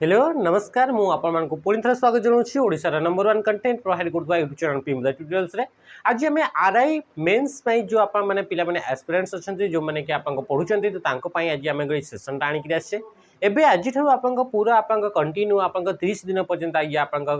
Hello नमस्कार मु आपण को पुणी थे स्वागत जनाऊँ ओडिशार नंबर 1 कंटेंट प्रोवाइड करथुवा यूट्यूब चैनल पीएम ट्यूटोरियल्स रे। आज आम आरआई मेंस पई जो आपण माने पिला माने एस्पिरेंट्स अछंती जो माने कि आपण को पढुचंती तो तांको पई आज आम गई सेशन ता आनी कि आछे एबे आज ठरु आपण को पूरा आपण को कंटिन्यू आपण को 30 दिन पर्यंत आइ आपण को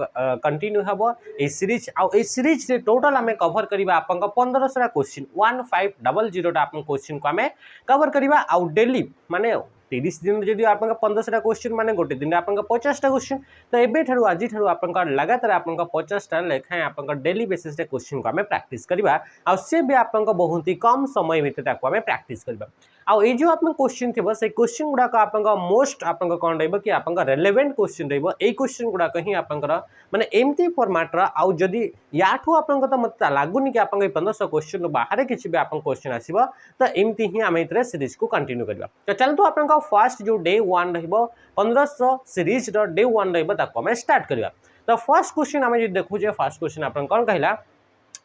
कंटिन्यू हबो ए सीरीज आ ए सीरीज रे टोटल आम कवर करबा आपण को 1500 क्वेश्चन 1500 टा आपण क्वेश्चन को आम कवर करबा आ डेली माने 30 दिन जदि आप 1500 क्वेश्चन माने गोटे दिन आप 50टा क्वेश्चन तो एबे ठरु आज ठरु आप लगातार आप 50टा लेखाएं आप डेली बेसिस रे क्वेश्चन को आम प्रैक्टिस करबा आ से भी आप बहुत ही कम समय भितर ताको आम प्रैक्टिस करबा आ ए जो आप क्वेश्चन थी से क्वेश्चन गुड़ाक आप मोस्ट आप कौन रही कि आप रेलेवेंट क्वेश्चन रही क्वेश्चन गुड़ाक ही आप माने एमती फॉर्मेट आउ जदि याठू आप तो मत लगुनि कि आप 1500 क्वेश्चन बाहर किसी भी आप क्वेश्चन आसो तो एमती ही आम ये सीरीज को कंटिन्यू करवा तो चलतु आप फर्स्ट जो डे 1 रही 1500 सीरीज डे 1 रही स्टार्ट करवा तो फर्स्ट क्वेश्चन आम देखुचे फर्स्ट क्वेश्चन आप कौन कहला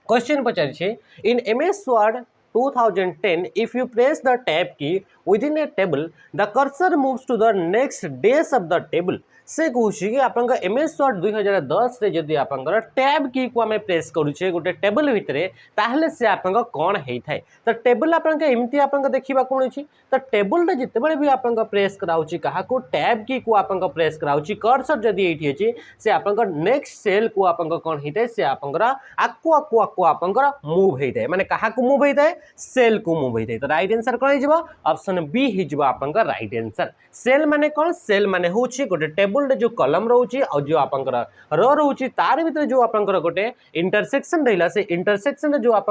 क्वेश्चन पचारे in MS Word 2010 if you press the tab key within a table the cursor moves to the next days of the table से कहूँ कि आप एमएस वर्ड 2010 रे जदि आप टैब की को आम प्रेस करुचे गोटे टेबल भितर ताहले से आप कौन होता है तो टेबल आपमती आप देखा कौन तो टेबल जिते भी आप प्रेस कराऊँच क्या टैब की को आप प्रेस कराऊँच कर्सर जदि ये अच्छी से आप नेक्स्ट सेल को आप कौन होता है से आप आकु आकु आकु आप मुव होता है माने क्या मुव होता है सेल को मुव होता है तो राइट आंसर कौन हो ऑप्शन बी हो आप राइट आंसर सेल माने कौन सेल माने हूँ गोटे टेबल जो कलम रोचे और जो आप रोचे तार भीतर जो आप गोटे इंटरसेक्शन रहा से इंटरसेक्शन जो आप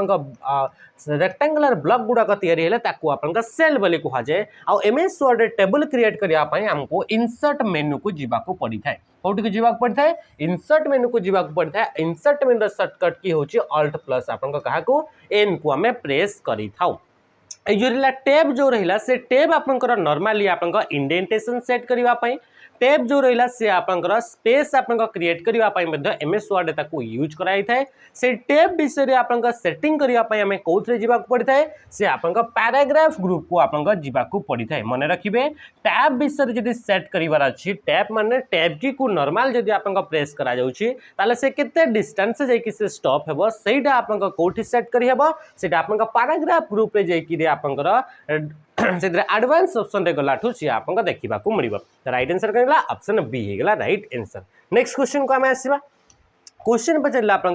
रेक्टेंगुलर ब्लॉक गुड़ाक या सेल बोली कह जाए आ एमएस वर्ड टेबल क्रिएट करने आमको इंसर्ट मेनू को जीवाक पड़ी था कौट को जीवाक पड़ी था इंसर्ट मेनू को जीवाक पड़ी था इंसर्ट मेनू सर्टकट की हूँ अल्ट प्लस आप एन को आम प्रेस करी थाउ जो रहा टैब जो रहा से टैब आपंकर नॉर्मली आप इंडेंटेशन सेट करने टैब जो रहा से आपंकर स्पेस आप क्रिएट करने एमएस वर्ड ताको यूज कराई थाए से टैब विषय आप सेटिंग करने आम कौन जावाक पड़ी थाए से आप पैराग्राफ ग्रुप को आप जावाक पड़ी थाए मन रखिए टैब विषय जब सेट करार अच्छी टैब माने टैब की को नॉर्मल जब आप प्रेस करा से केते डिस्टेंस जाकि से स्टॉप हेबो सेटा आप कोठी सेट करी हेबो सेटा आप पैराग्राफ ग्रुप रे जाकि आपंकर से एडवांस ऑप्शन रे गलाठू सी आप देखा मिल राइट आंसर कहला ऑप्शन बी होगा राइट आंसर नेक्स्ट क्वेश्चन को आम आसवा क्वेश्चन पचारे आप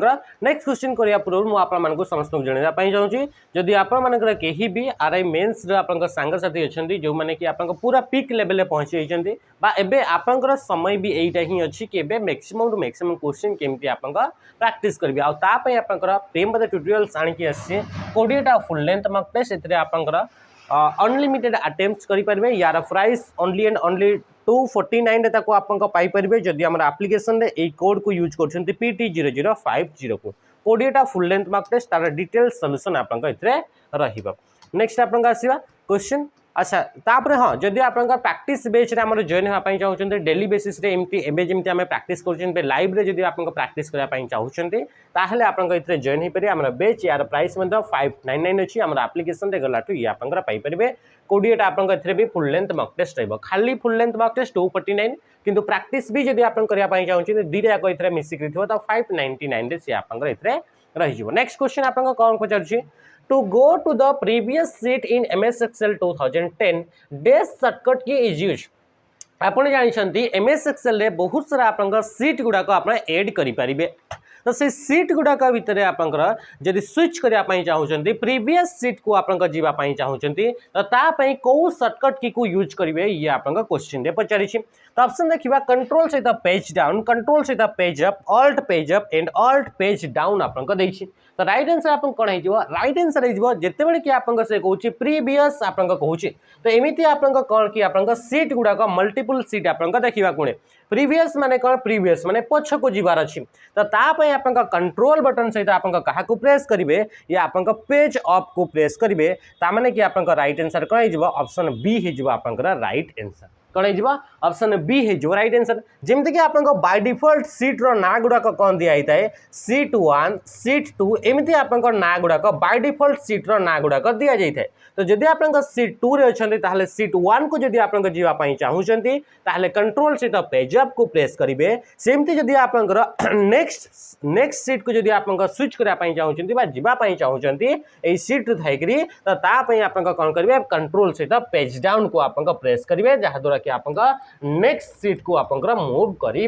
नेक्स्ट क्वेश्चन करने पूर्व मुझे समस्त जनवाई चाहूँगी जदि आपर कहीं भी आरआई मेन्स सांगसाथी अच्छा जो मैंने कि आप पूरा पिक लेवल पहुँची जाती एवं आपंकर समय भी यहीटा ही अच्छी कि मैक्सिमम टू मैक्सिमम क्वेश्चन केमती आप प्रैक्टिस करेंगे आपाई आप प्रेम ट्यूटोरियल्स आणिकी आसी 20टा फुल लेंथ मॉक टेस्ट से आपंकर अनलिमिटेड अटेम्प्ट्स करेंगे यार प्राइस ओनली एंड ओनली 249 ताको आप पाइपर जदि आम आप्लिकेसन रे कोड को यूज कर PT0050 को 20टा फुल लेंथ मॉक टेस्ट तार डिटेल सॉल्यूशन आप नेक्स्ट आप आसवा क्वेश्चन अच्छा तापर हाँ जदि आप प्रैक्टिस बेच रे जॉइन होगापी चाहते डेली बेसिस रे एमती एबे जमी आम प्रैक्टिस कर लाइव रे जदि आप प्रैक्टिस करने चाहते ताहले आप जॉइन हो पारे आम बेच यार प्राइस 599 अच्छी आम आप्लिकेसन रे गलाठू ये आप पाइपर 20टा आप भी फुल लेंथ मॉक टेस्ट रही खाली फुल लेंथ मॉक टेस्ट 249 किंतु प्रैक्टिस भी जदि आप करने चाहते दीटा जाक मिसिक तो 599 सी आप रही नेक्स्ट क्वेश्चन आप कौन पचार To go to the previous sheet in MS Excel 2010, dash shortcut key is used. आपन जानते MS Excel रे बहुत सारा आप सीट गुड़ाक आप एड करें तो से सीट गुड़ाक भितर आपंकर जदि स्विच करने चाहते प्रीवियस सीट को आप जावाई चाहते तो तापाई कौ सर्टकट की को यूज करेंगे ये आप क्वेश्चन रे पचारि तो ऑप्शन देखा कंट्रोल सहित पेज डाउन कंट्रोल सहित page up and alt page down आपको तो राइट आंसर आप कौन हो राइट आंसर हो जितेबाला कि आप से कौन प्रीवियस आप कहूँ तो एमती आप कौन कि आप सीट गुड़ाक मल्टीपल सीट आप देखा कौन प्रीवियस माने कौन प्रीवियस माने पछ को जीवार अच्छी तो तापाई आप कंट्रोल बटन सहित आप क्या प्रेस करेंगे या आप पेज अप को प्रेस करेंगे ताने कि आप राइट आंसर कौन हो ऑप्शन बी हो आप राइट आंसर कौन हो ऑप्शन बी हो राइट आंसर जमती कि आप बाय डिफॉल्ट सीट रो ना गुड़ाक कौन दिखाई थाए सीट 1 सीट 2 एमती आप ना गुड़ाक बाय डिफॉल्ट सीट रो ना गुड़ाक दि जाए तो जदि आप सीट 2 रे अच्छे ताहले सीट 1 को जदि आप जावाई चाहूँगी ताहले कंट्रोल सहित पेज अप को प्रेस करेंगे सेमती जदि आप नेक्स्ट सीट को जदि आप स्विच करने चाहूँगी चाहूँगी सीट थी तो आप कौन करेंगे कंट्रोल सहित पेज डाउन को आप प्रेस करेंगे जहाद्वारा कि आप नेक्स्ट सीट को आप मूव करें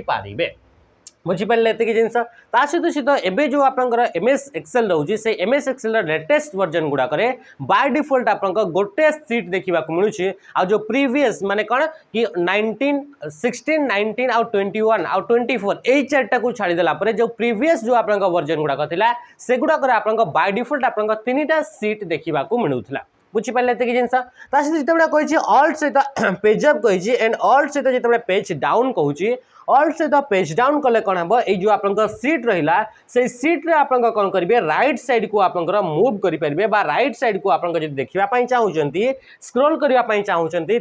बुझीपारे ये जिनस ता सहित एवं जो आप MS एक्सेल रोचे से MS एक्सेल लेटेस्ट वर्जन गुड़ाक बाय डिफॉल्ट आप गोटे सीट देखा मिलूँ आ जो प्रीवियस माने कौन कि 19 16 19 आउ 21 आउ 24 यही चार्टा को छाड़देला जो प्रीवियस जो आप वर्जन गुड़ाक से गुड़ाक आप बाय डिफॉल्ट आप 3टा सीट देखा मिलूला बुझीपारे ये जिनस जो कही ऑल्ट सहित पेज अप कही एंड ऑल्ट सहित जो पेज डाउन कहूँ ऑल्ट सहित पेज डाउन कले कौन हम ये आप सीट रहा से सीट रे आप कौन करेंगे राइट साइड को आप मूव करेंगे राइट साइड को आप देखापी चाहूँगी स्क्रोल करने चाहूँगी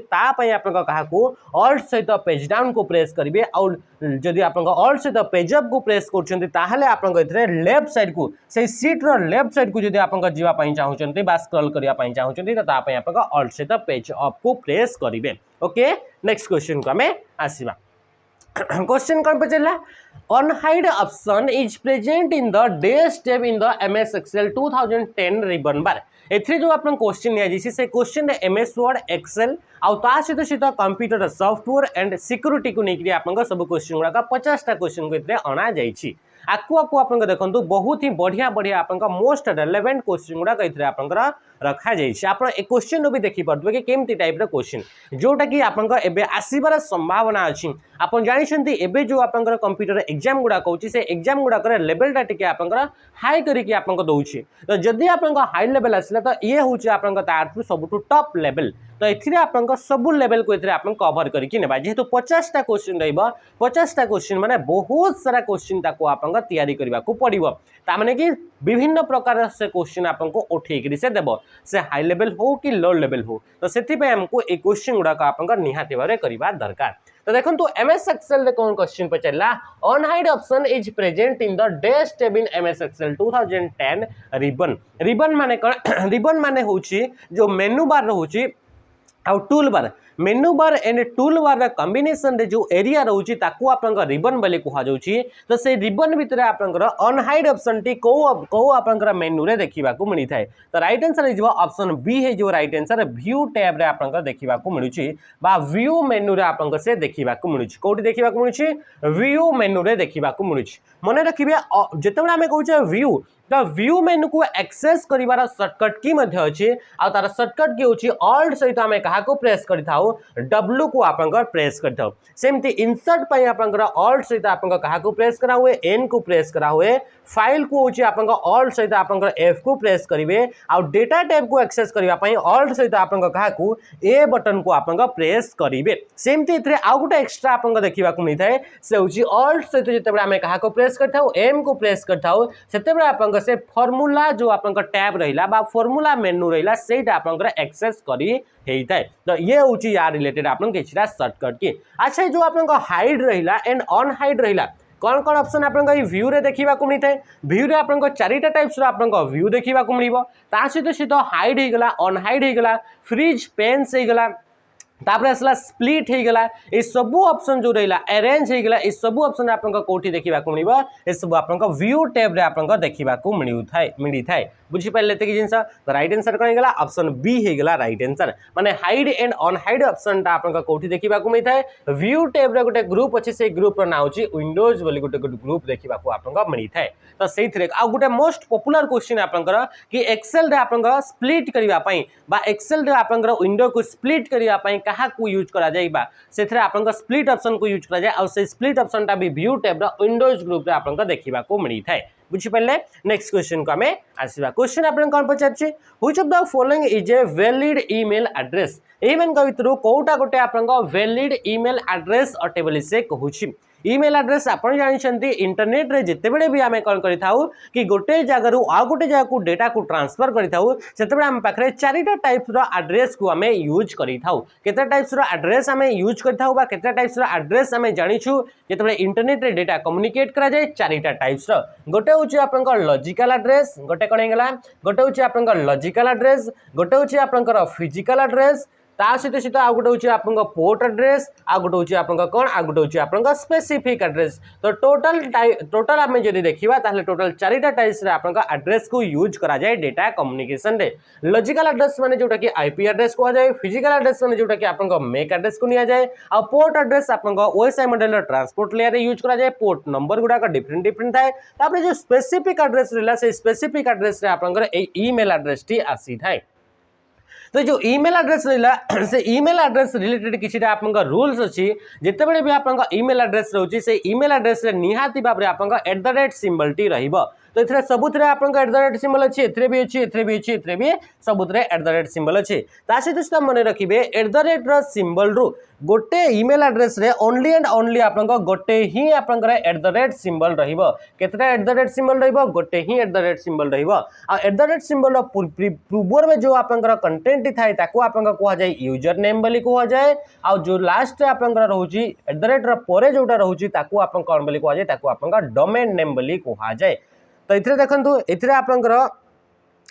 आप ऑल्ट सहित पेज डाउन को प्रेस करेंगे और जदि आप ऑल्ट सहित पेज अप को प्रेस कर आप लेफ्ट साइड को से सीट रो लेफ्ट साइड को जदि आप जावाई चाहूँगी स्क्रोल करने चाहूँगी तो आप ऑल्ट सहित पेज अप को प्रेस करेंगे ओके नेक्स्ट क्वेश्चन को आम आसवा क्वेश्चन कौन पचारा unhide option is present in the days tab in the MS Excel 2010 ribbon bar एथरे जो आप क्वेश्चन निया से क्वेश्चन MS वर्ड एक्सेल आउ ता सहित सहित कंप्यूटर सॉफ्टवेयर एंड सिक्योरिटी को लेकर आप सब क्वेश्चन गुड़ाक 50टा क्वेश्चन को अणा जाइए आपको आप देखो बहुत ही बढ़िया बढ़िया आप मोस्ट रेलेवेंट क्वेश्चन गुड़ाक आप रखा जाइए आप क्वेश्चन भी देखिपे कि केमती टाइप क्वेश्चन जोटा कि आप आसबार संभावना अच्छी आप जानते एवं जो आप कंप्यूटर एग्जाम गुड़ाक हो एग्जाम गुड़ाक लेवलटा टी आप हाई करके आप दौचे तो जदि आप हाई लेवल आसला तो ये हूँ आप सबुठ टॉप लेवल तो ये आप सब लेवल को आप कवर करके नेबा जेहेतु 50टा क्वेश्चन रहिबा 50टा क्वेश्चन माने बहुत सारा क्वेश्चन ताको आप तैयारी करबा को पड़िबो ता माने कि विभिन्न प्रकार से क्वेश्चन आपको उठेकरी से देव से हाई लेवल हो कि लो लेवल हो तो से आमको ये क्वेश्चन गुड़ाक आप निहाती भाव करवा दरकार तो देखो MS एक्सेल कौन क्वेश्चन पचारा unhide option is present in the days tab in MS Excel 2010 ribbon ribbon माने कौन रिबन माने होची जो मेनू बार रोचे आउ tool bar menu bar and tool bar combination रे जो एरिया रोची ताकू आपन रिबन बोली कहा जाउची तो से रिबन भितर आपन अनहाइड ऑप्शन टी को आपन मेनू रे देखिबा को मिली थाए तो right answer is option B है जो राइट आंसर व्यू टैब रे आपन देखिबा को मिलुची बा व्यू मेनू रे आपन से देखिबा को मिलुची कोठी देखिबा को मिलुची व्यू मेनू रे देखिबा को मिलुची मने रखिबे जेतेबेला हमें कहूचे व्यू तो व्यू मेनू को एक्सेस करिवार शॉर्टकट की मध्य अछि आ तार शॉर्टकट की होची ऑल्ट सहित आमे कहा को प्रेस करिथाउ W को आपनकर प्रेस करिथाउ सेमती इंसर्ट पई आपनकर ऑल्ट सहित आपनकर कहा को प्रेस करा हुए N को प्रेस करा हुए फाइल को होची आपनकर ऑल्ट सहित आपनकर F को प्रेस करिवे आ डेटा टाइप को एक्सेस करिवा पई ऑल्ट सहित आपनकर कहा को A बटन को आपनकर प्रेस करिवे सेमती इथरे आ गुटे एक्स्ट्रा आपनकर देखिबा को मिल थाए से होची ऑल्ट सहित जेतेबे आमे कहा को प्रेस करिथाउ M को प्रेस करिथाउ सेतेबे आपनकर से फॉर्मूला जो आपन टैब रहिला बा फॉर्मूला मेनू रहिला सेटा आपन एक्सेस करी हेई थाए तो ये होची या रिलेटेड आपन किछरा शॉर्टकट की अच्छा जो आपन हाइड रहिला एंड अनहाइड रहिला कौन कौन ऑप्शन आपन व्यू रे देखिबा को मिलथे व्यू रे आपन चारिटा टाइप्स रो आपन व्यू देखिबा को मिलिबो ता सहित सहित हाइड हे गला अनहाइड हे गला फ्रीज पेन्स हे गला तापर आसला स्प्लिट हो गला ये सब ऑप्शन जो रहा अरेंज हो गला ये सब ऑप्शन आपन कोठी देखिबा को मिलिबो ये सब आपन व्यू टैब रे आपन देखिबा को मिली थाए बुझी पाले कि जिनस तो राइट आंसर कौन गला ऑप्शन बी हो गला राइट आंसर माने हाइड एंड अनहाइड ऑप्शन ता आपन कोठी देखिबा को मिली थाए व्यू टैब रे गोटे ग्रुप अछि से ग्रुप रो नाम अछि विंडोज बोली गोटे ग्रुप देखिबा को आपन मिली थाए तो सेइथरे आ गोटे मोस्ट पॉपुलर क्वेश्चन आपन कि एक्सेल रे आपन स्प्लिट करिवा पई बा एक्सेल रे आपन विंडो को स्प्लिट करिवा पई कहा को यूज करा जाइबा सेथरे आपन स्प्लिट ऑप्शन को यूज करा जाय और से स्प्लिट ऑप्शन टा भी व्यू टैब रो विंडोज ग्रुप रे आपन देखिबा को मिली थाए बुझी पाले नेक्स्ट क्वेश्चन को हमें आसीबा क्वेश्चन आपन कोन पचारछि which of the following is a valid email address एमन का भितर कोटा गोटे आपन वैलिड ईमेल एड्रेस अटे बोली से कहूछि ईमेल एड्रेस आपण जानिछंती इंटरनेट रे जेतेबेले भी आमे कोन करिथाउ कि गोटे जगह आ गोटे जगह को डेटा को ट्रांसफर करिथाउ सेतेबेले आम पाखरे चारिटा टाइप्स रो एड्रेस को आमे यूज करिथाउ केते टाइप्स रो एड्रेस आमे यूज करिथाउ बा केते टाइप्स रो एड्रेस आमे जानिछु जेतेबेले इंटरनेट रे डेटा कम्युनिकेट करा जाय चारिटा टाइप्स रो गोटे होची आपनका लॉजिकल एड्रेस गोटे कोन हेगला गोटे होची आपनका लॉजिकल एड्रेस गोटे होची आपनका फिजिकल एड्रेस ता सहित सहित आ गोटे होची आपनका पोर्ट एड्रेस आ गोटे होची आपनका कोन आ गोटे होची आपनका स्पेसिफिक एड्रेस तो टोटल आमे जदी देखिबा ताले टोटल चारिटा टाइप्स रे आपनका एड्रेस को यूज करा जाय डेटा कम्युनिकेशन रे लॉजिकल एड्रेस माने जोटा कि आईपी एड्रेस को आ जाय फिजिकल एड्रेस माने जोटा कि आपनका मेक एड्रेस को निया जाय आ पोर्ट एड्रेस आपनका ओएसआई मॉडल ट्रांसपोर्ट लेयर रे यूज करा जाय पोर्ट नंबर गुडा का डिफरेंट डिफरेंट थाए तापर जो स्पेसिफिक एड्रेस रहला से स्पेसिफिक एड्रेस रे आपनका ए ईमेल एड्रेस टी आसी थाए तो जो ईमेल एड्रेस रहा से ईमेल एड्रेस रिलेटेड किसी रूल्स अच्छी जितेबाला भी आप ईमेल एड्रेस रोचे से ईमेल एड्रेस निहाती भाव में आप सिंबल टी रहिबो तो ये सबुरे आप सिंबल अच्छी एथरे भी अच्छी एथरे भी अच्छी एथरे भी सबुरे सिंबल अच्छी सहित मन रखिए सिंबल रु गोटे ईमेल एड्रेस रे ओनली एंड ओनली आप गोटे ही आप सिंबल रहिबो केतटा सिंबल रहिबो गोटे ही सिंबल रहिबो आ सिंबल पूर्व में जो आप कंटेंट थाए ताको आप कह जाए यूजर नेम बोली कह जाए आ जो लास्ट आप रोची परे जोटा रोची ताको आप कौन बोली कह जाए ताको आप डोमेन नेम बोली कह जाए तो इथे देखंतु इथे आपनकर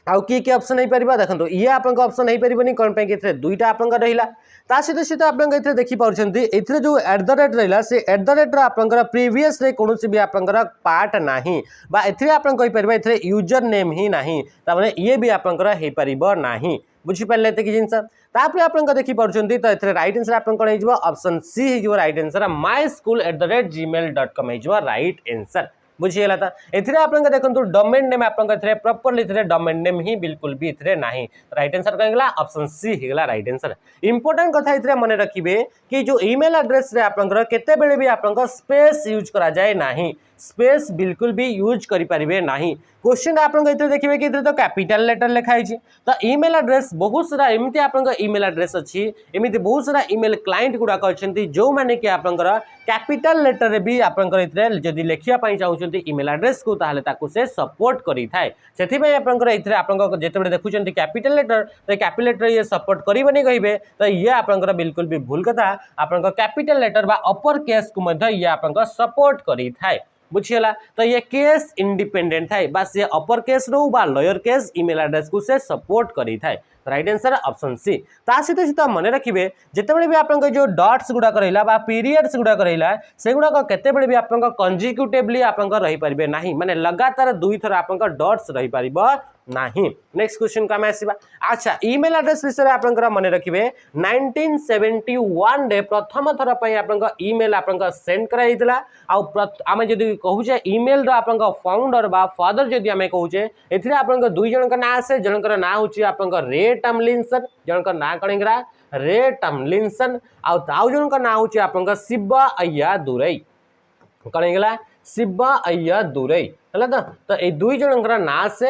आउ की ऑप्शन हो पार देखो ये आप ऑप्शन हो पारनी कौन पे दुईटा आप रहा सहित सहित आप देखिपुंट ए जो एट द रेट रहा से एट द रेट आपंकर प्रीवियस कौन भी आपंकर पार्ट ना ए यूजर नेम ही ना ताने ये भी आपंकर हो पार ना बुझीपारे एत कि जिनस तापर आप देखिपुंट तो ये रईट आंसर आप ऑप्शन सी हो रईट आंसर myschool@gmail.com हो रईट आंसर बुझीगला था एथिरे आपन देखो डोमेन नेम आपन एथिरे प्रॉपर्ली एथिरे डोमेन नेम ही बिल्कुल भी एथिरे नाही राइट आंसर कहला ऑप्शन सी हिगला राइट आंसर इंपोर्टेंट कथा एथिरे मन रखिबे कि जो ईमेल एड्रेस रे आपन केते बेले भी आपन स्पेस यूज करा जाए नाही स्पेस बिल्कुल भी यूज करि परिबे नाही क्वेश्चन आपन इथे देखिबे कि इथे तो कैपिटल लेटर लिखा है तो ईमेल एड्रेस बहुत सारा एमती आपन ईमेल एड्रेस अच्छी एमती बहुत सारा ईमेल क्लाइंट गुड़ाक अच्छी जो मैंने कि आपंकर कैपिटल लेटर भी आपंकर इथे जदि लिखिया पई चाहउछंती ईमेल एड्रेस को ताहले ताको से सपोर्ट करि थाए सेथि पई आपंकर इथे आपंकर जेतेबे देखुछंती कैपिटल लेटर तो कैपिटल लेटर ये सपोर्ट करिबनी कहिबे तो ये आपंकर बिल्कुल भी भूल कथा आपंकर कैपिटल लेटर बा अपर केस को मध्य ये आपंकर सपोर्ट करि थाए बुझीगला तो ये केस इंडिपेंडेंट थाए बस ये अपर केस रो बा लोअर केस ईमेल एड्रेस को से सपोर्ट करि थाए राइट आंसर ऑप्शन सी सहित सहित मन रखिए जितेबाला भी आप जो डॉट्स गुड़ाक रहा पीरियड्स गुड़ाक रहा से गुड़ाक केतेबेले भी आप कंजिक्यूटिवली आप रही पारे ना माने लगातार दुई थर आप डॉट्स रही पार नहीं नेक्स्ट क्वेश्चन को आम आसवा अच्छा ईमेल एड्रेस विषय आप मन रखिए 1971 रे प्रथम थर पर आप ईमेल आप सेंड कराइला आम जदि कहूचे ईमेल आप फाउंडर बा फादर जदि आम कहूचे एथिरे आप दुई जन ना आसे जनकर ना हूँ आप रे टमलिनसन जनकर ना कण रे टमलिनसन आउ जनकर ना हूँ आप शिवा अय्या दुरई कण शिवा अय्या दुरई है तो ये दुई जनकर ना से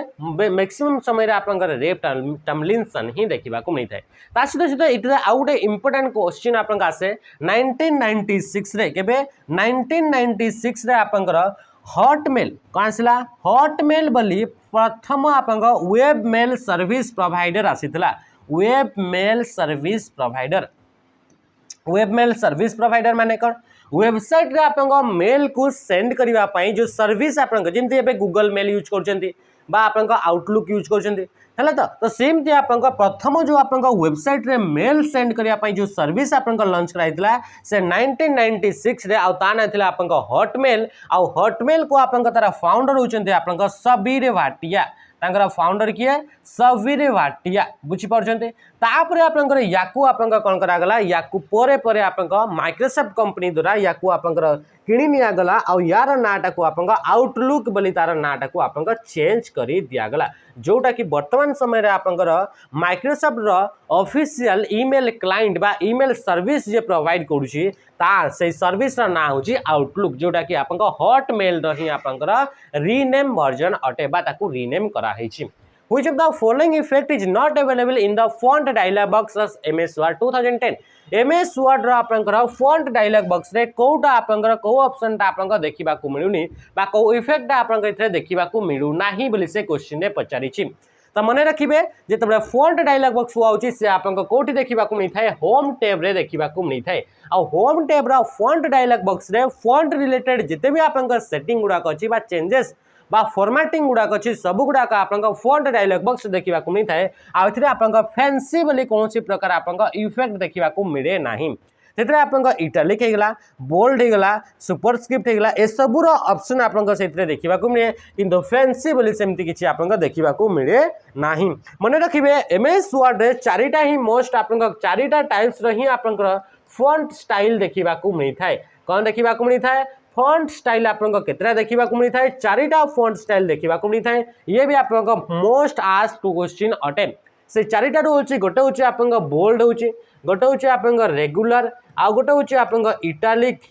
मैक्सिमम समय आप रे टमलिनसन ही देखा मिलता है सहित सहित ये आउ गोटे इंपोर्टेंट क्वेश्चन आप आसे 1996 रे केबे 1996 रे आपंकर हॉटमेल कौन आसला हॉटमेल बोली प्रथम आप वेब मेल सर्विस प्रोवाइडर आसीथिला वेब मेल सर्विस प्रोवाइडर माने कौन वेबसाइट रे आप मेल को सेंड करने जो सर्विस आप जमी गूगल मेल यूज कर आउटलुक यूज कर तो सेमती आप प्रथम जो आप वेबसाइट रे मेल सेंड करने जो सर्विस आप लॉन्च कराइला से 1996 रे आउ ना थिला आप हॉटमेल आउ हॉटमेल को आप तार फाउंडर होचंती आप सबीर भाटिया तांकर फाउंडर किए सबीर भाटिया बुझीपारे तापर आपंकर याकू आप कौन करागला याकू परे परे आप माइक्रोसॉफ्ट कंपनी द्वारा याकू आपंकर किणी निगला आ यार नाटा को आप आउटलुक बोली तार नाटा को आप चेंज कर दिगला जोटा कि वर्तमान समय आपंकर माइक्रोसॉफ्ट रो ऑफिशियल ईमेल क्लाइंट बा ईमेल सर्विस जे प्रोवाइड करूची से सर्विस ना हूँ आउटलुक जोटा कि आप हॉटमेल रही आपंकर रीनेम वर्जन अटे बा ताकू रीनेम कराई Which of the following effect is not available in the font dialog box of MS Word 2010? MS Word रो आपनकर font dialog box रे कोटा आपनकर को ऑप्शन ता आपनकर देखिबा को मिलुनी बा को इफेक्ट ता आपनकर इथरे देखिबा को मिलु नाही बोली से क्वेश्चन रे पचारि छि। तो मन रखिबे जेतबे फॉन्ट डायलॉग बॉक्स आउची से आपनकर कोठी देखिबा को मिलथाय होम टैब रे देखिबा को मिलथाय आ होम टैब रा फॉन्ट डायलॉग बॉक्स रे फॉन्ट रिलेटेड जते भी आपनकर सेटिंग गुडा अछि बा चेंजेस बा फॉर्मेटिंग गुडाक अच्छी सब गुडाक आपन फॉन्ट डायलॉग बॉक्स देखा मिलता है आउथरे आपन फैंसी बोली कौन प्रकार आपन इफेक्ट देखा मिले नहीं से आपन इटालिक होगला बोल्ड होगला सुपरस्क्रिप्ट होगला ए सबूर ऑप्शन आपन से देखा मिले किंतु फैंसी बोली सेमती किसी आपन देखा मिले ना मन रखिए MS वर्ड रे चारिटा ही मोस्ट आपन चारिटा टाइप्स रही आपन फॉन्ट स्टाइल देखा मिलता है कौन देखा मिलता है फॉन्ट स्टाइल आपन केतरा देखा मिलता है चारिटा फॉन्ट स्टाइल देखा मिलता है ये भी आपन मोस्ट आस्क्ड क्वेश्चन अटे से चारिटा होची गोटे होची आपन बोल्ड होची गोटे होची आपन रेगुलर आ गोटे होची आपन इटालिक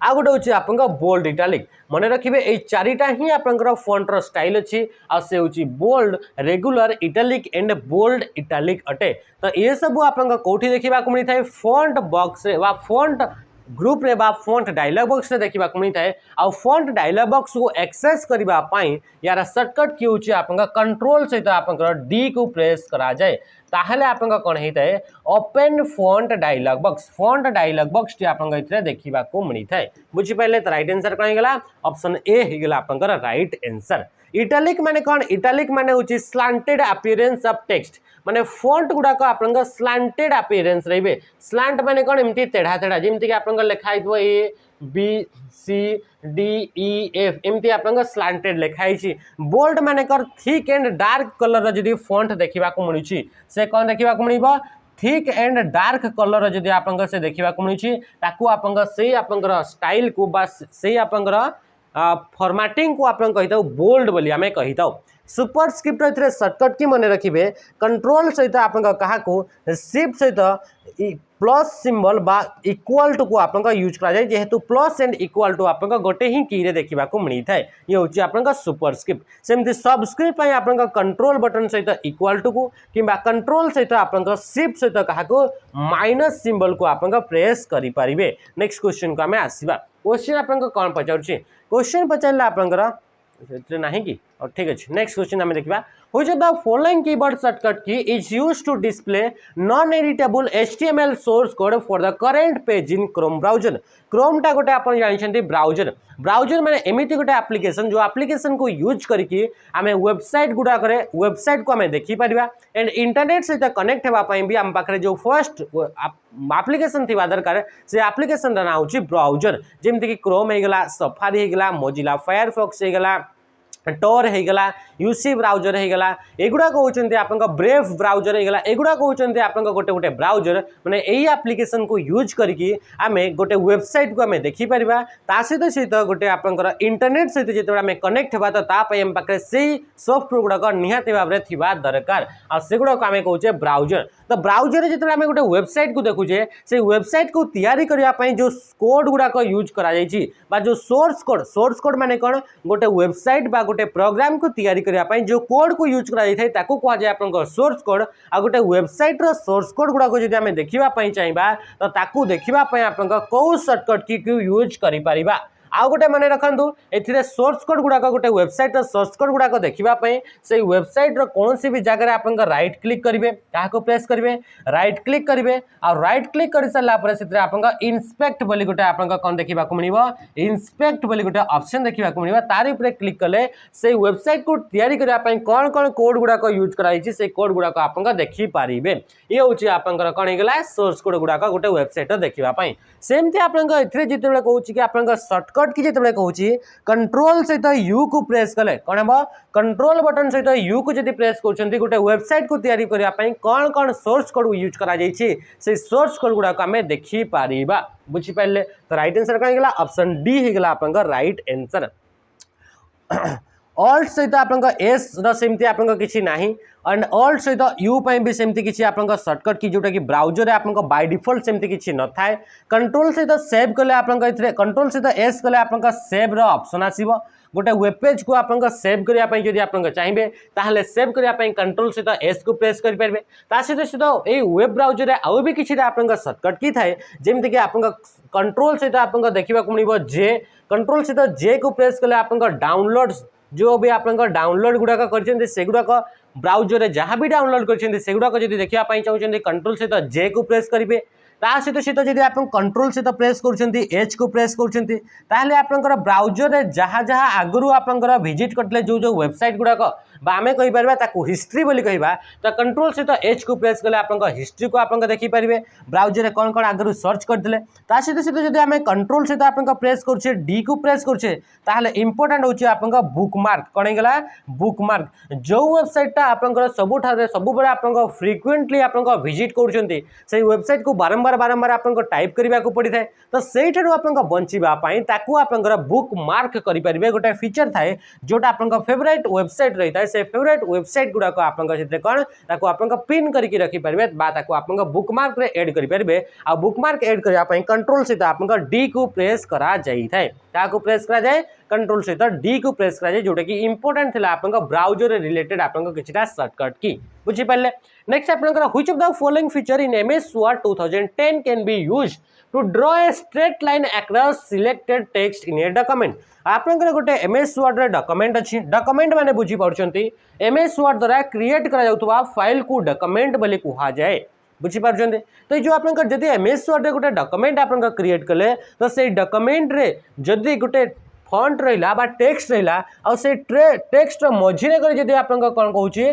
आ गोटे होची आपन बोल्ड इटालिक मन रखिए ये चारिटा ही आपन फॉन्ट रो स्टाइल अच्छी आ से होची bold regular italic and bold italic अटे तो ये सब आपन कोठी देखा मिलता है फॉन्ट बॉक्स वा फॉन्ट ग्रुप रे बा फॉन्ट डायलॉग बॉक्स रे देखा मिलता है आ फॉन्ट डायलॉग बॉक्स को एक्सेस करबा पई यार शॉर्टकट की होची आपन कंट्रोल सहित आपन डी को प्रेस करा जाए ताहले आपन कोन हेता है ओपन फॉन्ट डायलॉग बॉक्स टी आपन इतरे देखिबा को मिलता है बुझि पहले तो राइट आंसर कोन गेला ऑप्शन ए हे गेला आपन राइट आंसर। इटालिक माने कौन इटालिक माने होची स्लांटेड अपीयरेंस ऑफ टेक्स्ट माने फॉन्ट गुडाक आपन स्लांटेड अपीयरेंस रहिबे स्लांट माने कौन एमती तेढ़ा तेढ़ा जेमती कि आपन लिखाई थो A B C D E F एमती आपन स्लांटेड लिखाई छी। बोल्ड माने कर थिक एंड डार्क कलर जदी फॉन्ट देखिबा को मिलुची से कौन देखिबा को मिलिबो थिक एंड डार्क कलर जदी आपन से देखिबा को मिलुची ताकू आपन से आपन स्टाइल को बा से आपन फॉर्मेटिंग को आपन कहिताउ बोल्ड बोली आमे कहिताउ। सुपरस्क्रिप्ट इतरे शॉर्टकट की मन रखिए कंट्रोल सहित आपन कहा को शिफ्ट सहित प्लस सिंबल बा इक्वल टू को आपन यूज करा जाए जेहेतु प्लस एंड इक्वल टू आपन गोटे ही की रे देखा को मिलता है ये हूँ आपन सुपरस्क्रिप्ट सेमती सबस्क्रिप्ट आपन कंट्रोल बटन सहित इक्वल टू को किंबा कंट्रोल सहित आपन शिफ्ट सहित कहा को माइनस सिंबल को आपन प्रेस करि परिबे। नेक्स्ट क्वेश्चन को आमे आसीबा क्वेश्चन आपन कौन पचारुछि क्वेश्चन पचारला आपन नहीं कि और ठीक अच्छे नेक्स्ट क्वेश्चन आम देखा which of the following keyboard shortcut key is used to display non editable HTML source code for the current page in Chrome browser Chrome टा गोटे आप जानते ब्राउजर माने एमिति गोटे एप्लिकेशन जो एप्लिकेशन को यूज करके आम वेबसाइट गुड़ाक वेबसाइट को आम देखिपर एंड इंटरनेट सहित कनेक्ट होगापी भी आम पाखे जो फर्स्ट एप्लिकेशन थी दरकार से एप्लिकेशन ना हूँ ब्राउजर जमीक कि क्रोम होगला सफारी होगला मोजिला फायरफॉक्स होगला टोर होगला यूसी ब्राउजर होगला एगुड़ा कहते आपन ब्रेव ब्राउजर होगला एगुड़ा कहते आपन गोटे गोटे ब्राउजर माने यही एप्लिकेशन को यूज करके आम गोटे वेबसाइट को आम देखिपर सहित सहित गोटे आपन इंटरनेट सहित जो आम कनेक्ट होगा तो आम पाखे से सॉफ्टवेयर गुड़ाक निहाती भाव में थी दरकार आगुड़ा आम कहे ब्राउजर तो ब्राउजर जो आम गोटे वेबसाइट को देखुचे से वेबसाइट को तैयारी करने जो कोड गुड़ाक यूज करा जो सोर्स कोड माने कौन गोटे वेबसाइट बा गोटे प्रोग्राम को तैयारी करने जो कोड को यूज करा कहुए आप सोर्स कोड आ गोटे वेबसाइट रो सोर्स कोड गुड़ाक जो आम देखापी चाहिए तो ताकू देखापी आप कौ शॉर्टकट की यूज करें आउ गोटे मन रखु ए सोर्स कोड गुड़ाक गोटे वेबसाइट सोर्स कोड गुड़ाक देखापी से वेबसाइट कौन सी भी जगह आप राइट क्लिक करेंगे क्या प्रेस करेंगे राइट क्लिक करेंगे और राइट क्लिक कर सारापर से आप इन्स्पेक्ट बोली गोटे आप कौन देखा मिल इन्स्पेक्ट बोली गोटे ऑप्शन देखा मिल तार ऊपर क्लिक कले से वेबसाइट को तैयारी करने कौन कौन कोड गुड़ाक यूज कराई से कोड गुड़ाक आप देखिपारे ये हूँ आप कौन होगा सोर्स कोड गुड़ाक गोटे वेबसाइट देखापी सेमती आप जो कहूँ कि आप शॉर्टकट की जो कहूँ कंट्रोल सहित यू को प्रेस कले कौन हम कंट्रोल बटन सहित यू को जब प्रेस कर गोटे वेबसाइट को तैयारी करने कौन कौन सोर्स कोड यूज करा से सोर्स कोड गुड़ाक आम देखिपर बुझिपारे तो राइट आंसर कौन होगा ऑप्शन डी होगा आप राइट आंसर। ऑल्ट सहित आपंक एस सेमती आपंक किछि नाही एंड ऑल्ट सहित यू पई भी सेमती किछि आपंक शॉर्टकट की जोटा कि ब्राउजर आपंक बाय डिफॉल्ट सेमती किछि न थाए कंट्रोल सहित सेव कले आपंक इथरे कंट्रोल सहित एस कले आपंक सेव रो ऑप्शन आसीबो गोटे वेब पेज को आपंक सेव करिया पई जदि आपंक चाहिबे ताहले सेव करिया पई कंट्रोल सहित एस को प्रेस करि परबे ता सहित ए वेब ब्राउजर रे आउ भी किछि आपंक शॉर्टकट की थाए जेमति कि आपंक कंट्रोल सहित आपंक देखिबा को मिलिबो जे कंट्रोल सहित जे को प्रेस कले आपंक डाउनलोड्स जो भी आप डाउनलोड गुड़ाक कर ब्राउजर रे जहाँ भी डाउनलोड कर सेगुड़ाक जब देखा चाहते कंट्रोल सहित जे को प्रेस करेंगे ता सहित सहित जब आप कंट्रोल सहित प्रेस कर को प्रेस कर ब्राउजर रे जहाँ जहाँ आगु आप विजिट करते जो जो वेबसाइट गुड़ाक आम कहीपर हिस्ट्री बोली कहवा तो कंट्रोल सहित एच को प्रेस कले आप हिस्ट्री को आप देखिपारे ब्राउजर रे कौन कौन आगु सर्च करते सहित सहित जब आम कंट्रोल सहित आप प्रेस कर डी को प्रेस कर इंपोर्टाट हूँ आप बुकमार्क कौन होगा बुकमार्क जो वेबसाइटा आप सब फ्रिक्वेंटली आप विजिट कर वेबसाइट को बारंबार बारंबार आप टाइप करने को पड़ी था तो सही आप बचापी आप बुक मार्क करेंगे गोटे फीचर थाए जोटा आप फेवरेट वेबसाइट रही है से फेवरेट वेबसाइट गुड़ाक आप कौन आप पिन करके रखिपारे आप बुकमार्क रे एड करेंगे आ बुकमार्क एड करने कंट्रोल सहित आप डी को प्रेस करा जाए क्या प्रेस करा जाए कंट्रोल सहित डी को प्रेस करा जाए जोटा कि इंपोर्टेंट थिला आप ब्राउजर रिलेटेड आप किछटा शॉर्टकट की बुझी पाले नेक्स्ट आप which of the following feature in MS Word 2010 can be used to draw a straight line across selected text in a document आपनकर गोटे एमएस वर्ड रे डॉक्यूमेंट अछि डॉक्यूमेंट माने बुझी पड़छंती एमएस वर्ड द्वारा क्रिएट करा जाउतबा फाइल को डॉक्यूमेंट बोली कुहा जाए बुझी पार्छंती तो जो आप जदि एमएस वर्ड रे गोटे डॉक्यूमेंट आप क्रिएट कले तो से डॉक्यूमेंट रे जदि गोटे फॉन्ट रहिला बा टेक्स्ट रहिला और से टेक्स्ट मझिरे कर जदि आप कौन कहूँ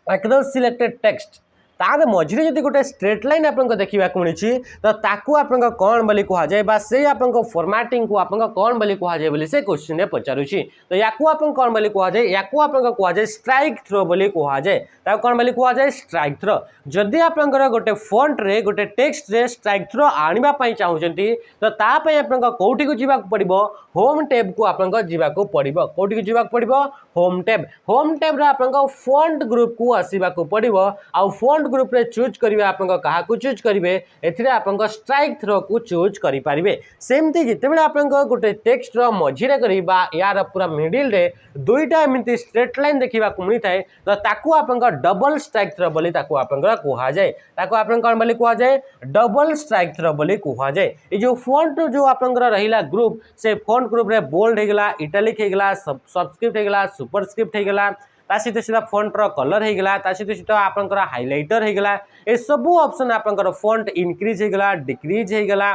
अक्रॉस सिलेक्टेड टेक्स्ट तार मझिरे जदि गोटे स्ट्रेट लाइन आप देखा मिली तो ताकू आप कौन बोली कह जाए से आप फॉर्मेटिंग को आप कौन बोली कह जाए बोली से क्वेश्चन में पचारुची तो या कौन बोली कह जाए या कह जाए स्ट्राइक थ्रो बोली कह जाए कौन बोली कह जाए स्ट्राइक थ्रो जदि आप गोटे फॉन्ट रे गोटे टेक्स्ट रे स्ट्राइक थ्रो आने चाहते तो तापाई आप कौटी को जीवा पड़ो होम टैब को आप जीवाक पड़ो कौटी को जीवाक पड़ो होम टैब रे आप फॉन्ट ग्रुप को आसवाक पड़ो आ फॉन्ट ग्रुप रे चूज करिवे आप कहा चूज करिवे एथिरे आप स्ट्राइक थ्रो को चूज करि पारिबे सेमती जितेबेले आप गोटे टेक्स्ट रो मझिरे करी बा यार पूरा मिडिल रे दुईटा एमती स्ट्रेट लाइन देखा मिली थाए तो ताकू आप डबल स्ट्राइक थ्रो बोली ताकू आप कहा जाए ताकू आप कौन बोली कहा जाए डबल स्ट्राइक थ्रो बोली कहा जाए ये जो फॉन्ट जो आप रहिला ग्रुप से फॉन्ट ग्रुप रे बोल्ड होगला इटालिक होगला सबस्क्रिप्ट होगला सुपरस्क्रिप्ट होगला सहित सीधा फॉन्ट रो कलर होगला सहित सहित आपंकर हाइलाइटर होगला ए सबू ऑप्शन आपंकर फॉन्ट इनक्रीज होगला डिक्रीज होगला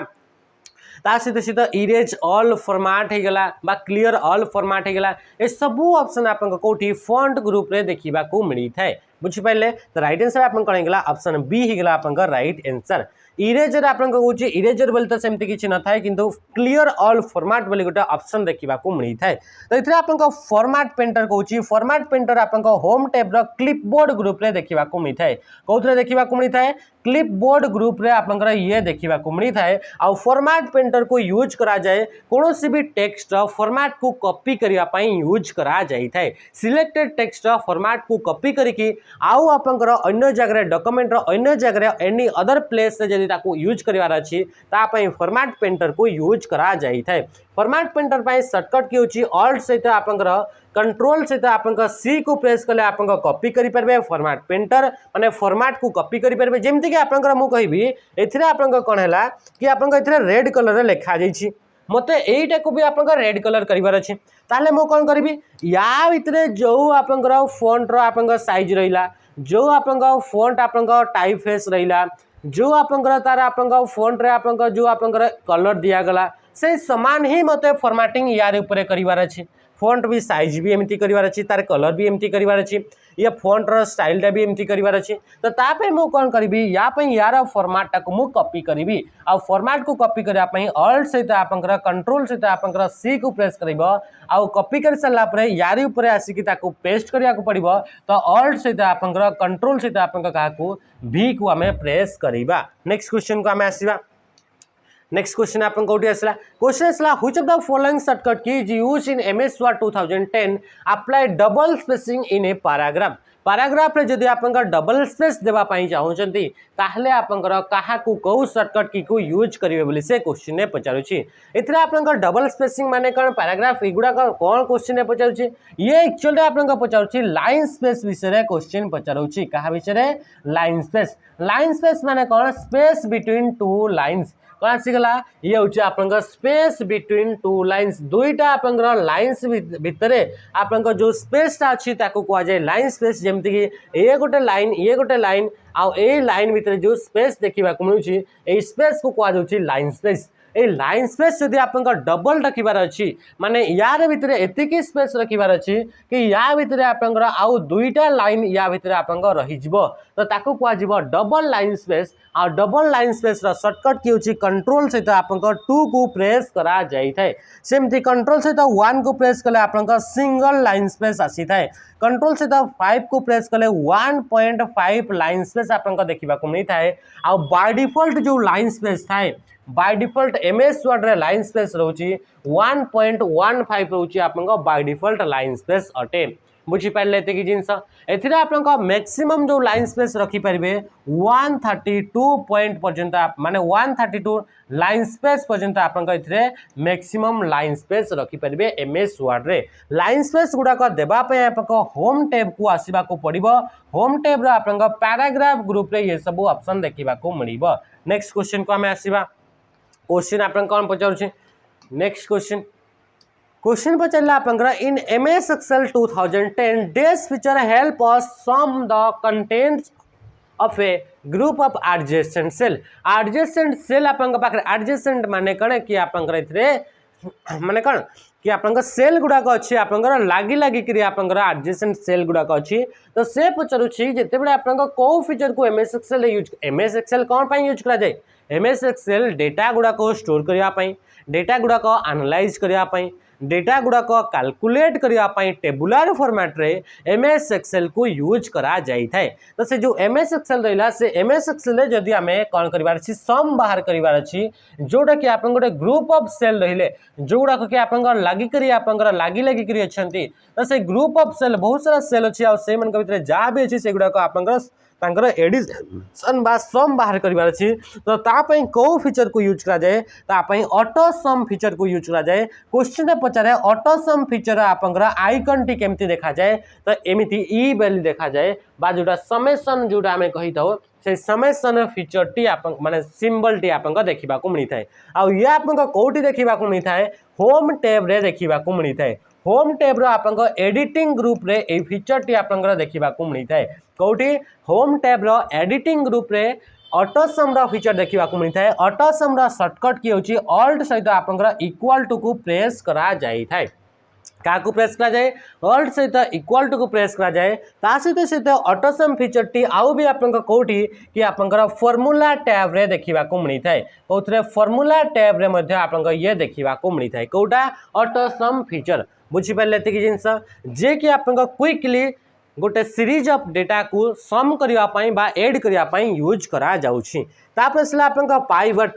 सहित सहित इरेज ऑल फॉर्मेट होगला बा क्लियर ऑल फॉर्मेट होगला ए सबू ऑप्शन आप कोठी फॉन्ट ग्रुप रे देखा को मिली थाए बुझी पाइले तो राइट आंसर आप कौन होगला ऑप्शन बी होगला आपंकर राइट आंसर इरेजर आप कहूँ इरेजर बोले तो सेमती किसी न थाए किंतु क्लियर ऑल फॉर्मेट बोली गोटे ऑप्शन देखा मिली थाए तो ये आप फॉर्मेट पेंटर कहूँ फॉर्मेट पेंटर आप होम टैब रो क्लिपबोर्ड ग्रुप रे देखा मिली थाए कौन देखा मिली थाए क्लिपबोर्ड ग्रुप रे आप ये देखा मिली थाए आ फॉर्मेट पेंटर को यूज करा जाए कौन सी भी टेक्स्ट फॉर्मेट को कॉपी करने यूज करा जाए थाए सिलेक्टेड टेक्स्ट फॉर्मेट को कॉपी करके आउ आपंकर अन्य जगह डॉक्यूमेंट अन्य जगह एनी अदर प्लेस रे जदि ताको यूज करिवार अछि तापई फॉर्मेट पेंटर को यूज करा जाई थाए फॉर्मेट पेंटर पाई शॉर्टकट की होची ऑल्ट सहित आपंकर कंट्रोल सहित आपंकर सी को प्रेस कले आपंकर कॉपी करि परबे फॉर्मेट पेंटर माने फॉर्मेट को कॉपी करि परबे जेमति कि आपंकर मु कहिबी एथिरे आपंकर कोन हैला कि आपंकर एथिरे रेड कलर रे लिखा जाईछि मते एईटा को भी आपंकर रेड कलर करिवार अछि ताले मु कोन करबी या भितरे जो आपंकर फॉन्ट रो आपंकर साइज रहिला जो आपंकर फॉन्ट आपंकर टाइप फेस रहिला जो आपंकर तार आपंकर फॉन्ट रे आपंकर जो आपंकर कलर दिया गला से समान ही मते फॉर्मेटिंग यार ऊपर करिवार अछि फॉन्ट भी साइज भी एमती करिवार अछि तार कलर भी एमती करिवार अछि या फॉन्ट रो स्टाइलटा भी एमती करिवार अछि तो तापे मु कोन करबी या पई यार फॉर्मेट को मु कॉपी करबी आ फॉर्मेट को कॉपी करिया पई ऑल्ट सहित आपंकर कंट्रोल सहित आपंकर सी को प्रेस करबो आ कॉपी कर सला परे यारी ऊपर आसिकी ताको पेस्ट करिया को पड़िबो तो ऑल्ट सहित आपंकर कंट्रोल सहित आपंकर का को भी को हमें प्रेस करिबा नेक्स्ट क्वेश्चन को हमें आसीबा नेक्स्ट क्वेश्चन आपन कोठी आसला क्वेश्चन आसला which of the following shortcut key is used in MS Word 2010 apply double spacing in a paragraph paragraph रे जदि आपनका डबल स्पेस देबा पई चाहउचंती ताहले आपनकर काहा को को शॉर्टकट की को यूज करिवे बोली से क्वेश्चन ने पचारुची एथरा आपनका डबल स्पेसिंग माने कोन पैराग्राफ इगुडा कोन क्वेश्चन ने पचारुची ये एक्चुअली आपनका पचारुची लाइन स्पेस विषय रे क्वेश्चन पचारुची काहा विषय रे लाइन स्पेस माने कोन स्पेस बिटवीन टू लाइन्स कौन आसीगला ये होची आपनका स्पेस बिटवीन टू लाइन्स दुईटा आपनका लाइन्स भितरे आपनका जो स्पेस ता अछि ताको कुआ जाय लाइन स्पेस जेमति कि ये गोटे लाइन आ ए लाइन भितरे जो स्पेस देखिबा को मिलुची ए स्पेस को कुआ जाउची लाइन स्पेस ए लाइन स्पेस जदि आपनका डबल रखिबार अछि माने यार भितरे एतिकी स्पेस रखिबार अछि कि या भितरे आपनका आउ दुईटा लाइन या भितरे आपनका रहि जिवो तो ताको कुआ जिवो डबल लाइन स्पेस आ डबल लाइन स्पेस रा शॉर्टकट की होची कंट्रोल सहित आपनका 2 को प्रेस करा जाई थाए सेमति कंट्रोल सहित 1 को प्रेस कले आपनका सिंगल लाइन स्पेस आसी थाए कंट्रोल सहित 5 को प्रेस कले 1.5 लाइन स्पेस आपनका देखिबा को मिली थाए आ बाय डिफॉल्ट जो लाइन स्पेस थाए बाय डिफॉल्ट एमएस वर्ड रे लाइन स्पेस रहउची 1.15 रहउची आपनका बाय डिफॉल्ट लाइन स्पेस अटे बुझी पारले एते की जिंस एथिरे आपनका मैक्सिमम जो लाइन स्पेस रखी परिबे 132 पॉइंट पर्यंत माने 132 लाइन स्पेस पर्यंत आपनका एथिरे मैक्सिमम लाइन स्पेस रखी परिबे एमएस वर्ड रे लाइन स्पेस गुडा को देबा पे आपनका होम टैब को आसीबा को पड़िबो होम टैब रे आपनका पैराग्राफ ग्रुप रे ये सब ऑप्शन देखिबा को मिलिबो नेक्स्ट क्वेश्चन को हमें आसीबा क्वेश्चन आपन कौन पचारुछि नेक्स्ट क्वेश्चन पचारला आपनकर in MS Excel 2010 dash feature help us sum the contents of a group of adjacent cell आपन पाखरे एडजेसेंट माने कण कि आपनकर इथरे माने कण कि आपनकर सेल गुडा को अछि आपनकर लागी करी आपनकर एडजेसेंट सेल गुडा को अछि तो से पचारुछि जेते बेले आपनकर को फीचर को एमएस एक्सेल कोन पय यूज करा जाय एमएस एक्सेल डेटा गुडा को स्टोर करिया पई डेटा गुडा को एनालाइज करिया पई डेटा गुडा को कैलकुलेट करिया पई टेबुलर फॉर्मेट रे एमएस एक्सेल को यूज करा जाई थाए तो से जो एमएस एक्सेल रहला से एमएस एक्सेल रे जदी हमें कोन करिवार छी सम बाहर करिवार अछि जोडा कि आपन गोटे ग्रुप ऑफ सेल रहिले जोडा को कि आपन लागी करी अछंती तो से ग्रुप ऑफ सेल बहुत सारा सेल अछि आ से मन के भीतर जा भी अछि से गुडा को आपन तांकर एडिशन बा सम बाहर करिवार अछि तो ता पई को फीचर को यूज करा जाए ता पई ऑटो सम फीचर को यूज करा जाए क्वेश्चन पचारे ऑटो सम फीचर आपनकर आइकन टी केमती देखा जाए तो एमिति ई बेल देखा जाए बा जोडा समेशन जोडा हमें कहि दो से समेशन फीचर टी आपन माने सिंबल टी आपन देखिबा को मिली थाए आ ये आपन कोठी देखिबा को मिली थाए होम टैब रे देखिबा को मिली थाए होम टैब रो आपन एडिटिंग ग्रुप रे ए फीचर टी आपन देखिबा को मिली थाए कोठी होम टैब रो एडिटिंग ग्रुप रे ऑटो सम रो फीचर देखिबा को मिली थाए ऑटो सम रो शॉर्टकट की होची ऑल्ट सहित आपन इक्वल टू को प्रेस करा जाई थाए क्या को प्रेस करा जाए ऑल्ट सहित इक्वल टू को प्रेस करा जाए ता सहित ऑटो सम फीचर टी आउ भी आपन कोठी कि आपन फॉर्मूला टैब रे देखिबा को मिली थाए कोथरे फॉर्मूला टैब रे मध्ये आपन ये देखिबा को मिली थाए कोटा ऑटो सम फीचर बुझी पाले एतिकी जिंस जे कि आपन क्विकली गोटे सीरीज ऑफ डेटा को सम करिया पई बा ऐड करिया पई यूज करा जाउछि तापर सला आपन पाइवट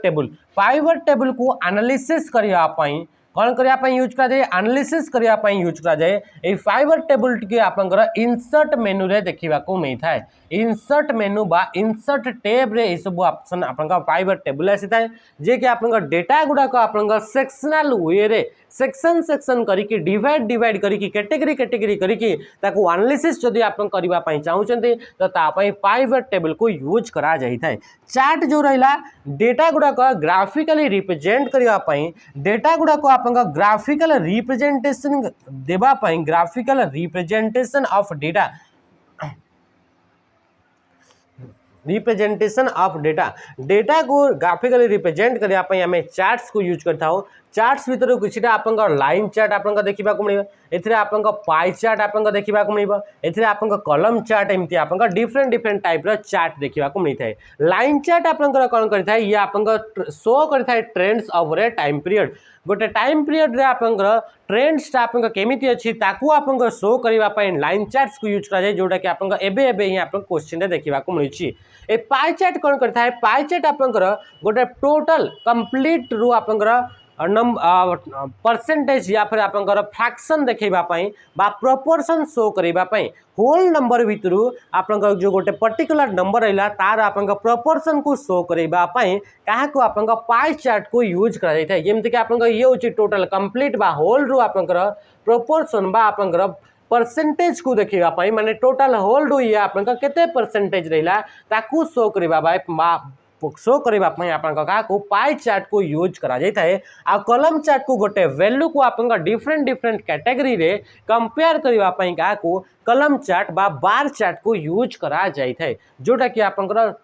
टेबल को एनालिसिस करिया पई कौन करिया पई यूज करा जाए एनालिसिस करिया पई यूज करा जाए ए पाइवट टेबल के आपनकर इंसर्ट मेनू रे देखिबा को मिली थाए इंसर्ट मेनू बा इंसर्ट टैब रे ए सब ऑप्शन आपनका पाइवट टेबल आसी थाए जे कि आपनका डेटा गुडा को आपनका सेक्शनल वे रे सेक्शन करी कि डिवाइड करी कि कैटेगरी करी कि ताको एनालिसिस जदी आपन करिबा पई चाहुचंती तो ता पई पाइवट टेबल को यूज करा जाई थाए चार्ट जो रहिला डेटा गुडा को ग्राफिकली रिप्रेजेंट करिया पई डेटा गुडा को आपनका ग्राफिकल रिप्रेजेंटेशन देबा पई ग्राफिकल रिप्रेजेंटेशन ऑफ डेटा को ग्राफिकली रिप्रेजेंट करिया पई हमें चार्ट्स को यूज करता हो चार्ट्स भितर किसी आपंकर लाइन चार्ट आपंकर देखा मिले एथिरे आपंकर पाई चार्ट आपंकर देखा मिले एथिरे आपंकर कलम चार्ट एमती आपंकर डिफरेंट डिफरेंट टाइप रो चार्ट देखा मिलता है। लाइन चार्ट आपंकर कौन करता है ये आपंकर शो करता है ट्रेंड्स ओवर ए टाइम पीरियड गोटे टाइम पीरियड रे आपंकर ट्रेंड्स आपंकर केमिति अछि ताकू आपंकर शो करबा पई लाइन चार्ट्स को यूज करा जाय जोटा कि आपंकर एबे एबे ही आपन क्वेश्चन रे देखा को मिलछि। ए पाई चार्ट कौन करता है पाई चार्ट आपंकर गोटे टोटल कंप्लीट रू आपंकर परसेंटेज या फिर आपंकर फ्रैक्शन देखा बा प्रोपोर्शन शो करने होल नंबर भितर आपंकर जो गोटे पर्टिकुलर नंबर रहा तार आपंकर प्रोपोर्शन को शो करने क्या आपंकर पाई चार्ट को यूज करा जमती कि आपंकर ये होची टोटल कंप्लीट बा होल रू आपंकर प्रोपोर्शन बा आपंकर परसेंटेज को देखा माने टोटल होल रू ये आपंकर केते परसेंटेज रहा ताकू शो करबा शो करने आपको पाई चार्ट को यूज करा जाता है। आ कलम चार्ट को गोटे वैल्यू को आप डिफरेंट डिफरेंट कैटेगरी रे कंपेयर करने क्या कलम चार्ट बा बार चार्ट को यूज करा जाता है जोटा कि आप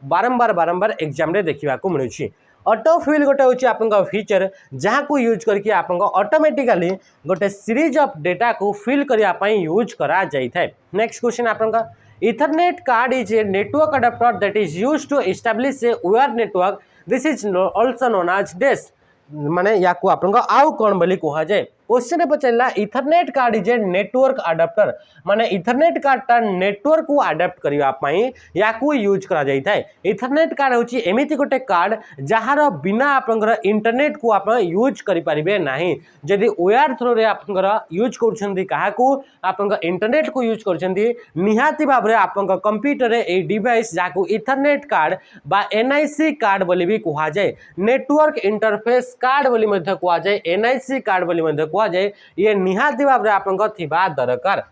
बारंबार बारंबार एग्जाम रे देखा को मिलूँ। ऑटो फिल गोटे हूँ फीचर जहाँ को यूज करके आप ऑटोमेटिकली गोटे सीरीज ऑफ डेटा को फिल करने यूज करा जाता है। नेक्स्ट क्वेश्चन आपका Ethernet card is a network adapter that is used to establish a wire network. This is also known as DES. माने या को आपन को आउ कौन बोली कहा जाए क्वेश्चन पचारा Ethernet card is a network adapter माने इथरनेट कार्ड ता नेटवर्क को अडाप्ट करबा या को यूज करा जाता है। इथरनेट कार्ड होची एमिति गोटे कार्ड जहार बिना आपनकर इंटरनेट को आप यूज करि परिबे नाही जदि वायर थ्रू रे आपनकर यूज करछंदी काहा को आपनकर इंटरनेट को यूज करछंदी निहाती भाबरे आपनकर कंप्यूटर रे ए डिवाइस जाको इथरनेट कार्ड बा एनआईसी कार्ड बोली भी कहा जाए नेटवर्क इंटरफेस कार्ड बोली मध्य कहा जाए एनआईसी कार्ड बोली मध्य कहा जाए ये निहाती भाबरे आपनकर थिबा दरकार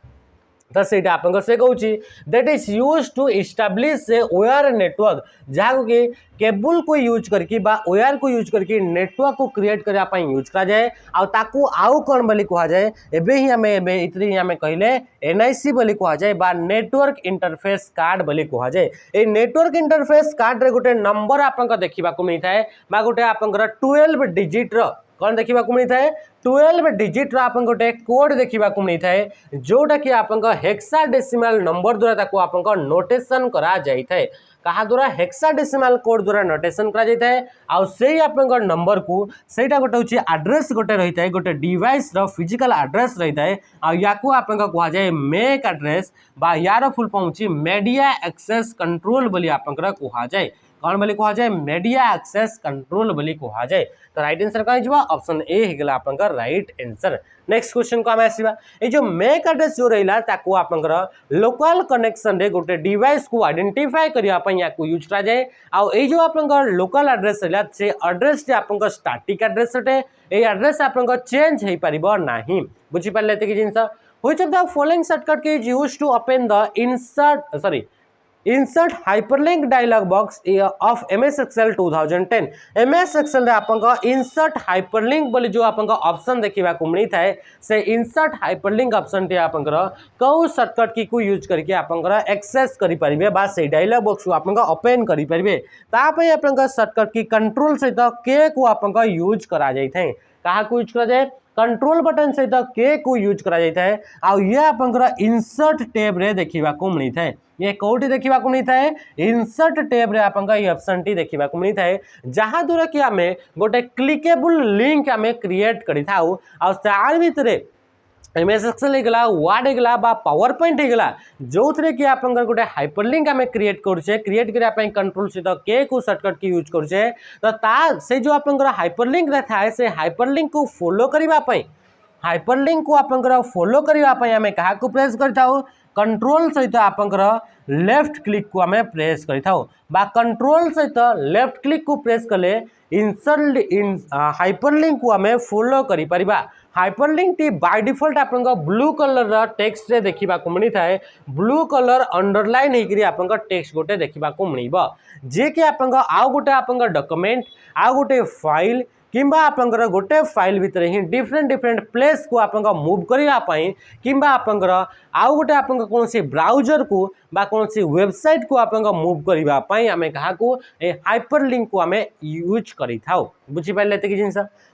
तो सेटा आपनकर से कहूची that is used to establish a wire network जहाँ कि केबल को यूज करके बा वायर को यूज करके नेटवर्क को क्रिएट करने पाई यूज करा जाए आ ताकू आउ कौन बोली कहा जाए एबे ही हमें एबे इतनी ही हमें कहले एनआईसी बोली कहा जाए बा नेटवर्क इंटरफेस कार्ड बोली कहा जाए ए नेटवर्क इंटरफेस कार्ड रे गोटे नंबर आपनका देखिबा को मिलता है बा गोटे आपनकर 12 डिजिट रो कौन देखा मिलता है 12 डिजिट आप गोटे कोड देखा मिलता है जोटा कि आप हेक्साडेसिमल नंबर द्वारा आपको नोटेशन करा जाता है कहा द्वारा हेक्साडेसिमल कोड द्वारा नोटेशन करा जाता है आउ से आपंकर नंबर को सेटा गोटे हूँ एड्रेस गोटे रही है गोटे डिवाइस रो फिजिकल एड्रेस रही है या कह जाए मैक एड्रेस बा यार फुल फॉर्म होची मीडिया एक्सेस कंट्रोल बोली आपंकर कह जाए कौन बोली कह जाए मीडिया एक्सेस कंट्रोल बोली कह जाए तो राइट आंसर कौन ऑप्शन ए होगा आपंकर राइट आंसर। नेक्स्ट क्वेश्चन को आम आसवा ये जो मैक एड्रेस जो रहा ताको आपंकर लोकल कनेक्शन रे गोटे डिवाइस को आइडेंटिफाई करने या यूज करा जाए आउ ये जो आपंकर लोकल एड्रेस रहा से एड्रेस आपंकर स्टैटिक एड्रेस अटे ये एड्रेस आपंकर चेंज हो पारिबो नाही बुझी पारले एतिक जिंस which of the following shortcut key is used to open the insert hyperlink dialog box of MS Excel 2010 MS Excel रे आपंका इंसर्ट हाइपरलिंक बोली जो आपंका ऑप्शन देखा को मिलता है से इंसर्ट हाइपरलिंक ऑप्शन टे आपंकर कौ शॉर्टकट की को यूज करके आपंकर एक्सेस करि परिबे बा से डायलॉग बॉक्स को आपंका ओपन करि परिबे ता पे आपंका शॉर्टकट की कंट्रोल सहित के को आपंका यूज करा जाइथै कहा को यूज करा जाए कंट्रोल बटन सहित के को यूज करा जाता है आ ये आपंकर इंसर्ट टैब रे देखा को मिलता है ये कौटी देखा को मिलता है इंसर्ट टैब रे आपंका ये ऑप्शन टी देखा को मिलता है जहाँ द्वारा कि आमे गोटे क्लिकेबल लिंक आमे क्रिएट करि थाउ आ तार भितरे MS Excel होगा वर्ड होगा बा पावर पॉइंट होगा जो थे कि आप गोटे हाइपरलिंक आम क्रिएट करुचे क्रिएट करने कंट्रोल सहित के को शॉर्टकट की यूज करुचे तो से जो आप हाइपरलिंक रहा है से हाइपरलिंक को फॉलो करने हाइपरलिंक को आप फॉलो करने आम क्या को प्रेस कर कंट्रोल सहित आपंकर लेफ्ट क्लिक को आम प्रेस कर कंट्रोल सहित लेफ्ट क्लिक को प्रेस कले इंसर्ट हाइपरलिंक को आम फॉलो करिपरिबा हाइपरलिंक टी बाय डिफॉल्ट आपंक ब्लू कलर टेक्स्ट रे देखा मिलता है ब्लू कलर अंडरलाइन होकर आपंक टेक्स्ट गोटे देखा मिल जे कि आपंक आउ गोटे आपंक डॉक्यूमेंट आउ गोटे फाइल किंबा आपंकर गोटे फाइल भितर ही डिफरेंट डिफरेंट प्लेस को आपंक मूव करने किंबा आपंकर आउ गोटे आपंक कौन ब्राउजर को बा कौन वेबसाइट को आपंक मूव करने आम क्या हाइपर लिंक को आम यूज करें बुझीपारे ये जिन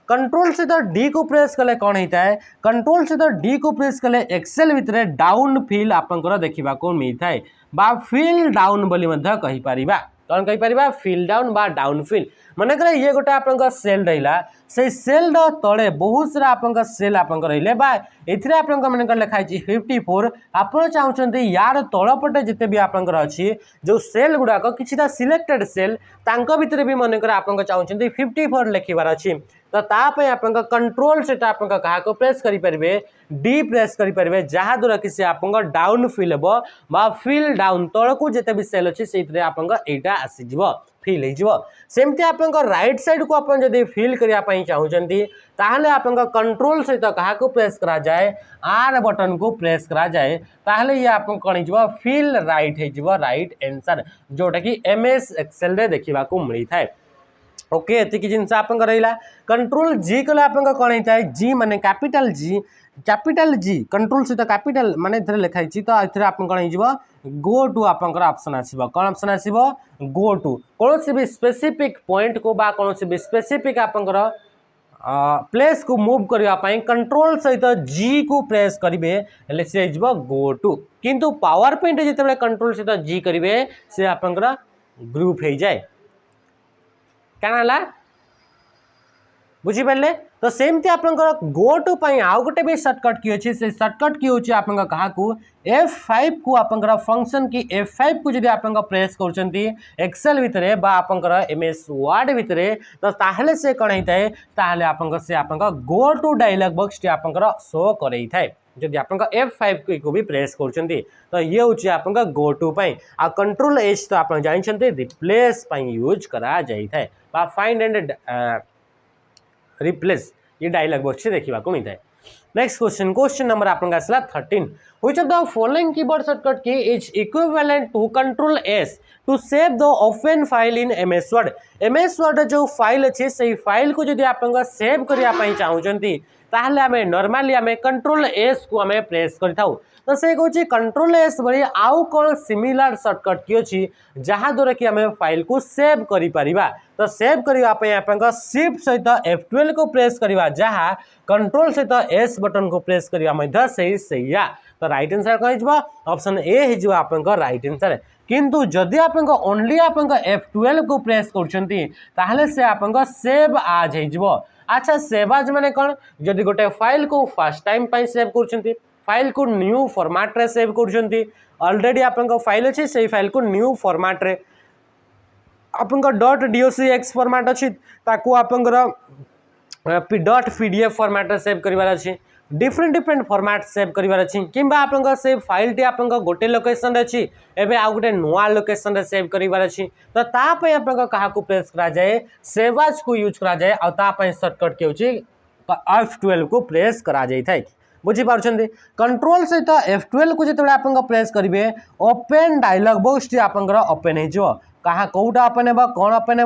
कंट्रोल सहित डी को प्रेस कले कौन होता है कंट्रोल सहित डी को प्रेस कले एक्सेल भितर डाउन फिल आपंकर देखा मिलता है बा फिल डाउन बोली कही पारिबा कौन कही पारिबा फिल डाउन बा डाउन फिल मनकर ये गोटे आप सेल रहा से सेल तले बहुत सारा आप सेल आप रही एथिरे आप मन लिखाई 54 आप चाहते यार तलपटे जिते भी आपंकर अच्छी जो सेल गुड़ाक किसी सिलेक्टेड सेल तांको भितर भी मनकर आप चाहते 54 लिखबार अच्छी तो तापाई आप कंट्रोल सहित आप क्या प्रेस करेंगे डी प्रेस करेंगे जहाद्वारा कि सी आप डाउन फिल हे फिल डाउन तलक जिते भी सेल अच्छी से आपटा आसीज फिल हो सेमती आप राइट साइड को आप फिल करने चाहते ताहले आप कंट्रोल सहित क्या प्रेस करा जाए आर बटन को प्रेस करा जाए ताहले ये आप कौन हो फिल राइट हो राइट आंसर जोटा कि MS एक्सेल रे देखा मिलता है ओके ये जिनस आप रहा कंट्रोल जी कले आप कौन होता है जी माने कैपिटल जी कंट्रोल सहित कैपिटल माने लिखाई तो ये आप कौन हो गो टू आपंकर ऑप्शन आसीबो कौन ऑप्शन आसीबो गो टू कौन सी भी स्पेसिफिक पॉइंट को बा कौन सी भी स्पेसिफिक आपंकर प्लेस को मूव करने कंट्रोल सहित जी को प्रेस करेंगे से गो टू किंतु पावर पॉइंट जिते कंट्रोल सहित जी करेंगे से आपंकर ग्रुप हो जाए क्या बुझीपारे तो सेमती आप गो टू आउ गोटे भी सर्टकट की अच्छी से सर्टकट की हूँ आप F5 को आपंकर फंक्शन की F5 को जब आप प्रेस कर एक्सेल भितर आपंकर MS वर्ड भितर तो ताहले से कौन होता है ताहले से आप गो टू डायलॉग बॉक्स टी आपंकर शो करई थाए जब आप F5 को भी प्रेस कर तो ये हूँ आप गो टू आ कंट्रोल H तो आप जानते रिप्लेस यूज करा जाए फाइंड एंड रिप्लेस ये डायलॉग बॉक्स से देखा मिलता है नेक्स्ट क्वेश्चन नंबर आपन आसला 13 which of the following keyboard shortcut key is equivalent to control S to save the open file in MS Word जो फाइल अच्छे से फाइल को जब आप सेव करने चाहते ताहले आम नॉर्मली आम कंट्रोल S को आम प्रेस कर तो से कौन कंट्रोल S भाई आउ कौन सिमिलर शॉर्टकट की अच्छी जहाद्वारा कि आम फाइल को सेव करा तो सेव करने शिफ्ट सहित F12 को प्रेस करवा जहाँ कंट्रोल सहित S बटन को प्रेस करवा सही तो राइट आंसर कौन हो ऑप्शन ए हो आप राइट आंसर किंतु जदि आप ओनली आप F12 को प्रेस कर से आप सेव आज हो अच्छा सेव आज माने कौन जदि गोटे फाइल को फर्स्ट टाइम सेव कर फाइल को न्यू फॉर्मेट रे सेव कर ऑलरेडी आप फाइल अच्छी से फाइल को न्यू फॉर्मेट रे आप .docx फॉर्मेट अच्छी ताकू आपंकर .pdf फॉर्मेट रे सेव करिवार अच्छी डिफरेंट फॉर्मेट सेव करिवार अच्छी किंबा आप से फाइल टी आप गोटे लोकेशन अच्छी एवं आउ गोटे नुआ लोकेशन रे सेव करिवार अच्छी तो तापय आप क्या प्रेस करा जाए सेव एज को यूज करा जाए और तापय शॉर्टकट के होची F12 को प्रेस करा जाई थाई बुझीपारे कंट्रोल सहित F12 को जो आप प्रेस करेंगे ओपन डायलॉग बॉक्स टी आप ओपन हो कहाँ कौटा ओपन हे कौन ओपन हे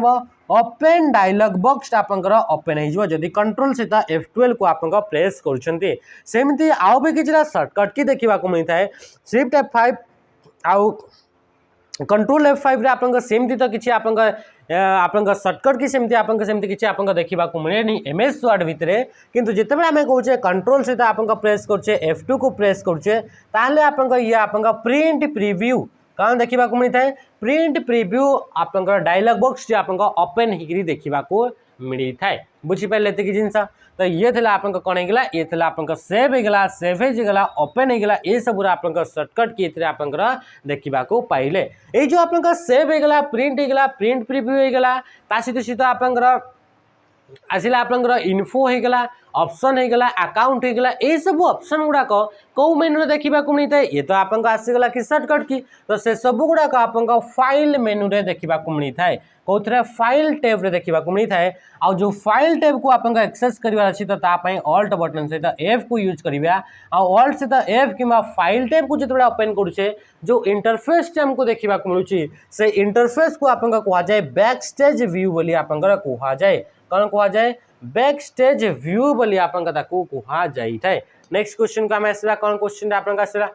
ओपन डायलॉग बॉक्स आपंकर ओपन हो जदि कंट्रोल सहित F12 को आप प्रेस करमती आउ भी किसी शॉर्टकट की देखा मिलता है शिफ्ट F5 आउ कंट्रोल F5 रे आपंक सेमती तो किसी आपंक शॉर्टकट की सेमती आपंक सेमती किसी आपंक देखा मिले MS वर्ड भितर किंतु जितेबाला आम कहे कंट्रोल सहित आपंक प्रेस करछे F2 को प्रेस करछे ताहले आपंक ये आपंक प्रिंट प्रीव्यू कौन देखा मिलता है प्रिंट प्रीव्यू आपंकर डायलॉग बॉक्स आपंक ओपन होकर देखा मिलता है बुझीपारे ये जिनस तो ये थे आप कौन होगा ये थे आप सेव होगा सेव होगा ओपन होगा ये सब आप शॉर्टकट की आपंकर देखा पाइले ये जो आप सेव होगा प्रिंट प्रीव्यू होगा सहित आपंकर आसला आपंकर इन्फो होगा ऑप्शन होगा अकाउंट होगा ये सब ऑप्शन गुड़ाक कौ मेनू देखा मिलता है ये तो आप आसीगला कि शॉर्टकट की तो से सब गुड़ाक आप फाइल मेनू रे देखा मिलता है कौन फाइल टैब रे देखा मिलता है आ जो फाइल टैब को आप एक्सेस करवार अच्छी तो ऑल्ट बटन सहित F को यूज करा ऑल्ट सहित F कि फाइल टैब को जो ओपन करुचे जो इंटरफेस हमको देखा मिलूँ से इंटरफेस को आप कह जाए बैक स्टेज व्यू बोली आप कह जाए कौन कह जाए बैक स्टेज व्यू बोली आपन ताकू कुहा जाई थाए। नेक्स्ट क्वेश्चन को आम आसला कौन क्वेश्चन आपन आसला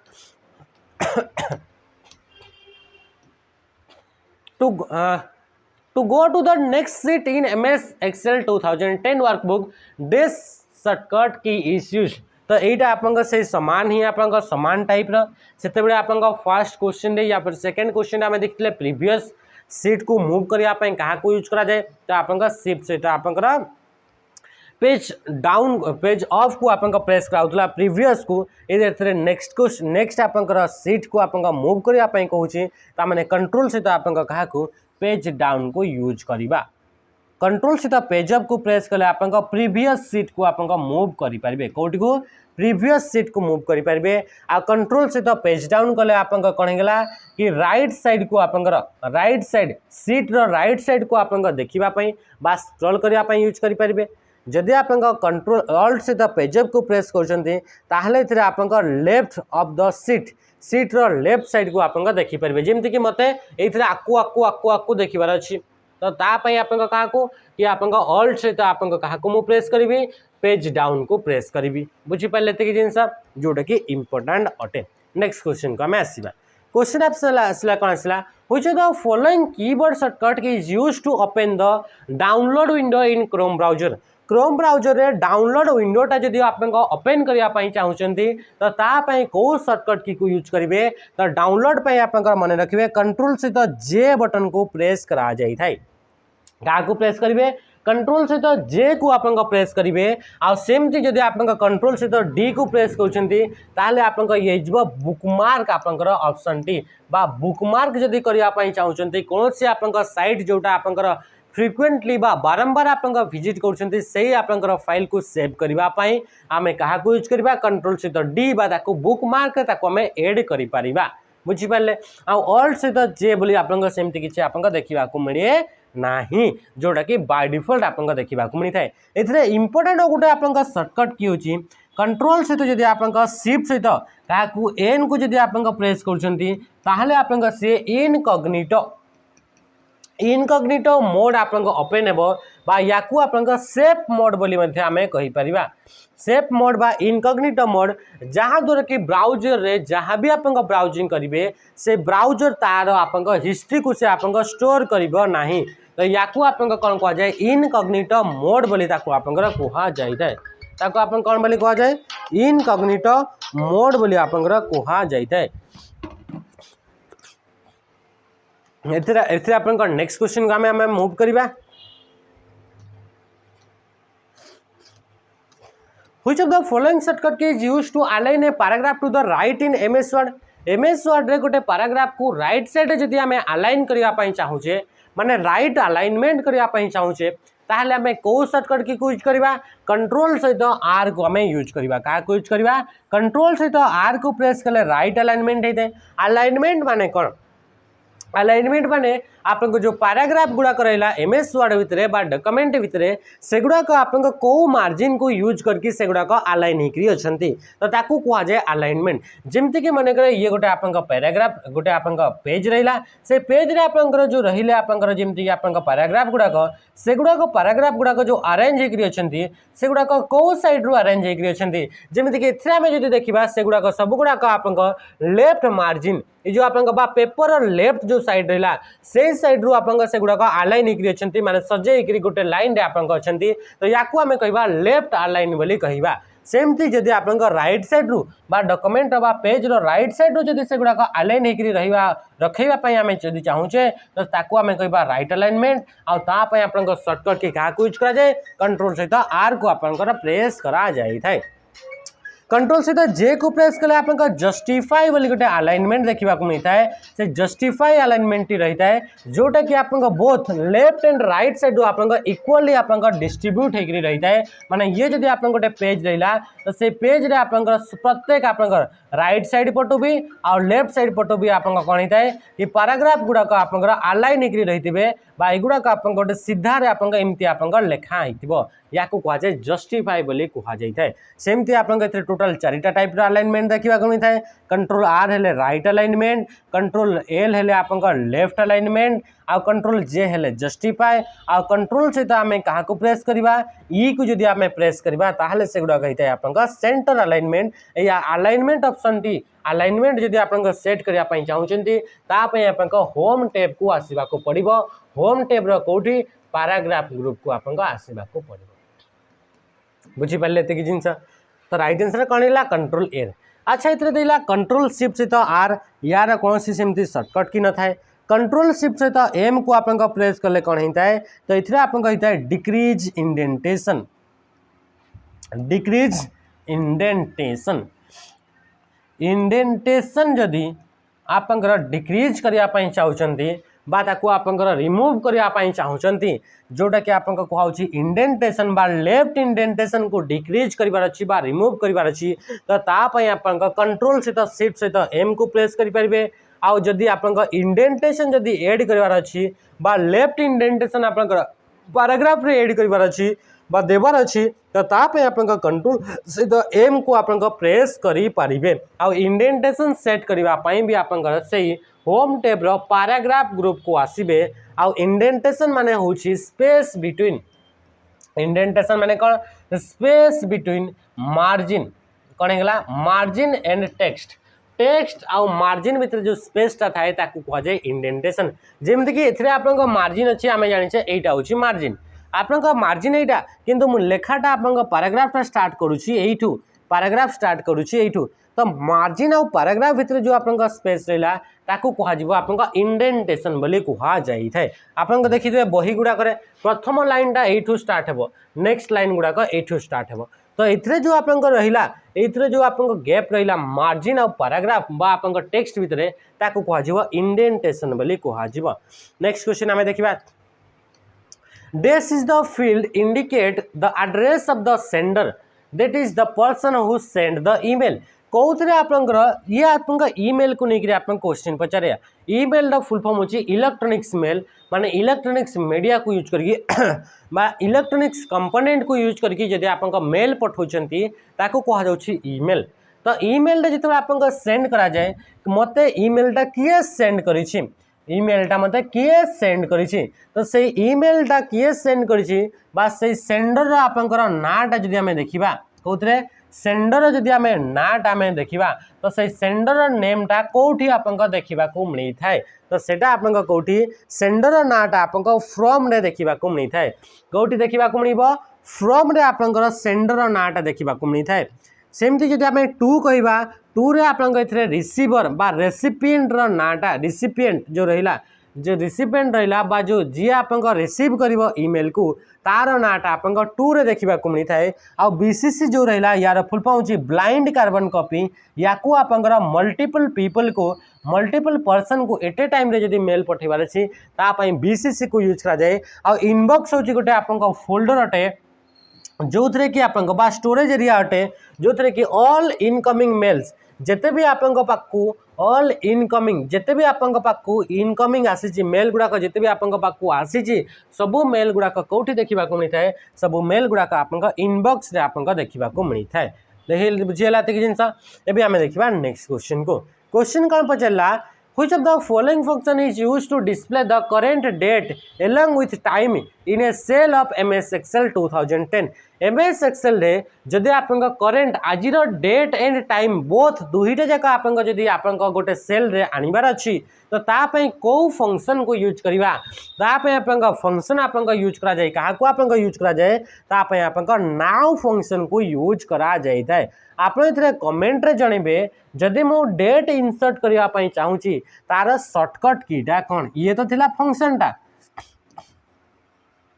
to go to the next sheet in MS Excel 2010 workbook this shortcut key is used। तो এইটা आपन से समान ही आपन समान टाइप रो सेते बेले आपन फर्स्ट क्वेश्चन रे या फिर सेकंड क्वेश्चन आमे देखले प्रीवियस शीट को मूव करिया पई कहा को यूज करा जाए तो आपन शिफ्ट से आपन पेज डाउन पेज ऑफ को आपन प्रेस कराउतला प्रीवियस को ए नेक्स्ट क्वेश्चन नेक्स्ट आपन शीट को आपन मूव करिया पई कहूची ता माने कंट्रोल से आपन कहा को पेज डाउन को यूज करिबा। कंट्रोल से पेज अप को प्रेस कले आपन प्रीवियस शीट को आपन मूव करि परिबे कोठी को प्रीवियस शीट को मूव करि परिबे। आ कंट्रोल से पेज डाउन कले आपन कोन हेला कि राइट साइड को आपन right side sheet row right side को आपन देखिबा पई बा स्क्रॉल करिया पई यूज करि परिबे। जदि आपन कंट्रोल ऑल्ट से पेज अप को प्रेस करछन्ती ताहले इथरे आपन लेफ्ट ऑफ द सीट रो लेफ्ट साइड को आपन देखि परिबे। जेमति कि मते एथरे आकु आकु आकु आकु देखिबार अछि तो ता पई आपन कहा को कि आपन ऑल्ट से आपन कहा को मु प्रेस करिवि पेज डाउन को प्रेस करिवि। बुझि पाले एते कि जिंस जोटा कि इंपोर्टेंट अटे। नेक्स्ट क्वेश्चन को हम आसीबा क्वेश्चन आसला कौन आसला which of the following keyboard shortcut key is used to open the download window in Chrome browser. Chrome browser रे डाउनलोड विंडोटा जदि आपन ओपन करिया पई चाहुचंती तो ता पई को शॉर्टकट की को यूज करिवे तो डाउनलोड पई आपन मन रखिवे कंट्रोल से जे बटन को प्रेस करा जाई थाई। का को प्रेस करिवे कंट्रोल से जे को आपन प्रेस करिवे आ सेमती जदि आपन कंट्रोल से डी को प्रेस करछंती ताले आपन ये जब बुकमार्क आपन ऑप्शन टी बा बुकमार्क जदि करिया पई चाहुचंती कोन से आपन साइट जोटा आपन फ्रिक्वेंटली बा बारंबार आपन विजिट करछंती सेही आपन फाइल को सेव करबा पई आमे कहा को यूज करबा कंट्रोल से डी बा ताको बुकमार्क ताको आमे ऐड करि परिबा। बुझि पाले आ ऑल्ट से जे बोली आपन सेमती किछि आपन देखिबा को मिले नाही जोटा कि बाय डिफॉल्ट आपन देखिबा को मिली थाए। एथरे इंपोर्टेंट गोटे आपन शॉर्टकट की होची कंट्रोल से जदि आपन शिफ्ट सहित काकू एन को जदि आपन प्रेस करछंती ताहले आपन से इनकॉग्निटो मोड आपन ओपन हेबो बा याकू आपन सेफ मोड बोली मध्ये आमे कहि परिबा। सेफ मोड बा इनकॉग्निटो मोड जहाँ द्वारा कि ब्राउजर रे जहाँ भी आपन ब्राउजिंग करिवे से ब्राउजर तार आपन हिस्ट्री को से आपन स्टोर करिबो नाही तो याकू आपन कोन कह जाय इनकॉग्निटो मोड बोली ताकू आपन कहा जाय थाए। ताकू आपन कोन बोली कह जाय इनकॉग्निटो मोड बोली आपन कहा जाय थाए। एथरे आपन नेक्स्ट क्वेश्चन को हमें मूव करिबा which of the following shortcut key is used to align a paragraph to the right in MS Word. MS Word रे गोटे पैराग्राफ को राइट साइड जदि हमें अलाइन करिया पई चाहूचे माने राइट अलाइनमेंट करिया पई चाहूचे ताहले हमें को शॉर्टकट की यूज करबा कंट्रोल सहित आर को हमें यूज करबा। का को यूज करबा कंट्रोल सहित आर को प्रेस कले राइट अलाइनमेंट हेते। अलाइनमेंट माने कोन अलाइनमेंट माने आपन जो पैराग्राफ गुड़ा रहला एमएस वर्ड भितरे बा डॉक्यूमेंट भितरे सेगुड़ा को आपन को मार्जिन को यूज करके सेगुड़ा को अलाइन हिकरी अछंती तो ताकू कहा जाए अलाइनमेंट। जेमति कि माने करे ये गोटे आपन पैराग्राफ गोटे आपन पेज रहला से पेज रे आपन जो रहिले आपन जेमति कि आपन पैराग्राफ गुड़ा सेगुड़ा को पैराग्राफ गुड़ा जो अरेंज हिकरी अछंती सेगुड़ा को साइड रो अरेंज हिकरी अछंती जेमति कि एथरा में जदि देखिबा सेगुड़ा सब गुड़ा आपन लेफ्ट मार्जिन ये जो आपन बा पेपर और लेफ्ट जो साइड रहला से साइड रू आपन से गुड़ा अलाइन हिकरी अछंती माने सजेइकरी गोटे लाइन रे आपन अछंती तो याकू हमें कहबा लेफ्ट अलाइन बोली कहबा। सेमती जदि आपन राइट साइड रू बा डॉक्यूमेंट बा पेज रो राइट साइड रू जदि से गुड़ा अलाइन हिकरी रहिबा रखैबा पई हमें जदि चाहूचे तो ताकू हमें कहबा राइट अलाइनमेंट आ ता पई आपन शॉर्टकट के का यूज करा जाए कंट्रोल सहित आर को आपन प्रेस करा जाई थाए। कंट्रोल सहित जे को प्रेस कले आपन जस्टिफाई बोली गोटे अलाइनमेंट देखा मिलता है से जस्टिफाई अलाइनमेंट रहता है जोटा कि आपन both left and right side आपन इक्वली आपन डिस्ट्रीब्यूट होकर रहता है। माने ये जदि आपन गोटे पेज रहा तो से पेज रे आपन प्रत्येक आपन राइट साइड पटु भी और लेफ्ट साइड पटु भी आपन कौन होता है कि पैराग्राफ गुड़ाक आपन अलाइन होकर रही गुड़ाक आपन गोटे सीधारे आपन एमती आपन लेखा हो या कह जाए जस्टिफाई बोली कह जाए। सेमती आपन टोटल चारिटा टाइप अलाइनमेंट देखा मिलता है। कंट्रोल आर हेले राइट अलाइनमेंट कंट्रोल एल हेले आपन लेफ्ट अलाइनमेंट आ कंट्रोल जे हेले जस्टिफाए आ कंट्रोल सहित आम क्या प्रेस करवा ई को जदि आम प्रेस करवा ताहले से गुड़ाक होता है आपन सेंटर अलाइनमेंट या अलाइनमेंट ऑप्शन टी अलाइनमेंट जदि आपन सेट करने चाहते तापे आपन होम टैब को आसवा को पड़ो होम टैब रोटी पैराग्राफ ग्रुप को आपन आसवा को पड़ो बुझीपारे ये जिनस तो राइट आंसर कौन है कंट्रोल ए। अच्छा ये देला कंट्रोल शिफ्ट सहित आर यार कौन सी सेमती सर्टकट की न थाए कंट्रोल शिफ्ट सहित एम को आपन प्रेस कले कौन होता है तो ये आपन होता है डिक्रीज इंडेंटेशन इंडेंटेशन जदि आपंकर डिक्रीज करने चाहते बा ताकू आपंकर रिमूव करने चाहते जोटा कि आपन कहूँ इंडेंटेशन बा लेफ्ट इंडेंटेशन को डिक्रीज करार अच्छी बा रिमूव करार अच्छी तो तापाई आपन कंट्रोल सहित शिफ्ट सहित एम को प्रेस करेंगे आउ जदि आपन इंडेंटेशन जदि एड करार अच्छी बा लेफ्ट इंडेंटेशन आपन पैराग्राफ रे एड करार अच्छी बा देवार अच्छी तो तापाई आपन कंट्रोल सहित एम को आपन प्रेस करें आउ इंडेंटेशन सेट करने भी आपन से होम टैब रो पैराग्राफ ग्रुप को आसीबे आउ इंडेंटेशन माने होची स्पेस बिटवीन इंडेंटेशन माने कौन स्पेस बिटवीन मार्जिन कौन है मार्जिन एंड टेक्स्ट टेक्स्ट आउ मार्जिन भीतर जो स्पेसटा थाए ताकू कह जाए इंडेंटेशन जेमति कि एथिरे आपन मार्जिन अच्छी आम जाने एटा होची मार्जिन आपन मार्जिन एटा किंतु मु लेखाटा आपन पैराग्राफटा स्टार्ट करूची एठू पैराग्राफ स्टार्ट करूची एठू तो मार्जिन आउ पैराग्राफ भीतर जो आपन स्पेस रहा ताकू कह आपन इंडेंटेशन बोली कह जाए आपन देखिए बही गुड़ाक प्रथम लाइनटा एठू स्टार्ट हो नेक्स्ट लाइन गुड़ाक एठू स्टार्ट हो तो ये जो आपन रहा ये जो आपन गैप रहा मार्जिन आउ पैराग्राफ बा आपन टेक्स्ट भितर ताकू कह इंडेंटेशन बोली कह नेक्स्ट क्वेश्चन आम देखा this is the field indicate the address of the sender that is the person who send the email कौन आपंकर ये आपन ईमेल को लेकर आप क्वेश्चन पचारे ईमेल द फुल फॉर्म होची इलेक्ट्रॉनिक्स मेल माने इलेक्ट्रॉनिक्स मीडिया को यूज करके इलेक्ट्रॉनिक्स कंपोनेंट को यूज करके जदि आपन मेल पठाउछंती ताको कहा जाउछि ईमेल तो ईमेल जिते आपन सेंड करा जाए मते ईमेलटा किए सेंड करिछि ईमेलटा मते किए सेंड करिछि तो से ईमेलटा किए सेंड करिछि बा से सेंडर आपनकर नाटा जदि हमें देखिबा कोथरे सेंडर जदि आम नाटा आम देखा तो से सेंडर नेमटा कौटी आपन देखा मिली थाए तो सेटा आपन कौटी सेंडर नाटा आपन फ्रम रे देखा मिली थाए कौटी देखा मिल फ्रम रे आपन सेंडर नाटा देखा मिली थाए सेमती जदि आम टू कहवा टू रे आपन रिसीवर बा रेसिपिएंट नाटा रिसिपिएंट जो रहा जो रिसिपिएंट रहा बा जो जी आपन रिसीव कर ईमेल को तार नाटा आपन टू रे देखा मिली थाए आ बीसीसी जो रहा यार फुल फॉर्म होची ब्लाइंड कार्बन कॉपी या को आपन मल्टीपल पीपल को मल्टीपल पर्सन को एट ए टाइम रे जदि मेल पठेबार अछि तापाई बीसीसी को यूज करा जाए आ इनबॉक्स होची गोटे आपन फोल्डर अटे जो थे कि आपन बा स्टोरेज एरिया अटे जो थे कि ऑल इनकमिंग मेल्स जिते भी आपन पाखु ऑल इनकमिंग जिते भी आपन पाखु इनकमिंग आसी मेल गुड़ाक जिते भी आपन पाखु आसी सबू मेल गुड़ाक कौटी देखा मिलता है सबू मेल गुड़ाक आपन इनबॉक्स रे आपन देखा मिलता है देखिए बुझीगला जिनस एवं आम देखा नेक्स्ट क्वेश्चन को क्वेश्चन कौन पचारा Which of the following function is used to display the current date along with time in a cell of MS Excel 2010? MS Excel रे जदि आपन करेंट आजिर डेट एंड टाइम बोथ दुईटा जाक आपन जदि आपन गोटे सेल रे आनिबार अछि तो तापई को फंक्शन को यूज करवा तापई आपन फंक्शन आपन यूज करा जाय कहा को आपन यूज करा जाय तापई आपन नाउ फंक्शन को यूज करा जाय थाए आपन इथरे कमेंट रे जणेबे जदि मो डेट इंसर्ट करबा पई चाहूची तार शॉर्टकट कीटा कोन ये तो थिला फंक्शनटा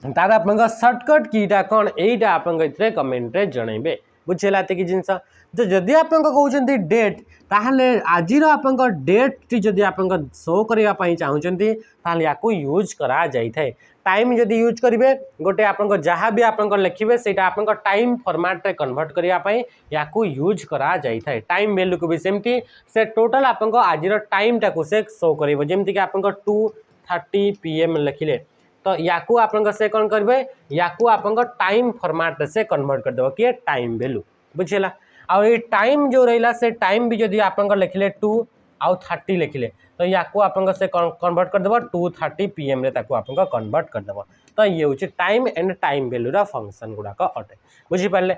तार आपन शॉर्टकट कीटा कोन एटा आपन इथरे कमेंट रे जणेबे बुझेला कि जिनस तो जदि आप कहते डेट ताहले आजिर आपन डेट टी जदि आपन शो करबा पई चाहूचंती ताहले याको यूज करा जाय थाए टाइम जदि यूज करेंगे गोटे आपन जहाँ भी आपन लिखे से टाइम फॉर्मेट रे कन्वर्ट करने याको यूज करा जाय थाए टाइम वैल्यू को भी सेमती से टोटल आपन आजिर टाइम टाको से शो करेंगे जमीक आपन 2:30 PM लिखिले तो याको आपन से कौन करेंगे याको आपन टाइम फॉर्मेट से कन्वर्ट करदेव किए टाइम वैल्यू बुझेगा आ टाइम जो रहा से टाइम भी जदि आपन लिखिले 2 आउ 30 लिखिले तो या से कन्वर्ट करदेव 2:30 PM रे कन्वर्ट करदेव तो ये हूँ टाइम एंड टाइम वैल्यूर फंक्शन गुड़ाक अटे बुझीपारे।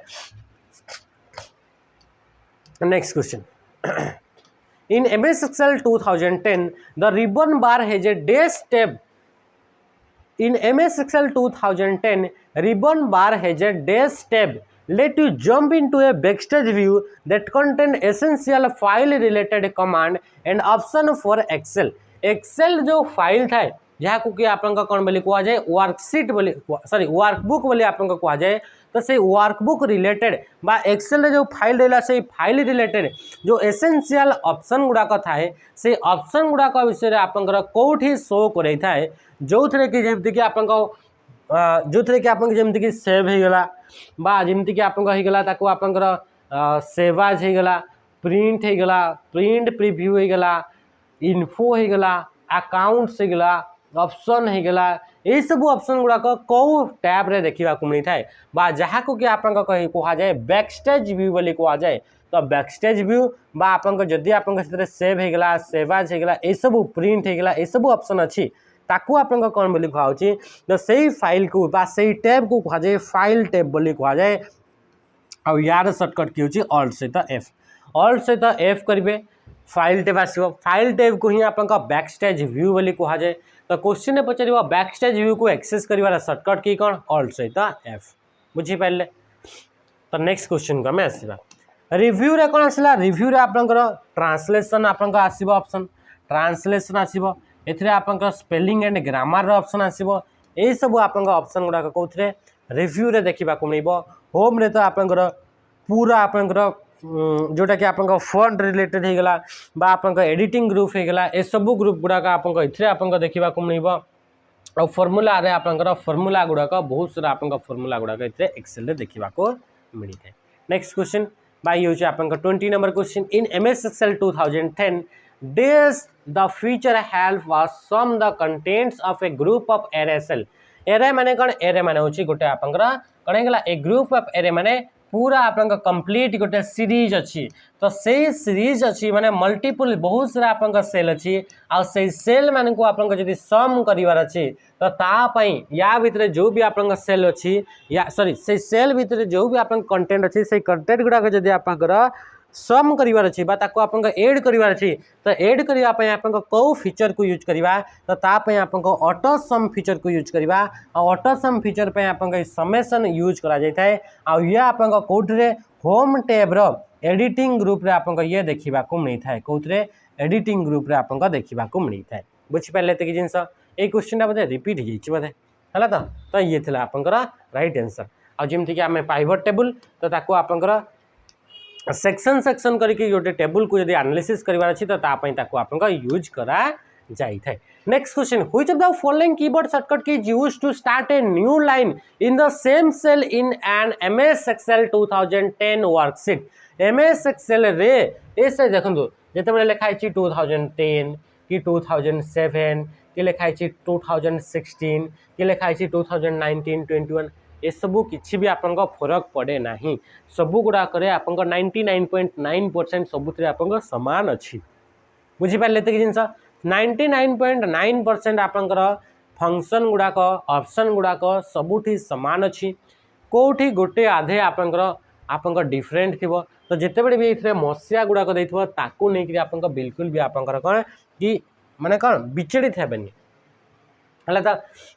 Next question in MS Excel 2010 the ribbon bar has a dash tab. In MS Excel 2010 ribbon bar has a dash tab. Let you jump into a backstage view that contain essential file related command and option for Excel. Excel जो file थाए जहाँ को कि आपन का कौन बोली कहा जाए वर्कशीट बोली सॉरी वर्कबुक बोली आपन का कहा जाए तो से वर्कबुक रिलेटेड बा एक्सेल जो फाइल रहला से फाइल रिलेटेड जो एसेंशियल ऑप्शन गुड़ाक थाए से ऑप्शन गुड़ाक विषय में आपंकर कौटी शो करे थाए जो थे कि जमती कि आपन जो थे कि आपन जमती कि सेव हो गला बा जमती कि आपन हो गला ताको आपनकर सेवाज हो गला प्रिंट हो गला प्रिंट प्रीव्यू हो गला इन्फो हो गला अकाउंट्स हो गला ऑप्शन हो गला ये सब ऑप्शन गुड़ाक कौ टैब रे देखा मिलता है बा जहाँ को कि आपन कहीं कह जाए बैकस्टेज व्यू बोली कह जाए तो बैकस्टेज व्यू बा आपन जदि आपन सेव हो गला सेवाज हो गला ये सब प्रिंट हो गला ये सब ऑप्शन अच्छी ताकू आपन कौन बोली कहुच्छी तो सही फाइल को बा सही टैब को कह जाए फाइल टैब बोली कह जाए और यार सर्टकट की हूँ ऑल्ट सहित एफ ऑल्ट सहित एफ करेंगे फाइल टैब आसो फाइल टैब को ही आपन बैकस्टेज व्यू बोली कह जाए तो क्वेश्चन पचार बैकस्टेज व्यू को एक्सेस कर सर्टकट की कौन ऑल्ट सहित एफ बुझीपारे। तो नेक्स्ट क्वेश्चन को आम आसवा रिव्यू रे कौन आसला रिव्यू रे आपनकर ट्रांसलेशन आपनकर आसीबो ऑप्शन ट्रांसलेशन आसीबो एथिरे आपनकर स्पेलिंग एंड ग्रामर रे ऑप्शन आसीबो ए सब आपनकर ऑप्शन गुडा कोथरे रिव्यू रे देखिबा को मिलबो। होम रे तो आपनकर पूरा आपनकर जोटा कि आपन फंड रिलेटेड हो गला बा आपन एडिटिंग ग्रुप हो गला ए सब ग्रुप गुड़ाक आपन इथे आपन देखा मिलब और फॉर्मूला रे आपन फॉर्मूला गुड़ाक बहुत सारा आपन फॉर्मूला गुड़ाक इथे एक्सेल रे देखा मिलता है। नेक्स्ट क्वेश्चन बाय यूज आपन 20 number question in MS Excel 2010 does the feature help us sum the contents of a group of array cell array माने कौन एरे माने होची गोटे आपन कौन है ए ग्रुप ऑफ एरे माने पूरा आपन कंप्लीट गोटे सीरीज अच्छी तो से सीरीज अच्छी माने मल्टीपल बहुत सारा आपन सेल अच्छी आ से सेल मान को आपन जदि सम करिवार अच्छी तो तापाई या भितर जो भी आपन सेल अच्छी या सॉरी से सेल भितर जो भी आपन कंटेंट अच्छी से कंटेंट गुड़ाक जदि आपन सम करिवार अच्छी बा ताको आपन ऐड करिवार अच्छी तो ऐड करिवा पय आपन कौ फीचर को यूज करिवा तो तापय आपन ऑटो सम फीचर को यूज करिवा और ऑटो सम फीचर पे आपन समेसन यूज करा जाय थाए आ ये आपन कोठरे होम टैब रो एडिटिंग ग्रुप रे आपन ये देखिबा को मिलि थाए कोठरे एडिटिंग ग्रुप रे आपन देखिबा को मिलि थाए बुझि पाले त कि जिंस ए क्वेश्चन बोधे रिपीट हो जाइए बोधे है तो ये थिला आपन राइट आंसर आ जेमति कि आमे पाइवट टेबल तो ताको आपन सेक्शन सेक्शन करके गोटे टेबल को यदि एनालिसिस करिवार अछि तो तापय ताको आपन यूज करा जाई थाए। Next question which of the following keyboard shortcut key is used to start a new line in the same cell in an MS Excel 2010 worksheet MS Excel रे ऐसे देखंतु जते बेले लिखा अछि 2010 कि 2007 कि लिखा अछि 2016 कि लिखा अछि 2019 21 ये सबू किसी भी आपन फरक पड़े ना सबू गुड़ाक आपन 99.9% सबुरे आपन सामान अच्छी बुझीपारे कि जिनस 99.9% आपनकर फंक्शन गुड़ाक ऑप्शन गुड़ाक सबुठी सामान अच्छी कौटी गोटे आधे आपनकर डिफरेंट थी तो जितेबले भी ये मसीहा गुड़ाक देथिबो ताकू नहीं आपन बिल्कुल भी आपनकर कौन कि माने कौन विचलित हेबेनी है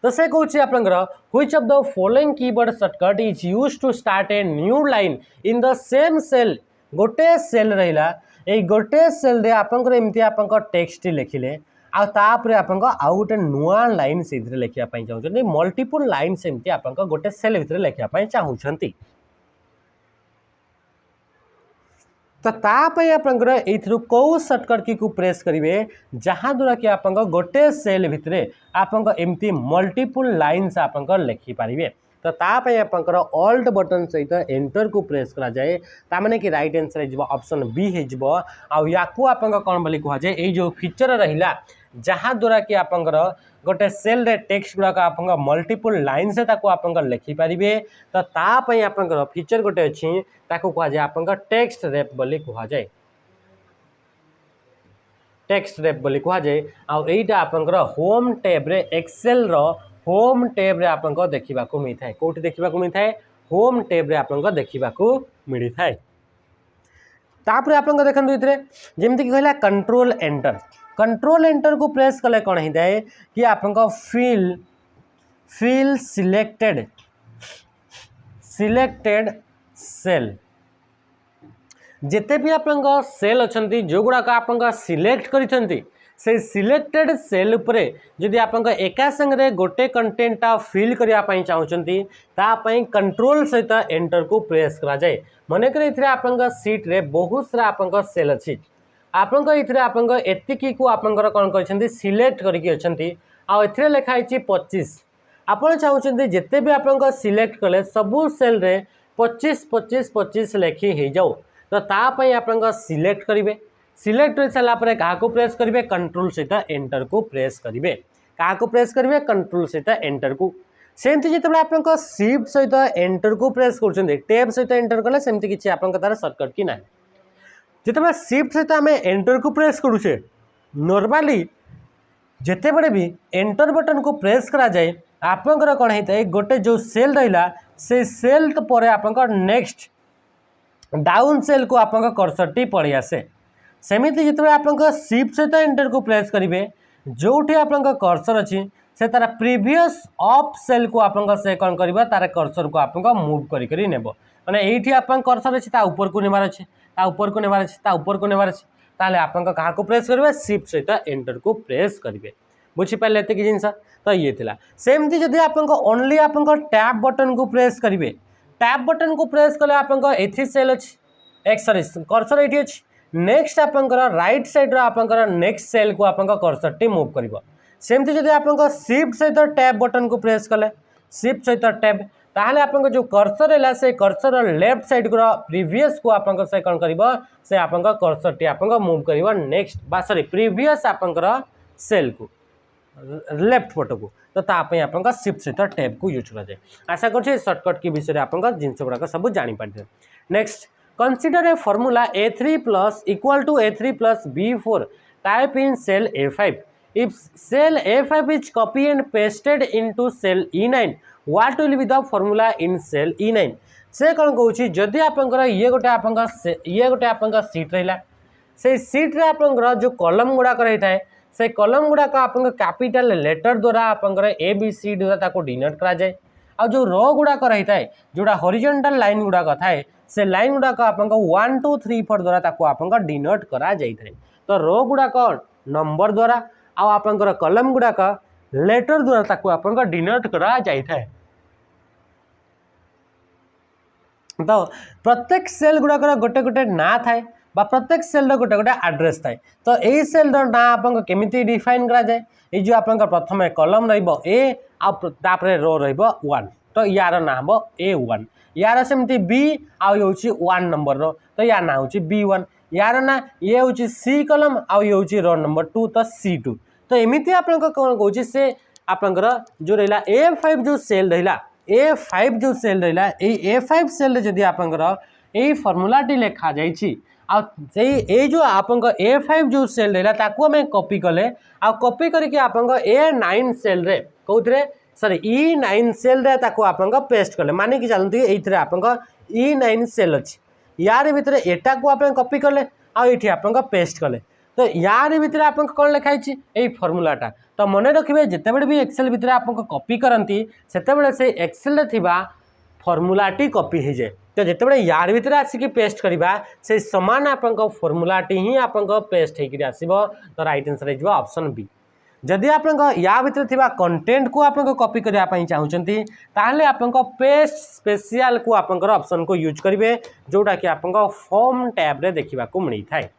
तो से कौन आपनकर which of the following keyboard shortcut is used to start a new line in the same cell गोटे सेल रहिला ए गोटे सेल रे आपनकर एमती आपनकर टेक्स्ट लिखिले आ तापर आपनकर आउ गोटे नुआ लाइन से लिखिया पई चाहउछन्ती मल्टीपल लाइन सेमती आपनकर गोटे सेल भितर लिखिया पई चाहउछन्ती तो तापय आपनकर एथरु कौ शॉर्टकट की को प्रेस करिवे जहां द्वारा कि आपनकर गोटे सेल भितरे आपनकर एमती मल्टीपल लाइन्स आपनकर लिखि पारिबे तो तापय आपनकर ऑल्ट बटन सहित एंटर को प्रेस करा जाए ता माने कि राइट आंसर हो ऑप्शन बी हो आ याकू आपनकर कोन बोली कह जाए ए जो फीचर रहिला जहां द्वारा कि आपनकर गोटे सेल रे टेक्स्ट गुड़ाक आपनकर मल्टीपल लाइन से ताको आपनकर लिखि पारिबे तो तापय आपनकर फीचर गोटे अछि ताको कह जाए आपनकर टेक्स्ट रैप बोली कह जाए। टेक्स्ट टैब बोली कह जाए आईटा आपंकर होम टैब रे एक्सेल रो होम टैब रे आपंक देखा मिलता है कौटी देखा मिलता है होम टैब रे आपंक देखा मिलता है तापर आप देखते ये जमीक कहला कंट्रोल एंटर को प्रेस कले कौन होता है कि आप फिल सिलेक्टेड सेल जिते भी आप सेल अच्छा जो गुड़ाक आप सिलेक्ट कर सिलेक्टेड सेल उपरे जदि आप एका संगे गोटे कंटेंटा फिल करने चाहते तापाई कंट्रोल सहित एंटर को प्रेस करा जाए मनकर ये आप सीट रे बहुत सारा आप सेल अच्छी आपंक एतिकी को आपंकर कौन कर सिलेक्ट करके आउ लिखाई 25 आप चाहते जिते भी आप सिलेक्ट कले सबू सेल रे 25 25 25 लेखी हो जाऊ तो तापाई आप सिलेक्ट करेंगे सिलेक्ट कर सारापर क्या प्रेस करेंगे कंट्रोल सहित एंटर को प्रेस करेंगे क्या प्रेस करेंगे कंट्रोल सहित एंटर को सेमती जिते आप शिफ्ट सहित एंटर को प्रेस कर टैब सहित एंटर कले सेमती किसी आप सर्टकट कि ना जिते शिफ्ट सहित आम एंटर को प्रेस करुचे नॉर्मली जिते बड़े भी एंटर बटन को प्रेस करा जाए आपंकर कौन होता है गोटे जो सेल रहा से सेल पर आप नेक्स्ट डाउन सेल को आप कर्सरटी पड़े आसे सेमती जिते आप शिफ्ट सहित एंटर को प्रेस करेंगे जो आप कर्सर अच्छी से तार प्रीवियस अफ सेल को आप कौन कर तार कर्सर को आप मूव करी नेब मैंने ये आप कर्सर अच्छी ऊपर को नेबार अच्छे ऊपर को नेबार अच्छे ऊपर को नेबार अच्छे ताले आप क्या प्रेस करेंगे शिफ्ट सहित एंटर को प्रेस करेंगे बुझीपारे ये जिनस तो ये थिला सेमती जदि आप ओनली आप टैब बटन को प्रेस करेंगे टैब बटन को प्रेस कले आप एथि सेल अच्छी सॉरी कर्सर ये अच्छी नेक्स्ट आपंकर राइट साइड आपंकर नेक्स्ट सेल को आप कर्सर टी मूव कर सेमती जदि आप शिफ्ट सहित टैब बटन को प्रेस कले शिफ्ट सहित टैब ताहले आप जो कर्सर है से कर्सर लेफ्ट साइड को प्रीवियस को आप से कौन कर से आप कर्सर टी आप मूव कर नेक्स्ट बा सॉरी प्रीवियस आपंकर सेल को लेफ्ट पट को तो तापाई आप शिफ्ट सहित टैब को यूज कर आशा कर सर्टकट की विषय आप जिनस गुड़ाक सब जापारे next consider a formula A3 plus equal to A3 plus B4 type in cell A5 if cell A5 is copy and pasted into cell E9 what will be the formula in cell E9 से कौन कहूँ जदि आपंकर ये गोटे आप seat रहा से सीट रे आपंकर जो कलम गुड़ाक रही है से कलम गुड़ाक आप कैपिटल लेटर द्वारा आपंकर ABC द्वारा डिनोट करा जाए आ जो रो गुड़ाक रही है जोड़ा हॉरिजॉन्टल लाइन गुड़ाक थाए से लाइन गुड़ाक आप 1 2 3 4 द्वारा आप डिनोट करा जाए तो रो गुड़ाक नंबर द्वारा आपंकर कलम गुड़ाक लेटर द्वारा आप डिनोट करा जाए तो प्रत्येक सेल गुड़ाक गोटे गोटे ना थाए बा प्रत्येक सेल गोटे गोटे एड्रेस थाए तो यही सेल ना आप केमिति डिफाइन करा जाए ये जो आप प्रथम कलम रे आपर रो रो1 तो यार ना हम A1 यार सेमती B आउ 1 नंबर रो तो यार ना हूँ B1 यार ना ये हूँ C कलम आउ ये हूँ रो नंबर 2 तो C2 तो एमती आप कौन कहूँ से आपंकर जो रहा A5 जो सेल रहा A5 जो सेल रहा A5 सेल जदि आपंकर यही फॉर्मूलाटी लिखा जाइए जो आप A5 जो सेल रहा आम कॉपी कले आ कॉपी करके आप A9 सेल रे कौन सॉरी E9 सेल रे ताको आप पेस्ट कले माने कि चलती ये आप E9 सेल अच्छी यार भितर एटा को आप कॉपी कले आठी आप पेस्ट कले तो यार भितर आप कौन लिखाई यही फॉर्मूलाटा तो मन रखिए जितेबले भी एक्सेल भितर आप कॉपी करती से एक्सेल थिबा फॉर्मूलाटी कॉपी हो जाए तो जितेबले यार भितर आसिक पेस्ट करवा से समान आप फॉर्मूलाटी ही आप पेस्ट होकर आसो तो राइट आंसर हो ऑप्शन बी जदि आप या भितर थिबा कंटेंट को आप कॉपी करने चाहते ताहले आप पेस्ट स्पेशल को आप ऑप्शन को यूज करेंगे जोटा कि आप फॉर्म टैब रे देखा मिलता है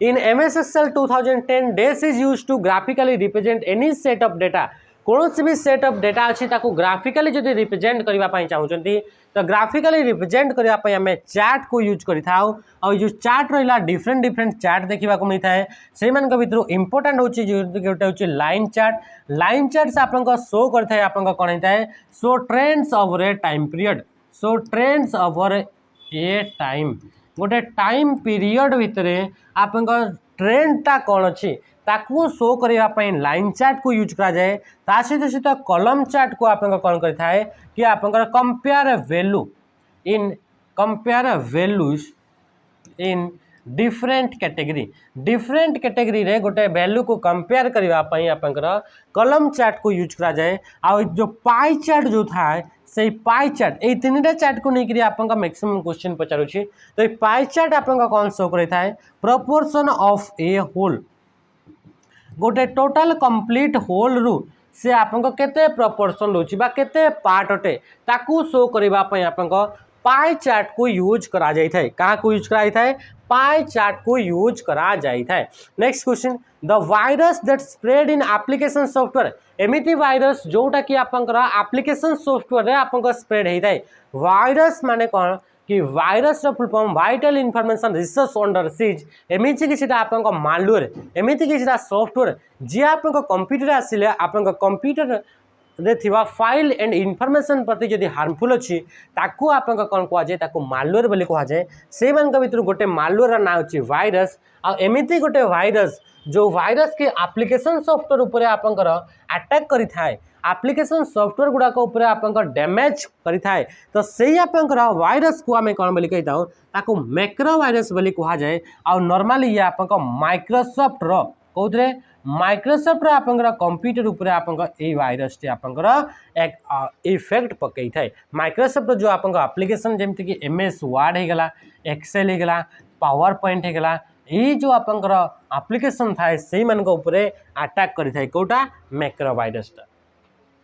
in MS Excel 2010 dash is use to graphically represent any set of data कौन भी सेट ऑफ डेटा अच्छी ग्राफिकली जब रिप्रेजेंट करने चाहते तो ग्राफिकली रिप्रेजेंट करने आम चार्ट को यूज कर चार्ट रहा डिफरेंट डिफरेंट चार्ट देखा मिलता है से भर इंपोर्टाट हूँ गोटे हूँ लाइन चार्ट से आप शो करता है कौन होता है शो ट्रेंड्स ओवर ए time period show trends over ए टाइम गोटे टाइम पीरियड भितर आप ट्रेंडटा कौन अच्छी ताकू शो करने लाइन चार्ट को यूज करा जाए ता सहित सहित कलम चार्ट को आप कौन करें कि आप compare values in different category रे गोटे वैल्यू को कंपेयर करने आपंकर कलम चार्ट को यूज करा जाए आ जो पाई चार्ट जो था से पाई चार्ट ये तीन चार्ट को लेकर आप मैक्सिमम क्वेश्चन पचारूँ तो ये पाई चार्ट आप कौन शो करता है प्रोपोर्शन ऑफ ए होल गोटे टोटाल कंप्लीट होल रु से आपको केते प्रोपोर्शन रोचे बा केते पार्ट अटे ताकू शो करने आपको पाई चार्ट को यूज करा जाय थाए कहा को यूज करा थाए पाई चार्ट को यूज करा जाय थाए। Next question the virus that spread in application software एमिति वायरस जोटा कि आपंकर एप्लिकेशन सॉफ्टवेयर रे आपंकर स्प्रेड होता है वायरस माने कौन कि virus full form vital information resource under seize एमिति किसी आपंक मालवेयर एमिति किसी सॉफ्टवेयर जी आप कंप्यूटर आसिले आप कंप्यूटर रे थिबा फाइल एंड इनफॉरमेशन प्रति जदि हार्मफुल अच्छी ताकू आप कौन कहुए ताकू मालवेयर बोली कहुए से भितर गोटे मालवेयर ना अच्छी वायरस आमिति गोटे वायरस जो वायरस के एप्लिकेशन सॉफ्टवेयर उपर आपंकर अटैक करि थाए एप्लिकेशन सॉफ्टवेयर गुड़ाक उपर आपंकर डैमेज करि थाए तो सही आपंकर वायरस को आम कौन बोली कही ताकू मैक्रो वायरस बोली कहुए आ नॉर्मली ये आपंकर माइक्रोसॉफ्ट रो कौन माइक्रोसॉफ्ट आपंकर कंप्यूटर उपर आपंकर वायरस टी आपंकर एक इफेक्ट पकई थाए माइक्रोसॉफ्ट जो आपंकर एप्लिकेशन जमती कि MS वर्ड होगला एक्सेल होगला पावर पॉइंट होगला ये जो आपंकर एप्लिकेशन थाए से मानक उपरे अटैक करि थाए कोटा मैक्रो वायरसटा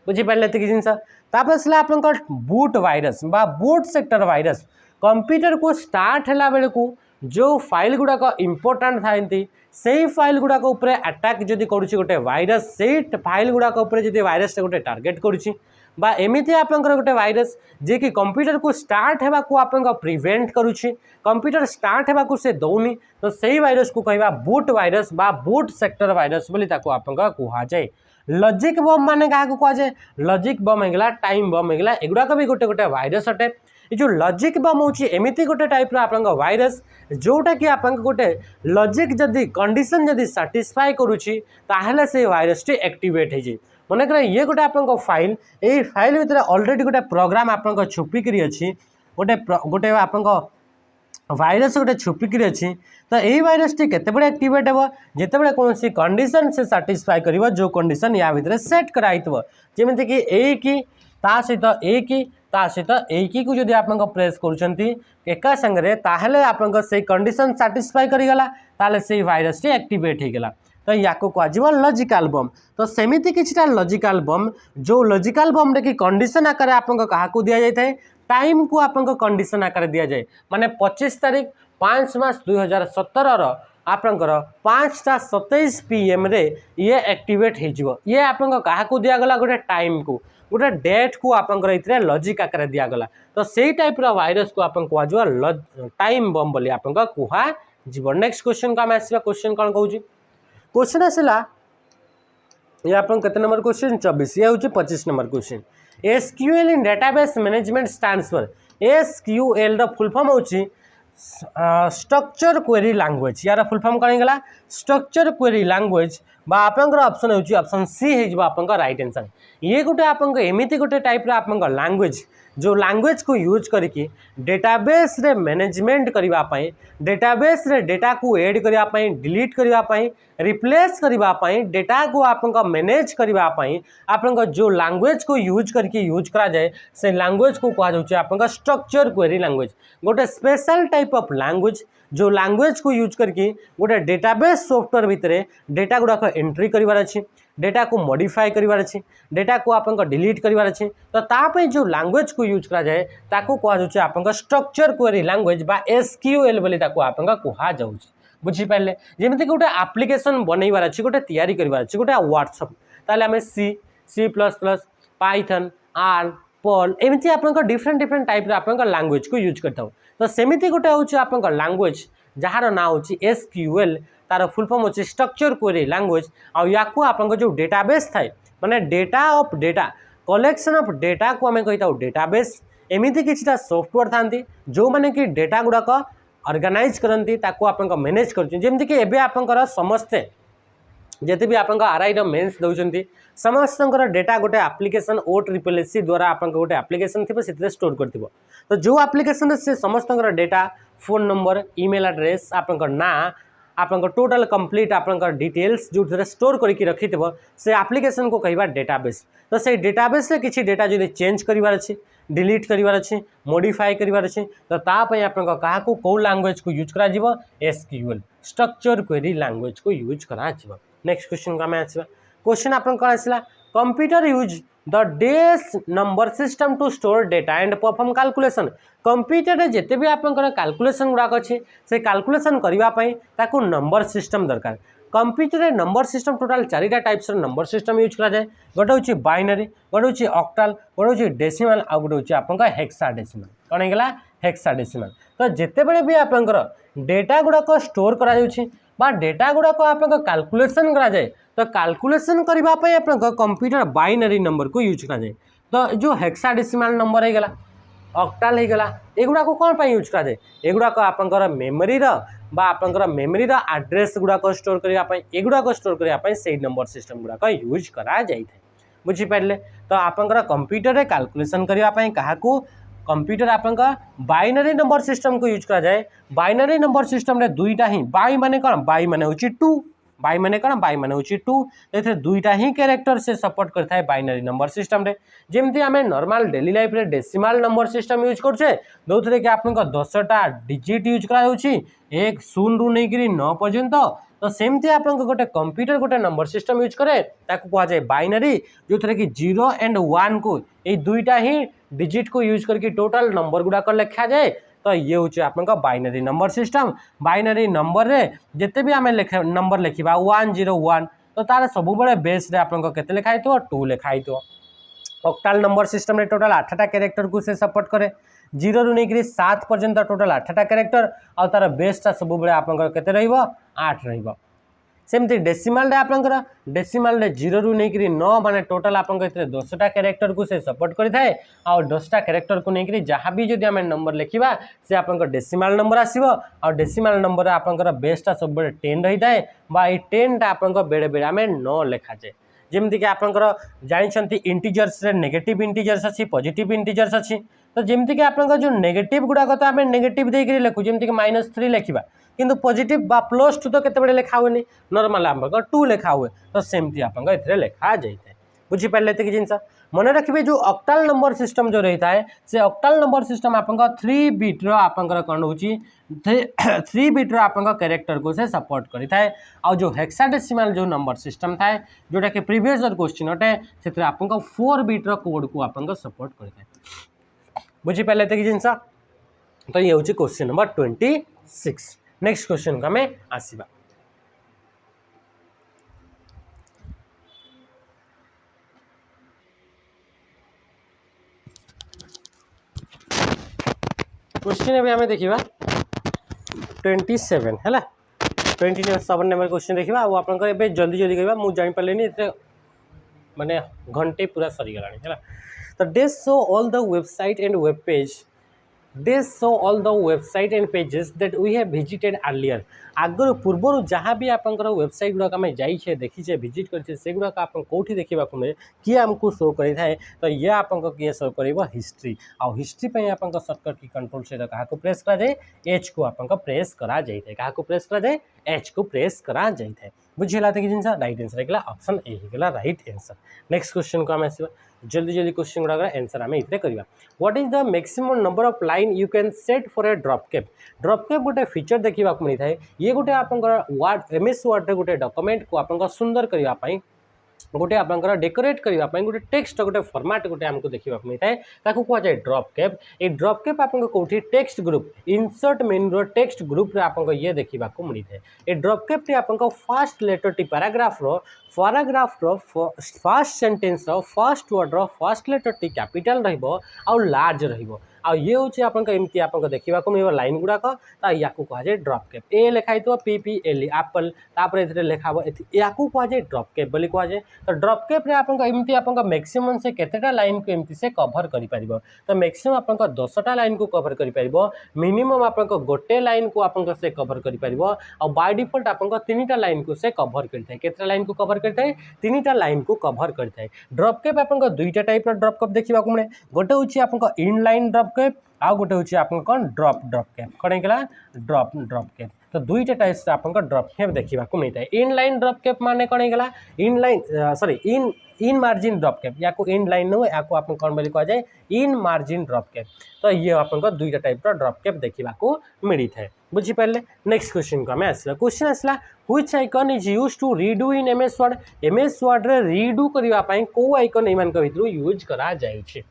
बुझिपारे ये जिनस तापर आपंकर बूट वायरस बा बूट सेक्टर वायरस कंप्यूटर को स्टार्ट है बेले को जो फाइल गुड़ाक इंपोर्टाट था से फाइल गुड़ाक उपरे अटैक जदि करुच्ची गोटे वायरस से फाइल गुड़ाक उपरे जदि वायरस गोटे टार्गेट करुच्ची बा एमिति आपंकर गोटे वायरस जे कि कंप्यूटर को स्टार्ट होगा को आपंक प्रिवेंट करुच्ची कंप्यूटर स्टार्ट होगा को से दौनी तो सही वायरस को कहवा बूट वायरस बा बूट सेक्टर वायरस बोली ताको आपंक कहुए लॉजिक बम माने क्या कहुए लॉजिक बम होगा टाइम बम होगा एगुड़ाक भी गोटे गोटे वायरस अटे ये जो लॉजिक बम होची एमिति गोटे टाइप आपंक वायरस जोटा कि आपंक गोटे लॉजिक जदि कंडीशन जदि सैटिस्फाई करुच्ची ताहले से वायरस टी एक्टिवेट हो जाए मन कर ये गोटे आपंक फाइल ये फाइल भितर ऑलरेडी गोटे प्रोग्राम आपंक छुपिकी अच्छी गोटे गोटे आपंक वायरस गोटे छुपिकी अच्छी तो यही वायरस टी केते एक्टिवेट हो जिते कौन सी कंडीशन से सैटिस्फाई कर जो कंडीशन या भितर सेट कराई जमीक ए की ता सहित ए की ता सहित ए की को जदि आप प्रेस करा संगे ताहले आपंक से कंडीशन सैटिस्फाई करीगला ताले से वायरस टी एक्टिवेट होगला तो या कह लॉजिकल बम तो सेमिति किछटा लॉजिकल बम जो लॉजिकल बम रे कि कंडीशन आकार आपंक क्या दि जाए टाइम को आपंक कंडीशन आकार दि जाए माने 25 तारीख 5 मार्च 2017 आपंकर 5:27 PM रे ये एक्टिवेट हो ये आपंक क्या दिगला गोटे टाइम को गोटे डेट को आपंकर इतने लॉजिक आकार दिगला तो सही टाइप वायरस को आप कह टाइम बम बोली आपंक कह। नेक्स्ट क्वेश्चन को आम आसवा क्वेश्चन कौन कहूँ क्वेश्चन आसला ये आप केते नंबर क्वेश्चन 24 ये हूँ 25 number question SQL in database management stands for SQL रो फुल फॉर्म होची स्ट्रक्चर क्वेरी लैंग्वेज यार फुल फॉर्म कौन गला स्ट्रक्चर क्वेरी लैंग्वेज बा आपंकर ऑप्शन होची ऑप्शन C हो आपंकर राइट आंसर ये गोटे आपंक एमिति गोटे टाइप रा आपंक लैंग्वेज जो लैंग्वेज को यूज करके डेटाबेस रे मैनेजमेंट करने डेटाबेस रे डेटा को ऐड करने डिलीट करने रिप्लेस करने डेटा को आपंक मैनेज करने आपंक जो लैंग्वेज को यूज करके यूज करा जाए से लैंग्वेज को कहुचे आपंक स्ट्रक्चर क्वेरी लैंग्वेज गोटे स्पेशल टाइप ऑफ लैंग्वेज जो लैंग्वेज को यूज करके गोटे डेटाबेस सॉफ्टवेयर भितर डेटा गुड़ाक एंट्री करार अच्छी डेटा को मॉडिफाई करार अच्छी डेटा को आपंक डिलीट करार अच्छी तो तापे जो लैंग्वेज को यूज करा जाए ताको कहुचे आपंक स्ट्रक्चर क्वेरी लैंग्वेज बा SQL बोली ताको आपंक कहुचे बुझीपारे जमीक गोटे एप्लिकेशन बनइबार अच्छी गोटे तैयारी करार अच्छी गोटे व्हाट्सएप ताले आम C++ पाइथन R पर्ल एमती आपंक डिफरेंट टाइप आपंक लैंग्वेज को यूज करता तो सेमिति गोटे हूँ आपंक लैंग्वेज जार ना हूँ SQL तार फुल फॉर्म होची स्ट्रक्चर क्वेरी लैंग्वेज आ या आपंक जो डेटाबेस थाए माने data of data collection of data को आम कही डेटाबेस एमिति किछटा सॉफ्टवेयर थांती जो माने कि डेटा गुड़ाक ऑर्गेनाइज करती ताको मैनेज करमती कि एबे आपंकर समस्ते जिते भी आप आरआई मेन्स दौरान समस्त डेटा गोटे आप्लिकेसन OSSC द्वारा आप गोटे आप्लिकेसन थी से स्टोर कर तो जो आप्लिकेसन से समस्त data phone number email address आप ना आप टोटल कंप्लीट आप डिटेल्स जो स्टोर करके रखि से आप्लिकेसन को कहवा डेटाबेस तो से डेटाबेस रे किसी डेटा जो चेंज करार अच्छी डिलीट करार अच्छी मॉडिफाई करार अच्छी तो तापाई आप कौ लैंग्वेज को यूज करा SQL स्ट्रक्चर क्वेरी लैंग्वेज को यूज करा। नेक्स्ट क्वेश्चन को आम आसवा क्वेश्चन आप कौन आसला computer use the dash number system to store data and perform calculation computer रे जिते भी आप कैलकुलेशन गुड़ाक अच्छे से कैलकुलेशन करने ताकू नंबर सिस्टम दरकार कंप्यूटर रे नंबर सिस्टम टोटाल 4टा टाइप्स नंबर सिस्टम यूज करा जाए गोटे हूँ बाइनरी गोटे हूँ ऑक्टाल गोटे हूँ डेसिमल आ गोटे हूँ आप हेक्साडेसिमल कौन होगा हेक्साडेसिमल तो जिते बड़े भी आप डेटा गुड़ाक स्टोर करा बा डेटा गुड़ाक आप कैलकुलेशन करा जाए तो कैलकुलेशन करने आप कंप्यूटर बाइनरी नंबर को यूज करा जाए तो जो हेक्साडेसिमल नंबर होगा ऑक्टाल होगा एगुड़ा कौन पर यूज करा जाए एगुड़ाक आप मेमोरी आपंकर मेमोरी एड्रेस गुड़ाक स्टोर करने एगुड़ाक स्टोर करने से नंबर सिस्टम गुड़ाक यूज करा जाए बुझीपारे तो आपंकर कंप्यूटर रे कैलकुलेशन करने क्या कंप्यूटर आप बाइनरी नंबर सिस्टम को यूज करा जाए बाइनरी नंबर सिस्टम रे दुईटा ही बाई माने कौन बाई माने होची 2 बाई माने कौन बाई माने होची 2 तो दुईटा ही कैरेक्टर से सपोर्ट करता है बाइनरी नंबर सिस्टम रे जेमती आम नॉर्मल डेली लाइफ रे डेसिमल नंबर सिस्टम यूज करछे दोथरे कि आप 10टा डिजिट यूज करा होची 1 0 रु नहीं करी 9 पर्यंत तो सेमती आप गोटे कंप्यूटर गोटे नंबर सिस्टम यूज करे ताकू कहा जाए बाइनरी जो थे कि 0 एंड 1 को ये दुईटा ही डिजिट को यूज करके टोटल नंबर गुड़ाक लिखा जाए तो ये हूँ आप binary number system binary number रे जिते भी आम नंबर लिखा 101 तो तार सब बेस रे आप लिखाई 2 लिखाई ऑक्टाल नंबर सिस्टम रे टोटल 8टा कैरेक्टर को से सपोर्ट करे 0 रु नहीं 7 पर्यंत टोटल 8टा कैरेक्टर और तार बेसटा सब आप 8 रही सेमती डेसिमल रे आपंकर डेसिमल रे 0 रु नहीं 9 माने टोटल आप 10टा कैरेक्टर को से सपोर्ट करें और 10टा कैरेक्टर को लेकिन जहाँ भी जब आम नंबर लिखा से आप डेसिमल नंबर आसो और डेसिमल नंबर आपंकर बेसटा सब 10 रही है बा 10टा आप बेड़े बेड़े आम 9 लिखा जाए जमती कि आपंकर जानते इंटीजर्स रे नेगेटिव इंटीजर्स अच्छी पॉजिटिव इंटीजर्स अच्छी तो जमती कि आप जो नेगेटिव गुड़ाक तो आम नेगेटिव देकर लिखु जमती कि -3 लिखा किंतु पॉजिटिव बा +2 तो केते लिखा हुए नॉर्मल आम 2 लिखा हुए तो सेमती आप लिखा जाए बुझीपारे कि जिनस मन रखिए जो ऑक्टाल नंबर सिस्टम जो रही है से ऑक्टाल नंबर सिस्टम आप 3 बिट आपंकर कौन हो 3 बिट आप कैरेक्टर को से सपोर्ट करता है और जो हेक्साडेसिमल जो नंबर सिस्टम था जोटा कि प्रीवियस क्वेश्चन अटे से आप 4 बिट कोड को आप सपोर्ट करता है बुझीपारे कि जिनस तो ये हूँ क्वेश्चन नंबर 26 नेक्स्ट क्वेश्चन को हमें आसवा क्वेश्चन अभी आम देखा 27 है 27 नंबर क्वेश्चन देखा आप जल्दी जल्दी कह मुझे जापारे माने घंटे पूरा सरीगला है तो they show all the website and web page they show all the website and pages that we have visited earlier आगर पूर्वर जहाँ भी आप वेबसाइट गुड़ाक आम जाइए देखीचे विजिट करें से गुड़ाक आप कौटी देखा मिले किए आमको शो करें तो ये आप किए शो कर हिस्ट्री आउ हिस्ट्री आप सर्टकट की कंट्रोल से क्या प्रेस करा जाए एच को आप प्रेस करा जाए क्या प्रेस करा जाए एच को प्रेस करा जाए बुझीगला कि जिन राइट आंसर होगा ऑप्शन ए होगा राइट आंसर नेक्स्ट क्वेश्चन को आम आस जल्दी जल्दी क्वेश्चन गुड़ाक आंसर आम ये करवा what is the maximum number of line you can set for a drop cap गोटे फीचर देखा मिलता है ये गोटे आप वर्ड MS वर्ड रे गोटे डॉक्यूमेंट को आप सुंदर करने गोटे आप डेकोरेट करने गोटे टेक्स्ट गोटे फॉर्मेट गोटे आमको देखा मिलता है ताकू कह जाए ड्रॉप कैप ये ड्रॉप कैप आप कौटी text group insert menu text group रे आप ये देखा मिलता है ये ड्रॉप कैप टी आप फर्स्ट लेटर टी paragraph first sentence first word first letter टी कैपिटल रहिबो आउ लार्ज रहिबो आ ये हूँ आपको एमती आपको देखा मिले लाइन गुड़ाक या कहुए ड्रप कैप ए लिखाई PPLE एप्पल तापर ए लिखा या कहुए ड्रप कैप बोली कहुए। तो ड्रप कैप एमती आप मैक्सिमम से केतेटा लाइन को एमती से कभर कर तो मैक्सिमम आप 10टा लाइन को कभर कर मिनिमम आप गोटे लाइन को आप से कभर कर बाय डिफॉल्ट आप 3टा लाइन को से कभर करता है केतेटा लाइन को कभर करता है 3टा लाइन को कभर करता है। ड्रप कैप आप 2टा टाइप ड्रप कैप देखा मिले गोटे हूँ आप इनलाइन ड्रप कैप आउ गोटे हूँ आप ड्रप कैप कौन होगा ड्रप कैप। तो 2टा टाइप से आप ड्रप कैप देखा मिलता है। इनलाइन ड्रप कैप माने कौन होगा inline sorry in margin drop cap या इन लाइन नु या आप कौन बोली कह जाए इन मार्जिन ड्रप कैप। तो ये आप 2टा टाइप ड्रप कैप देखा मिली है बुझीपारे। नेक्स्ट क्वेश्चन को आम आसला क्वेश्चन आसला which icon is use to redo in MS Word Word रे रीडू करने को आइकन इन भर यूज करा जायछि।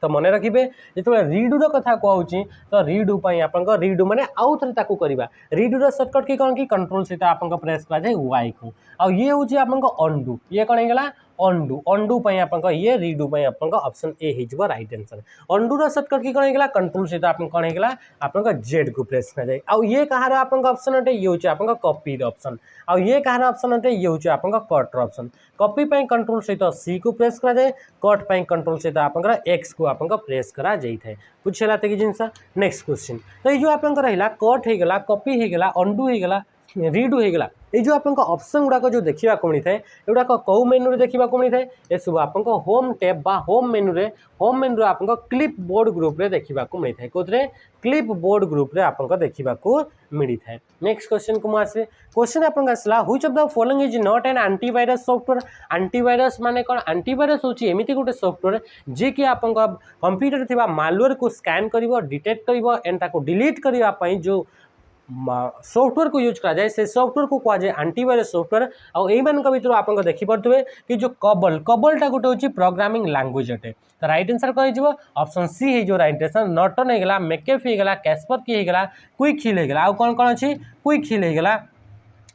तो मन रखिए जो रीडूर कथा कहूँ तो रीडू आप रीडू माने आउ थे करवा रीडूर सर्टकट की कौन कि कंट्रोल सहित आप प्रेस कराए वाई को आ ये हूँ आप अंडू ये कौन होगा अंडू अंडू आप ये रीडू आप ऑप्शन ए हो right answer. Andur shortcut key कौन होगा कंट्रोल सहित आप कौन होगा आप जेड को प्रेस कराए आउ ये कहार आप ऑप्शन अटे ये हूँ आप कॉपी ऑप्शन आउ ये कहार ऑप्शन अटे ये हूँ आप कट ऑप्शन। कॉपी कंट्रोल सहित सी को प्रेस कराए कट कंट्रोल सहित आप एक्स को आप प्रेस करा जाए बुझेगा तो जिनस। नेक्स्ट क्वेश्चन तो ये जो आप रहा कट होगा कॉपी होगा अंडू होगा रीडू होगा ये जो आप ऑप्शन गुड़ाक जो देखा मिलता है एगुड़ाक कौ मेन्यू देखा मिलता है ये सब आप होम टैब बा होम मेन्यू आप क्लिप बोर्ड ग्रुप रे देखा मिलता है कौन क्लिप बोर्ड ग्रुप रे आप देखा मिलता है। नेक्स्ट क्वेश्चन को मुझे क्वेश्चन आप आसला which of the following is not an antivirus software. Antivirus माने कौन एंटीवायरस हूँ एमती गोटे सॉफ्टवेयर जी कि आप कंप्यूटर थी मालवेयर को स्कैन कर डिटेक्ट कर एंड ताको डिलीट करने जो सॉफ्टवेयर को यूज करा जाए से सॉफ्टवेयर को कह जाए एंटीवायरस सॉफ्टवेयर। और यही भर आप देखिपे कि जो कबलटा गोटे हूँ प्रोग्रामिंग लैंग्वेज अटे। तो राइट आंसर कह ऑप्शन सी हो राइट आंसर नॉर्टन होगा मैकेफी होगा कैस्परकी होगा क्विक हिल होगा आउ कौन कौन अच्छी क्विक हिल होगा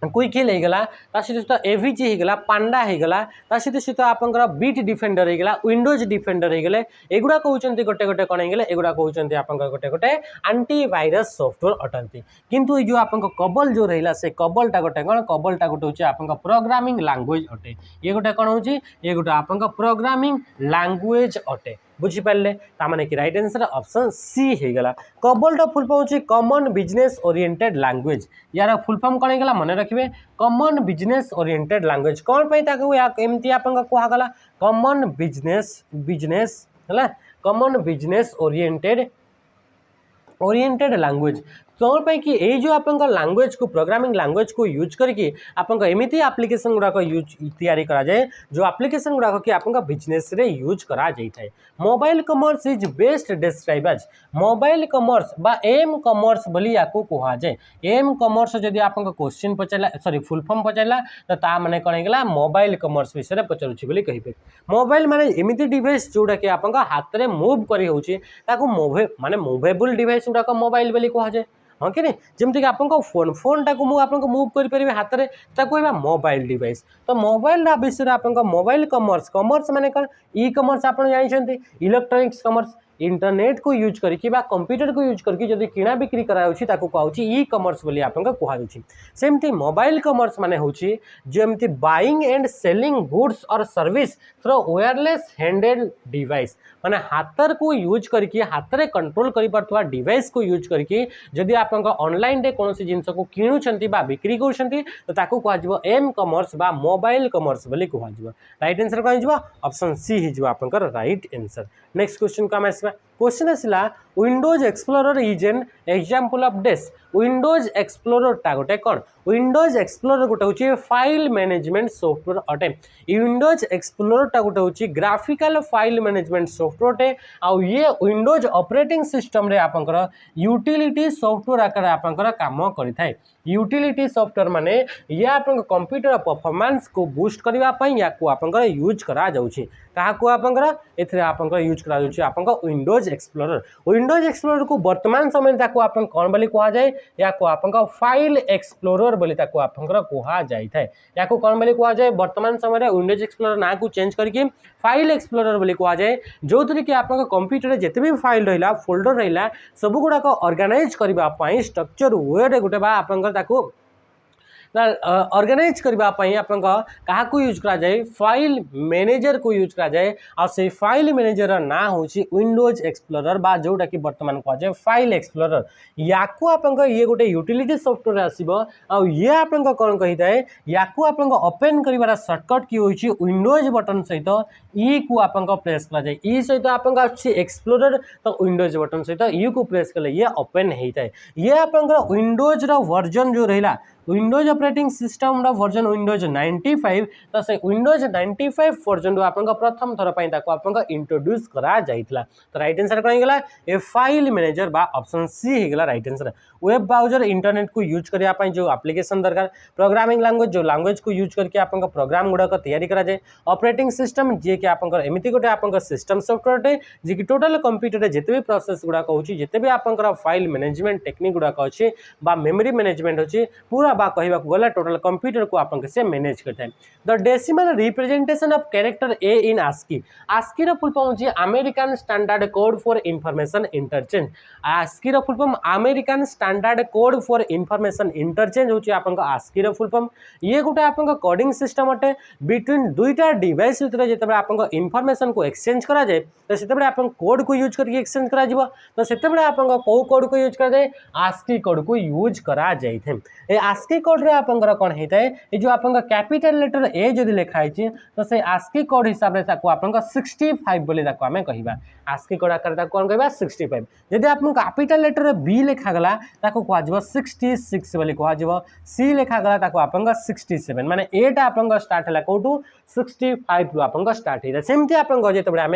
क्विक हिल होगा सहित एवीजी होगा पांडा होगा सहित आप बीट डिफेंडर होगा विंडोज डिफेंडर होगा एगुड़ा कहते गोटे गोटे कौन होगा एगुड़ा कहते आप गोटे गोटे एंटीवायरस सॉफ्टवेयर अटंती। किंतु जो आप कबल जो रहा से कबलटा गोटे कौन कबलटा गोटे हूँ आप प्रोग्रामिंग लैंग्वेज अटे ये गोटे कौन हूँ ये गोटे आप प्रोग्रामिंग लैंग्वेज अटे बुझीपारे ताने कि राइट आंसर ऑप्शन सी होगा। कबलटा फुल फॉर्म हूँ कॉमन बिजनेस ओरिएंटेड लैंग्वेज यार फुल फॉर्म कौन होगा मन रखिए कॉमन बिजनेस ओरिएंटेड लैंग्वेज कौन एमती आप कहगला कॉमन बिजनेस है कॉमन बिजनेस ओरिएंटेड लैंग्वेज कौन पे कि ये जो आप लैंग्वेज को प्रोग्रामिंग लैंग्वेज को यूज करके आप एमती एप्लिकेशन गुड़ाक यूज तैयारी करा जाए जो एप्लिकेशन गुड़ाक कि आप बिजनेस रे यूज करा जाए। Mobile commerce is best describe as mobile commerce बा एम कमर्स बोली या कह जाए। एम कमर्स जदि आप क्वेश्चन पचारा सॉरी फुल फॉर्म पचारा तो ता माने कौन होगा मोबाइल कमर्स विषय पचारुच्छी बोली कहे। मोबाइल माने एमती डिवाइस जोटा कि आप हाथ में मुव कर माने मुवेबल डिवाइस गुड़ाक मोबाइल बोली कह जाए हाँ कि नहीं जमीक आप फोनटा को मुव करें हाथ में कहवा मोबाइल डिवाइस। तो मोबाइल विषय आप मोबाइल कमर्स कमर्स माने कौन ई कमर्स आप जानते इलेक्ट्रोनिक्स कमर्स इंटरनेट को यूज करके कंप्यूटर को यूज करके जब किना बिक्री कराऊँगी ई कमर्स बोली आप कहुच्छी। सेमती मोबाइल कमर्स माने होची जो एमती बाइंग एंड सेलिंग गुड्स और service through wireless handle device माने हाथर को यूज करके हाथ में कंट्रोल कर डिवाइस को यूज करके जदि आप ऑनलाइन रे कौन जिनस को किणुंट बिक्री कर एम कमर्स बा मोबाइल कमर्स बोली कह। राइट आंसर कौन हो ऑप्शन सी हो आप राइट आंसर। नेक्स्ट क्वेश्चन को आम आसवा क्वेश्चन आसला Windows Explorer is an example of dash. Windows Explorer टा गोटे कौन विंडोज एक्सप्लोरर गोटे हूँ फाइल मैनेजमेंट सॉफ्टवेयर अटे। विंडोज एक्सप्लोरर टा गोटे हूँ ग्राफिकल फाइल मैनेजमेंट सॉफ्टवेयर अटे आउ ये विंडोज ऑपरेटिंग सिस्टम रे आपंकर यूटिलिटी सॉफ्टवेयर आकार आपंकर काम करिथाय। यूटिलिटी सॉफ्टवेयर माने ये आप कंप्यूटर परफॉर्मेंस को बूस्ट करने या आपंकर यूज करा जाउछि काहाकू आपंकर एथरे आपंकर यूज करा जाउछि आपंकर विंडोज विंडोज एक्सप्लोरर को वर्तमान समय ताको आपन कोन बोली कहा जाए या को आपन का फाइल एक्सप्लोरर बोली ताको आपन कहा जाय थाए या को कोन बोली कहा जाए वर्तमान समय रे विंडोज एक्सप्लोरर ना को चेंज करके फाइल एक्सप्लोरर बोली कहा जाए जो थी कि आपन कंप्यूटर रे जते भी फाइल रहिला फोल्डर रहिला सब गुडा को ऑर्गेनाइज करबा पई स्ट्रक्चर वे रे गुटे बा आपन ताको ऑर्गेनाइज करने क्या यूज करा जाए फाइल मैनेजर को यूज करा जाए और से फाइल मैनेजर ना हूँ विंडोज एक्सप्लोरर बा जोटा कि वर्तमान कह जाए फाइल एक्सप्लोरर या ये गोटे यूटिलिटी सॉफ्टवेयर आसो ये आप कौन कही थाए या ओपन कर सर्टकट की होची विंडोज बटन सहित ई को आप प्रेस करा जाए ई सहित आप एक्सप्लोरर तो विंडोज बटन सहित ई को प्रेस कले ये ओपन होता है ये आप विंडोज वर्जन जो रहा Windows operating system version Windows 95 तो से विंडोज 95 वर्जन आप प्रथम थर पर इंट्रोड्यूस करा जाइतला तो राइट आंसर कौन गला ए फाइल मैनेजर बा ऑप्शन सी होगा right answer web browser internet को यूज करने जो एप्लिकेशन दरकार प्रोग्रामिंग लैंग्वेज जो लैंग्वेज को यूज करके आप प्रोग्राम गुड़ाक तैयारी करा जाए ऑपरेटिंग सिस्टम जी कि आप एमती गोटे आप सिस्टम सॉफ्टवेयर टे जी कि टोटल कंप्यूटर रे जिते भी प्रोसेस गुड़ाक होची जिते भी आप फाइल मैनेजमेंट टेक्निक गुड़ाक अच्छी बा मेमोरी मैनेजमेंट अच्छी पूरा बा कहवा गला टोटल कंप्यूटर को आप से मैनेज करता है the decimal representation of character A in ASCII ASCII रो फुल फॉर्म होची American standard code for information interchange ASCII रो full form American standard code for information interchange होची आपन आस्की रो फुल फॉर्म ये गोटे आपन कोडिंग सिस्टम अटे बिटवीन दुईटा डिवाइस भितर जेतबे आपन इंफॉर्मेशन को एक्सचेंज करा जाए तो सेतबे आपन कोड को यूज करके एक्सचेंज करा जिवो तो सेतबे आपन को कोड को यूज करा जाए आस्की कोड को यूज करा जाय थे ए आस्की कोड रे आपन कौन होता है ये जो आपन कैपिटल लेटर ए जदि लिखाई तो से आस्की कोड हिसाब से आपन 65 बोली आम कहवा आस्की कोड आकार कौन कहवा 65 जदि आप कैपिटल लेटर बी लिखागला कह 66 बोली कह सी लिखागला आपन 67 माने एटा आपन स्टार्ट है कौटू 65 रु आपन स्टार्ट होता सेमती आपन जो आम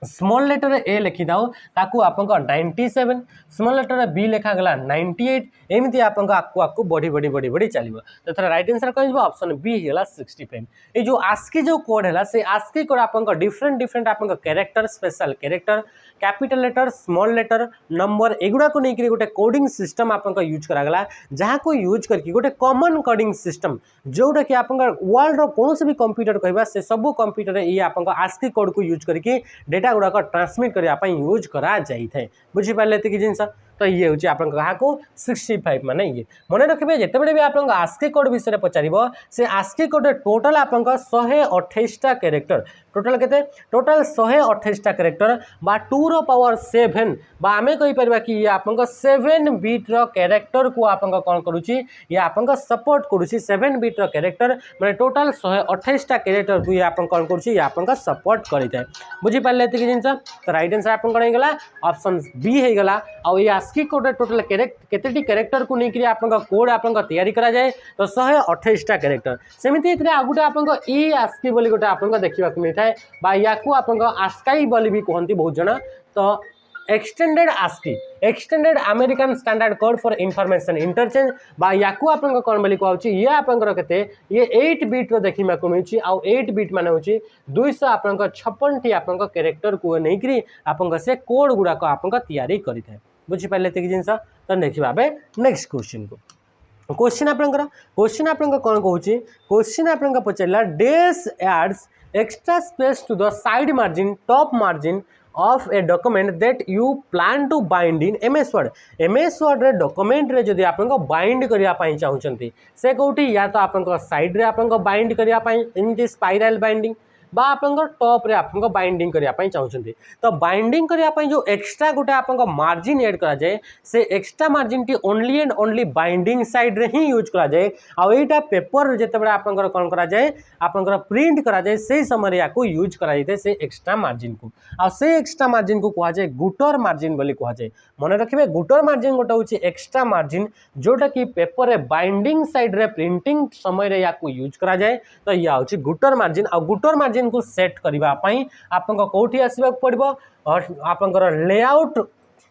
स्मॉल लेटर ए लिखि दाओ ताकू आपन 97 स्मॉल लेटर बी लिखा गला 98 एमती आपन आकु बढ़ी बढ़ी बढ़ी बढ़ी चलो तो थोड़ा राइट आंसर कह ऑप्शन बी है 65 ये जो आस्की जो कोड है से आस्की कोड आपन डिफरेंट डिफरेंट आपन character special character capital letter small letter number एगुड़ा को लेकर गोटे कोडिंग सिस्टम आपन यूज करागला जहाँ को यूज करके गोटे कॉमन कोडिंग सिस्टम जोटा कि आप वर्ल्ड कौन भी कंप्यूटर कहवा से सब कंप्यूटर ये आप आस्की कोड को यूज करके डेटा गुड़ाक ट्रांसमिट करने यूज करा जाए बुझीपारे ये जिनस तो ये हूँ आप 65 माने ये मन रखिए जितेबाला भी आप आस्की कोड विषय पचार से आस्की कोड टोटाल आप 128टा कैरेक्टर टोटाल के टोटाल 128टा कैरेक्टर बा 2 रो पावर 7 बा आम कहीपर कि ये आप 7 बीट रो कैरेक्टर को आप कौन करुच्ची ये आप सपोर्ट करुच्ची 7 बीट रो कैरेक्टर माने टोटाल 128टा कैरेक्टर को ये आप कौन करुच्ची ये आप सपोर्ट करें बुझीपारे ये जिनस तो राइट आंसर आप कौन होगा ऑप्शन बी होगा आ ये आस्की कोड टोटल केतेटी कैरेक्टर को लेकर आप कोड आप तैयारी करा जाए तो 128टा कैरेक्टर सेमती आ गोटे आप ई आस्की बोली गोटे आप देखा मिलता है बा या आप आस्काई बोली भी कहती बहुत जन तो extended ASCII extended American standard code for information interchange बा या आप कौन बोली कहूँ ये आपंकर के ये 8 बीट रो देखा मिलूँ आउ 8 बीट मान हूँ 256 टी आप कैरेक्टर को लेकर आप से कोड गुड़ाक आप तैयारी करें बुझीपारे ये जिनस तो देखा नेक्स्ट क्वेश्चन को क्वेश्चन आप कौन कहूँ क्वेश्चन आप पचारा this adds extra space to the side margin top margin of a document that you plan to bind in MS Word रे डॉक्यूमेंट रे जदि आप बाइंड करने चाहते से कौटी या तो आप साइड रे आप बाइंड करने स्पाइराल बाइंडिंग बा आपंकर टॉप रे आपंकर बाइंडिंग करने चाहते तो बाइंडिंग करने जो एक्स्ट्रा गोटे आप मार्जिन एड करा जाए से extra margin T only and only binding side रे ही यूज करा जाए आ एटा पेपर जितेबाला आपंकर कौन करा जाए आपंकर प्रिंट करा जाए से समय या यूज करा जाए से एक्स्ट्रा मार्जिन को आ से एक्स्ट्रा मार्जिन को कहा जाए गुटर मार्जिन बोली कहा जाए मन रखिए गुटर मार्जिन गोटे हूँ एक्स्ट्रा मार्जिन जोटा कि पेपर रे बाइंडिंग साइड रे प्रिंटिंग समय या यूज करा जाए तो यह हूँ गुटर मार्जिन आ गुटर मार्जिन को सेट करने आप कौटी आसवा पड़ो आपंकर लेआउट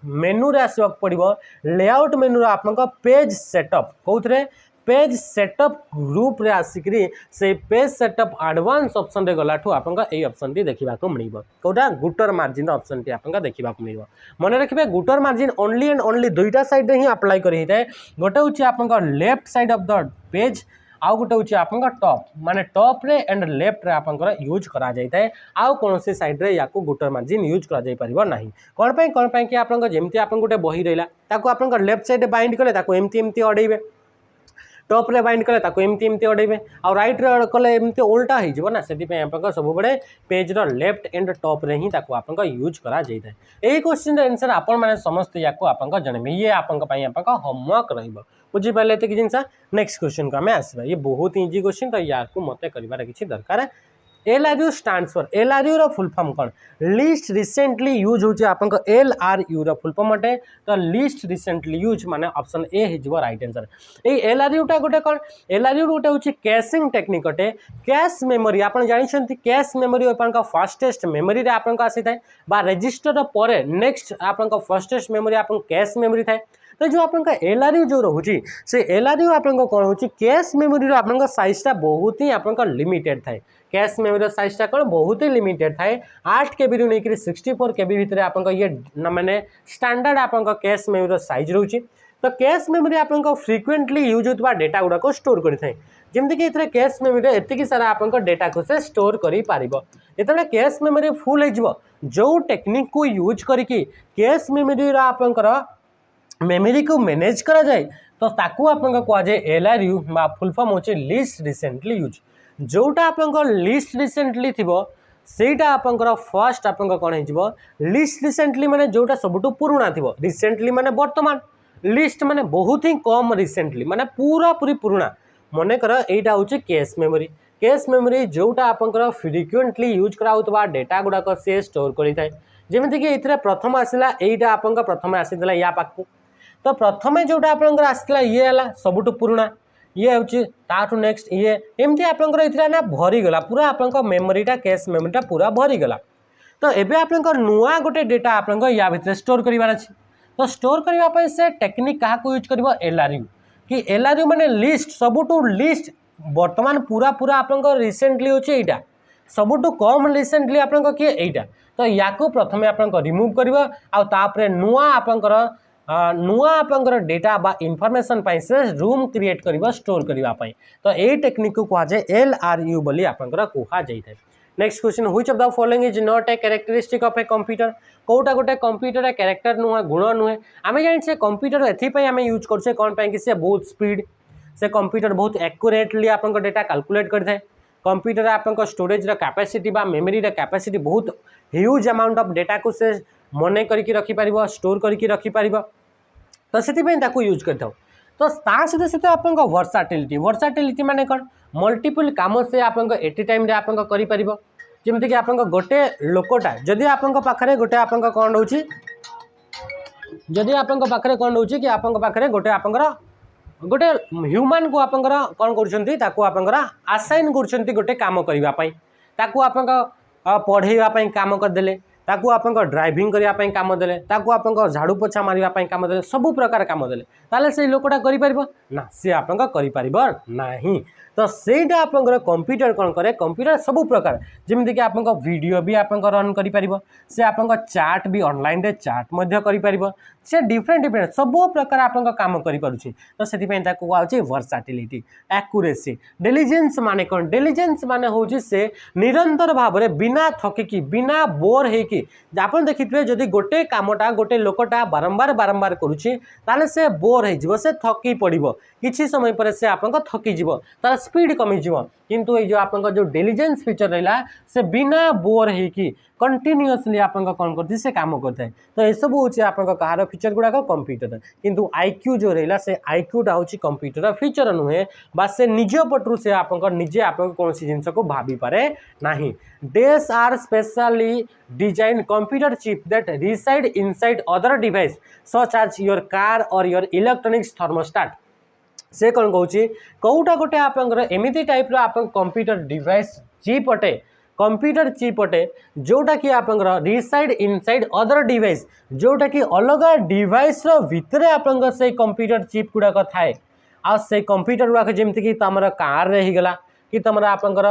मेनू रे आसवा पड़ो लेआउट मेनू आप पेज सेटअप कौन पेज सेटअप ग्रुप रे आसिकरी से पेज सेटअप एडवांस ऑप्शन रे गलाठू आपन का ए ऑप्शन टी देखिबा को मिलिबो कोडा गुटर मार्जिन ऑप्शन टी आपन का देखिबा को मिलिबो मन रखिबे गुटर मार्जिन ओनली एंड ओनली दुईटा साइड रे ही अप्लाई करि हिताय गोटे होची आपन का left side of the page आउ गोटे होची आपन का टॉप माने टॉप रे एंड लेफ्ट रे आपन का यूज करा जायताय आउ कोनोसी साइड रे याको गुटर मार्जिन यूज करा जाय परिबो नाही कोन पय कि आपन का जेमती आपन गोटे बही रहला ताको आपन का लेफ्ट साइड रे बाइंड कले ताको एमती अडैबे टॉप रे बाइंड कले ताको एमती अडैबे आ राइट रे कले एमती उल्टा हो जिवो ना सेति पे आपन का सब बडे पेज रो लेफ्ट एंड टॉप रे ही ताको आपन का यूज करा जायताय एही क्वेश्चन रे आंसर आपन माने समस्त याको आपन का जणबे ये आपन का पय आपन का होमवर्क रहइबो बुझी पाले ते कि जिनसा नेक्स्ट क्वेश्चन का मैं आसबा ये बहुत इजी क्वेश्चन तो याको मते करिवार किछि दरकार LRU स्टैंड्स फॉर LRU रो फुल फॉर्म कोन लिस्ट रिसेंटली यूज होचे आपन को LRU रो फुल फॉर्म अटे तो लिस्ट रिसेंटली यूज माने ऑप्शन ए हि जिवो राइट आंसर ए LRU टा गोटे कोन LRU गोटे होची कैशिंग टेक्निक अटे कैश मेमोरी आपन जानि छथि कैश मेमोरी आपन का फास्टेस्ट मेमोरी रे आपन का आसी थाए बा रजिस्टर परे नेक्स्ट आपन का फास्टेस्ट मेमोरी आपन कैश मेमोरी थाए तो जो आपन का LRU जो रहउची से LRU आपन को कोन होची कैश मेमोरी रो आपन का साइज टा बहुत ही आपन का लिमिटेड थाए कैश मेमोरी साइज टा कोन बहुत ही लिमिटेड थाए 8 KB रु नेकरी 64 KB भितरे आपन का ये माने स्टैंडर्ड आपन का कैश मेमोरी साइज रहउची तो कैश मेमोरी आपन को फ्रीक्वेंटली यूज होतबा डेटा गुडा को स्टोर करि थाए जेमति कि इतरे कैश मेमोरी एति की सारा आपन को डेटा को से स्टोर करि पारिबो एतले कैश मेमोरी फुल हे जिवो जो टेक्निक को यूज करिकि कैश मेमोरी रा आपन को मेमोरी को मैनेज करा जाए तो ताकू आपन को जाए LRU बा फुल फॉर्म होचे लिस्ट रिसेंटली यूज जोटा आपन लिस्ट रिसेंटली थिबो सेटा आपन फर्स्ट आपन कोन हिजबो लिस्ट रिसेंटली माने जोटा सबटु पुराना थिबो रिसेंटली माने वर्तमान लिस्ट माने बहुत ही कम रिसेंटली माने पूरा पूरी पुराना मने कर एटा होचे कैश मेमोरी जोटा आपन फ्रीक्वेंटली यूज करा होतबा डेटा गुडा को से स्टोर करि थाए जेमिति कि इथरे प्रथम आसिला एटा आपन प्रथम आसीतला या पाकू तो प्रथमे जोटा आपन आसीतला ये हला सबटु पुराना ये होची ताठू नेक्स्ट ये एमती आपन इथरा ना भरी गला पूरा आपन मेमोरीटा कैश मेमोरीटा पूरा भरी गला तो एबे आपन नुआ गोटे डेटा आपन या भितरे स्टोर करिवार अछि तो स्टोर करबा पय से टेक्निक कहा को यूज करबो LRU कि LRU माने लिस्ट सबटू लिस्ट वर्तमान पूरा पूरा आपन रिसेंटली होची एटा सबटू कम रिसेंटली आपन के एटा तो याको प्रथमे आपन रिमूव करबो आ तापरे नुआ आपन नुआ आपन डेटा बा इनफॉरमेशन पाई से रूम क्रिएट करबो स्टोर करबा पाई तो ए टेक्निक को कहा जाय LRU बोली आपन कहा जाय थाए next question which of the following is not a characteristic of a computer कोटा गोटे कंप्यूटर कैरेक्टर नुहे गुण नुहे आम जानी से कंप्यूटर एथि आम यूज करछे कोन पाई कि से बहुत स्पीड से कंप्यूटर बहुत एक्यूरेटली आपन डेटा कैलकुलेट करथाय कंप्यूटर आपन स्टोरेज रा कैपेसिटी बा मेमोरी रा कैपेसिटी बहुत ह्यूज अमाउंट ऑफ डेटा को से मने करके रखी पारिबो स्टोर करके रखी पारिबो तो सेति पय ताको यूज करथाव तो ता सहित सहित आपन वर्साटिलिटी माने कोन मल्टीपल काम से आपन एटी टाइम रे आपन करि पारिबो जेमति कि आपन गोटे लोकटा जदि आपन पाखरे गोटे आपन कोन होची जदि आपन पाखरे कोन होची कि आपन पाखरे गोटे आपन गोटे ह्यूमन को आपन कोन करछंती ताको आपन असाइन करछंती गोटे काम करबा पई ताको आपन पढ़ेबा पई काम कर देले ताकू आपन ड्राइविंग करने काम देले ताकू आपन झाड़ू पोछा मारे काम देले सब प्रकार काम देले ताले से लोकटा करि परिबो ना से आपन करि परिबो नाही तो सेटा आपन कंप्यूटर कोन करे कंप्यूटर सब प्रकार जेमिति कि आपन वीडियो भी आपन रन करि परिबो से आपन चैट भी ऑनलाइन रे चैट मध्य करि परिबो से डिफरेंट सब प्रकार आपन काम करि परुछि तो सेति पय ताकू आउछि वर्साटिलिटी एक्यूरेसी डिलिजेंस माने कोन डिलिजेंस माने होछि से निरंतर भाव रे बिना थकिकी बिना बोर हे कि आपन देखिथिबे जदि गोटे कामटा गोटे लोकटा बारंबार बारंबार करूछि ताले से बोर हे जिवो से थकी पड़िबो किछि समय पर से आपन थकी जिवो तार स्पीड कमी जिवो किंतु ए जो आपन जो डिलिजेंस फीचर रहला से बिना बोर हे कि कंटिन्यूअसली आपन कोन करथि से काम करथाय तो ए सब होछि आपन कहार फीचर गुडा को कंप्यूटर किंतु आईक्यू जो रहला से आईक्यू टा होछि कंप्यूटर फीचर नुहे बा से निज पटरु से आपन निजे आपन कोनसी जिंस को भाबी पारे नाही these are specially design computer chip that reside inside other device such as your car or your electronics thermostat से कौन कहूँ कौटा गोटे आपन एमती टाइप आपन कंप्यूटर डिवाइस चिप अटे कंप्यूटर चिप अटे जोटा कि आपन रिसाइड इनसाइड अदर डिवाइस जोटा कि अलग डिवाइस रो भितरे आपन से कंप्यूटर चिप गुड़ाक थाए आ से कंप्यूटर गुड़ाक जमीक कि तुम कार रे गला कि तुम आपंकर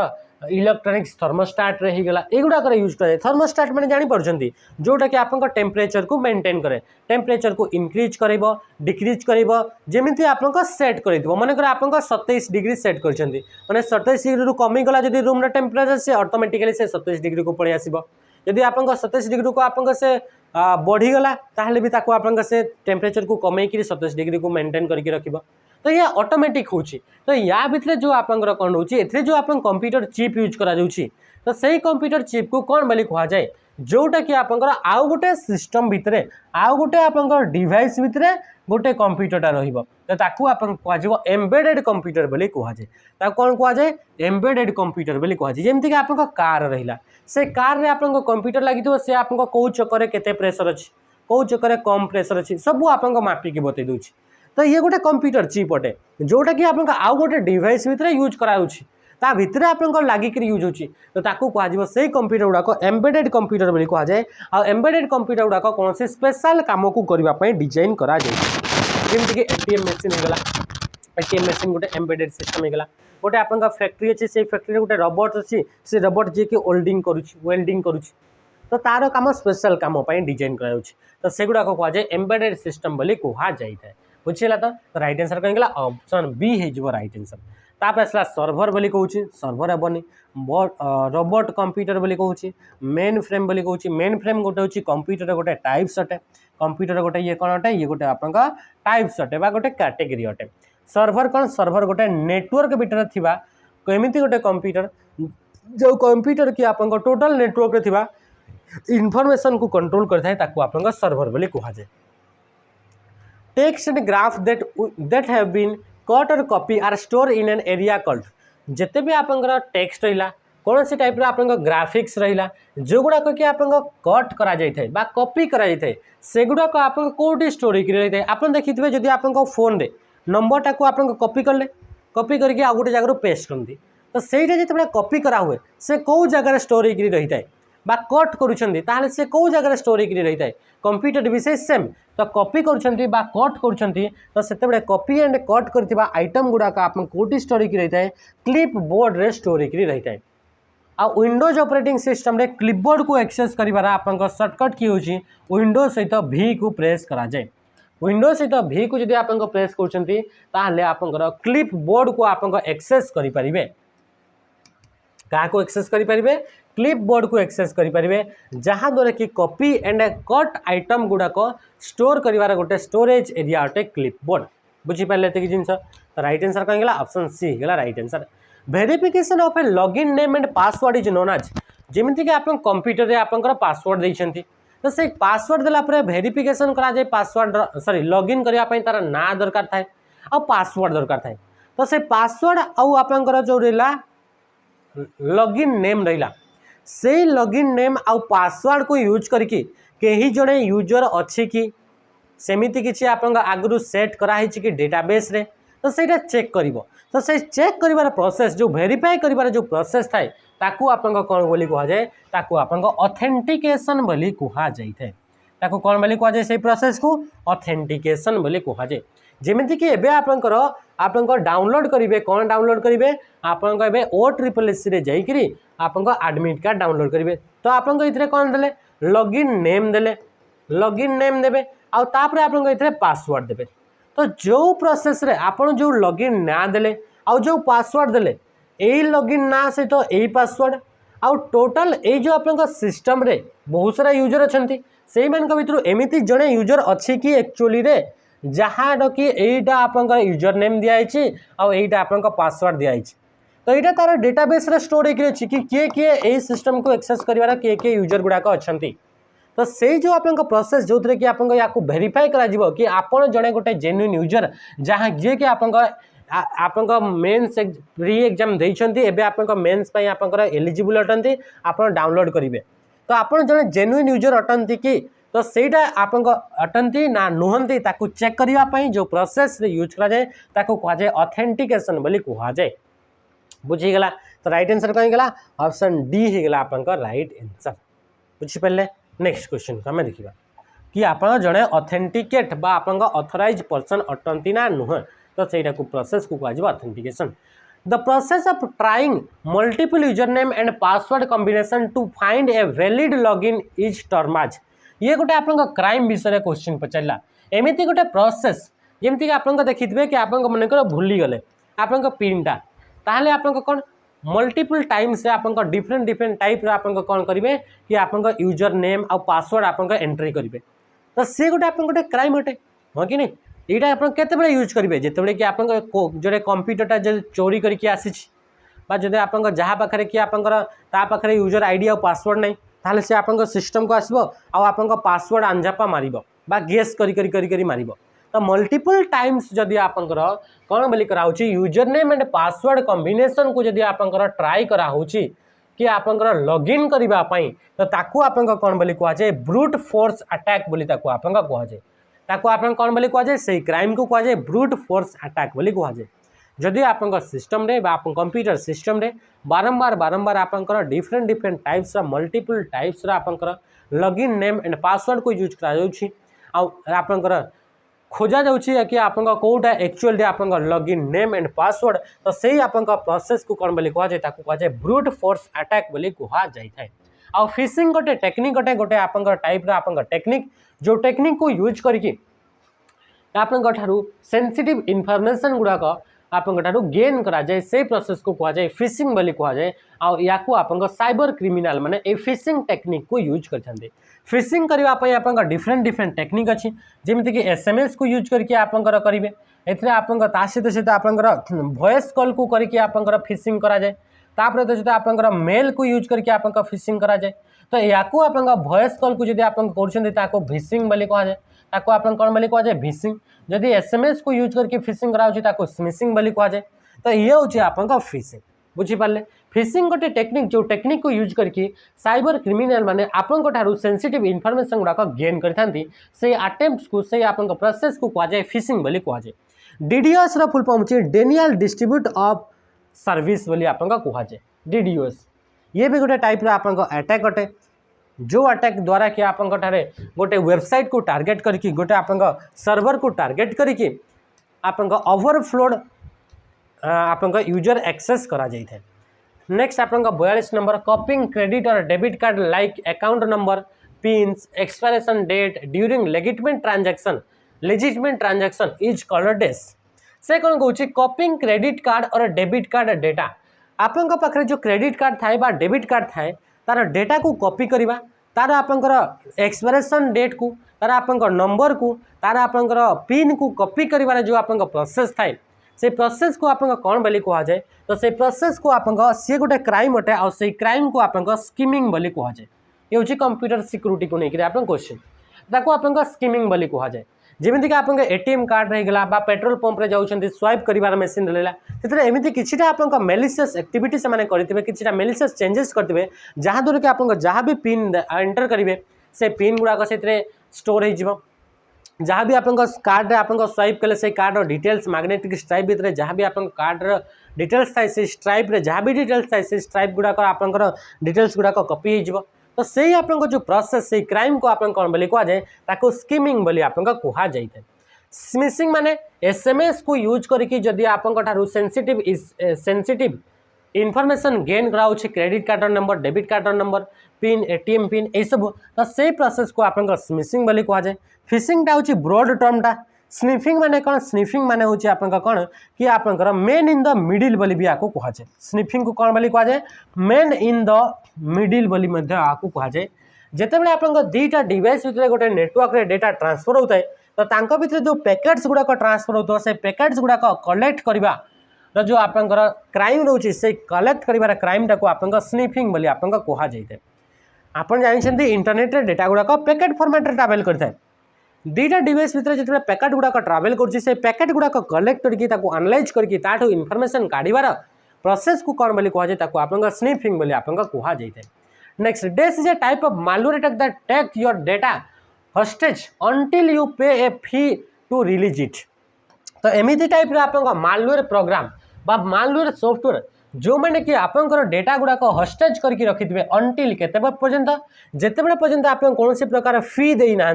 इलेक्ट्रोनिक्स थर्मोस्टाट रे गला एगुड़ाक यूज करे। थर्मोस्टाट मैंने जापी जोटा कि आप टेम्परेचर को मेंटेन करे, टेम्परेचर को इनक्रीज कर डिक्रीज करमी आप सेट कर मनकर आप 27 डिग्री सेट कर मैंने 27 डिग्री कमीगला जब रूम टेम्परेचर से ऑटोमेटिकली से 27 डिग्री को पलि आसो। जदि आप 27 डिग्री को आप से बढ़ीगला ताहले भी ताको आप से टेम्परेचर को कमेकी 27 डिग्री को मेंटेन करके रखिबो। तो ये ऑटोमेटिक होची। तो या भितर जो आपंकर कौन होची एथरे जो आप कंप्यूटर चिप यूज करा जाउची तो सही कंप्यूटर चिप को कौन बोली कहा जाए जोटा कि आपंकर आउ गोटे सिस्टम भितर आउ गोटे आपंकर डिवाइस भितर गोटे कंप्यूटरटा रहिबो तो ताकू आपन कहा जाय एम्बेडेड कंप्यूटर बोली कहा जाए। ताकू कौन कहा जाए एम्बेडेड कंप्यूटर बोली कहा जाए। जेमति कि आपन कार रहिला से कार रे आपन कंप्यूटर लागितो से आपन को चक्कर केते प्रेशर अछि को चक्कर कम प्रेशर अछि सब आपन मापिकी बतै दोछि। तो ये गोटे कंप्यूटर चिप अटे जोटा कि आप आउ गोटे डिवाइस भितर यूज कराउछि ता भितर आपन लागिक यूज होछि तो ताकू कहा जाय से कंप्यूटर गुड़ाक एम्बेडेड कंप्यूटर बोली कहा जाए। आ एम्बेडेड कंप्यूटर गुड़ाक कौन से स्पेशल काम को करबा पई डिजाइन करा जाय। जेमति कि एटीएम मशीन हेगला एटीएम मशीन गोटे एम्बेडेड सिस्टम हेगला गोटे आपन फैक्ट्री अछि से फैक्ट्री गोटे रोबोट अछि से रोबोट जे कि वेल्डिंग करूछि तो तार काम स्पेशल काम पई डिजाइन करा जाउछि तो सेगुड़ा को कहा जाय एम्बेडेड सिस्टम बोली कहा जाय। बुझीला तो राइट आंसर कहीं गला ऑप्शन बी है राइट आंसर। तापर आसला सर्भर बोली कहूँ सर्भर हेबनी रोबोट कंप्यूटर बोली कहूँ मेन फ्रेम बोली कहूँ मेन फ्रेम गोटे हूँ कंप्यूटर गोटे टाइप्स अटे कंप्यूटर गोटे ये कौन अटे ये गोटे आप टाइप्स अटे गोटे कैटेगरी अटे। सर्भर कौन सर्भर गोटे नेटवर्क भितर थिबा केमिति गोटे कंप्यूटर जो कंप्यूटर की आप टोटल नेटवर्क थिबा इनफॉरमेशन को कंट्रोल करता है ताकू आप सर्भर बोली कहा जाए। Text and graph that have been cut or copy are stored in an area called जिते भी आपंकर टेक्स्ट रहिला कौन सी टाइप आपंकर ग्राफिक्स रहिला जो गुड़ाक कि आप कट करा जाय थाए बा कॉपी करा जाय थाए से गुड़ाक आप कोठी स्टोर होकर रही थाए। आप देखिथिबे जदि आपन फोन रे नंबरटा को आप कॉपी करले कॉपी करके आ गोटे जगह पेस्ट करती तो सहीटा जिते कॉपी करा हुए से कौ जगह स्टोर होकर रही थाए बा कट करुछंती ताहले से कौ जगह स्टोर होकर रही थाए कंप्यूटर भी से सेम तो कॉपी करुछंती बा कट करुछंती तो सेते कॉपी एंड कट करथिबा आइटम गुड़ाक आप कोठी स्टोर होकर रही थाए क्लिप बोर्ड रे स्टोर होकर रही थाए। आ विंडोज ऑपरेटिंग सिस्टम रे क्लिपबोर्ड को एक्सेस करिवार आपन शॉर्टकट की होची विंडोज सहित भी को प्रेस करा जाए। विंडोज सहित भी को जदि आपन प्रेस करुछंती ताहले आपन क्लिपबोर्ड को आपन एक्सेस करि परिबे का को एक्सेस करि परिबे क्लिपबोर्ड को एक्सेस करि परिबे जहाँ द्वारा कि कॉपी एंड कट आइटम गुड़ाक स्टोर करिवार गोटे स्टोरेज एरिया अटे क्लिपबोर्ड। बुझी पाले एतिक जिंस तो राइट आंसर कहीं गला ऑप्शन सी गला right answer. Verification of a login name and password is known as जेमिति कि आपन कंप्यूटर रे आपन पासवर्ड देइछंती तो से पासवर्ड देला परे वेरिफिकेशन करा जाय पासवर्ड सॉरी लॉगिन करिया पई तार ना दरकार थाए आ पासवर्ड दरकार थाए तो से पासवर्ड आउ आपन जो रहला लॉगिन नेम रहिला से लॉगिन नेम आउ पासवर्ड को यूज करके कहीं जड़े यूजर अच्छी कि सेमिति किसी आपन आगु सेट कराई कि डेटाबेस रे तो सेटा चेक करिवो तो से चेक करिवार प्रोसेस जो वेरीफाई करिवार जो प्रोसेस थाए ताकू आपन कौन बोली कहा जाए ताकू आपन ऑथेंटिकेशन बोली कहा जाए थाए ताकू कौन बोली कहा जाए से प्रोसेस को ऑथेंटिकेशन बोली कहा जाए। जेमिति कि एबे आपन डाउनलोड करिवे कौन डाउनलोड करिवे आपन एबे OSSC रे जाई करी आपन एडमिट कार्ड डाउनलोड करिवे तो आपन इथरे कौन देले लॉगिन नेम देबे आ तापर आपन इथरे पासवर्ड देबे तो जो प्रोसेस रे आपन जो लॉगिन ना देले आ जो पासवर्ड देले एई लॉगिन ना से तो एई पासवर्ड आ टोटल ए जो आपन सिस्टम रे बहुत सारा यूजर अछंती सेई मान का भितरु एमिति जणे यूजर अछि कि एक्चुअली रे जहाँ कि एटा आपन यूजर नेम दिया आ एटा आपन पासवर्ड दिया तो यहाँ तार डेटाबेस रे स्टोर होकर अच्छी कि किए ए सिस्टम को एक्सेस करिवार किए यूजर गुड़ाक अच्छा तो से जो आपन प्रोसेस जो थे कि आपन या वेरीफाई करा जीवो कि आपन जड़े गोटे जेन्युइन यूजर जहाँ जे कि आपन मेन्स प्री एग्जाम देइछंती एबे आपन मेन्स पई आपन एलिजिबल अटंती आपन डाउनलोड करिवे तो आपन जड़े जेन्युइन यूजर अटंती कि तो सेटा आपन अटंती ना नुहंती ताकू चेक करिवा पई जो प्रोसेस रे यूज करा जाए ताकू कहा जाए ऑथेंटिकेशन बोली कहा जाए। बुझी गला तो राइट आंसर कहीं गला ऑप्शन डी ही गला आपन राइट आंसर। बुझी पड़ले नेक्स्ट क्वेश्चन को देखा कि आप जड़े ऑथेंटिकेट बा आपन ऑथराइज पर्सन अटंती ना नुह तो सहीटा को प्रोसेस को कह authentication. The process of trying multiple user name and password combination to find a valid login is term as. ये गोटे आप क्राइम विषय क्वेश्चन पचारा एमती गोटे प्रोसेस जमीक आप देखिए कि आप मनकर भूली गले आप पिनटा ताहले आप कौन मल्टीपल टाइम्स से आप डिफरेंट डिफरेंट टाइप आप कौन करेंगे कि आप यूजर नेम आ पासवर्ड आप एंट्री करेंगे तो सी गोटे आप गोटे क्राइम अटे हाँ कि नहीं यहाँ आप केत यूज करेंगे जिते कि आप जो कंप्यूटरटा जो चोरी करके आसी जब आप जहाँ पाखे कि आपे यूजर आईडी आ पासवर्ड नहीं ताहले से आप सिस्टम को आसो आप पासवर्ड अंजापा मार गेस करी मार तो मल्टीपल टाइम्स जदि आप कौन बोली कराऊँ user name and password combination को जदि आप ट्राई कराऊँ कि आप लॉगिन करने तो ताकू आप कौन बोली कहुए ब्रूट फोर्स अटैक बोली आप कहुए ताकू आप कौन बोली कहुए से क्राइम को कहुए ब्रूट फोर्स अटैक बोली कहुए जदि आप सिस्टम रे आप कंप्यूटर सिस्टम रे बारंबार बारंबार आप different different types multiple types आप लॉगिन नेम एंड पासवर्ड को यूज कर खोजा जाऊँगी कि आप कौटा एक्चुअल आप लॉगिन नेम एंड पासवर्ड तो सही आप प्रोसेस को कौन बोली कहुए कहुए ब्रूट फोर्स अटैक बोली कहुए आ फिशिंग गोटे टेक्निक गोटे गोटे आप टाइप आप टेक्निक जो टेक्निक को यूज करके आप सेंसिटिव इनफॉरमेशन गुड़ाक आप गेन कराए से प्रोसेस को कहुए फिशिंग बोली कहुए या आप साइबर क्रिमिनाल माने ए फिशिंग टेक्निक को यूज करते फिशिंग करने आप डिफरेंट डिफरेंट टेक्निक अच्छी जमीक कि एसएमएस को यूज करके आप करेंगे एथरे आप सहित आप वॉइस कॉल को करके आप फिशिंग कराए तापर तो आप मेल को यूज करके आप फिशिंग कराए तो या आप वॉइस कॉल को जब आप कर फिशिंग बोली कहुए आप कौन बोली कहुए फिशिंग जदि एसएमएस को यूज करके फिशिंग कराऊँ स्मिशिंग बोली कहुए तो ये हूँ आप फिशिंग बुझीपारे फिशिंग गोटे टेक्निक जो टेक्निक को यूज करके साइबर क्रिमिनाल माने आपंक सेंसिटिव इनफॉरमेशन गुड़ाक गेन करथांती से अटेम्प्ट्स को से आप प्रोसेस को कहुए फिशिंग बोली कहुए डीडीएस रो फुल फॉर्म होची डेनियल डिस्ट्रीब्यूट ऑफ सर्विस बोली आप कहुए डीडीएस ये भी गोटे टाइप आप अटैक अटे जो अटैक द्वारा कि आप गोटे वेबसाइट को टार्गेट करके गोटे आप सर्वर को टार्गेट करके आप ओवरफ्लोड आप यूजर एक्सेस करा जाए थे। नेक्स्ट आप 42 नंबर कॉपिंग क्रेडिट और debit card like account number pins expiration date during legitimate transaction is called as से कौन कहूँ कॉपिंग क्रेडिट कार्ड और डेबिट कार्ड डेटा आप पाखे जो क्रेडिट कार्ड थाए बा डेबिट कार्ड थाए तार डेटा को कॉपी करवा तार आप एक्सपायरेशन डेट को तार आप नंबर को तार आप पिन को कॉपी कर जो आप प्रोसेस थाए से प्रोसेस को आप कौन बोली कहुए तो से प्रोसेस को आप सी गोटे क्राइम अटे आ क्राइम को आप स्कीमिंग बोली कहुए ये हूँ कंप्यूटर सिक्यूरीटी को लेकर आप क्वेश्चन ताको आप स्कीमिंग बोली कहुए जमीक आप एटीएम कार्ड रहीगला पेट्रोल पंप रे जाऊँ स्वाइप कर मेसीन रहा एमती कि आप मेलिशियस एक्टिविटी से करेंगे कि मेलिशियस चेंजेस करेंगे जहाँद्वारा कि आप जहाँ भी पिन एंटर करेंगे से पिन गुड़ाक से स्टोर हो जहाँ भी आप कार्ड आप स्वाइप कले से कार्ड डिटेल्स मैग्नेटिक स्ट्राइप भितर जहाँ भी आप कार्ड डिटेल्स थाए से स्ट्राइप रे जहाँ भी डिटेल्स थाए से स्ट्राइप गुड़ाक आप डिटेल्स गुड़ाक कॉपी हो तो से आप जो प्रोसेस से क्राइम को आप कौन बोली कहुए ताको स्कीमिंग बोली आप कहुए स्मिशिंग माने एसएमएस को यूज करके जदि आप सेंसिटिव इनफॉरमेशन गेन कराऊँ credit card number debit card number pin ATM pin ये सब तो से प्रोसेस को आप स्मिशिंग बोली कहुए फिशिंगटा हूँ ब्रॉड टर्मटा स्निफिंग माने कौन स्निफिंग माने हूँ आप कौन कि आप मेन इन द मिडिल बोली भी आपको कहुए स्निफिंग को कौन बोली कहुए मेन इन द मिडिल बोली आपको कहुए जितेबाला आप दुईटा डिवाइस भितर गोटे नेटवर्क रे डेटा ट्रांसफर होता है तो तांको भितर जो पैकेट्स गुड़ाक ट्रांसफर होता है से पैकेट्स गुड़ाक कलेक्ट करवा जो आप क्राइम रोचे से कलेक्ट कर क्राइमटा को आप स्निफिंग बोली आप कहुए आप जानते इंटरनेट रे डेटा गुड़ाक पैकेट फॉर्मेट रे ट्रावेल करता है दुईटा डिवाइस भितर जो पैकेट गुड़ाक ट्रावेल कर पैकेट गुड़ाक कलेक्ट करके एनालाइज करके ताठू इनफॉरमेशन काढ़ार प्रोसेस को कौन बोली कहुए आप स्निफिंग बोली आप कहुए next this is a type of malware attack that take your data hostage until you pay a fee to release it तो एमती टाइप आप मालवेयर प्रोग्राम बा मालवेयर सॉफ्टवेयर जो मैंने कि आप डेटा गुड़ाक हॉस्टेज करके रखिथे अंटिल केते पर्यंत जितेबाला पर्यंत आप कौन प्रकार फी देना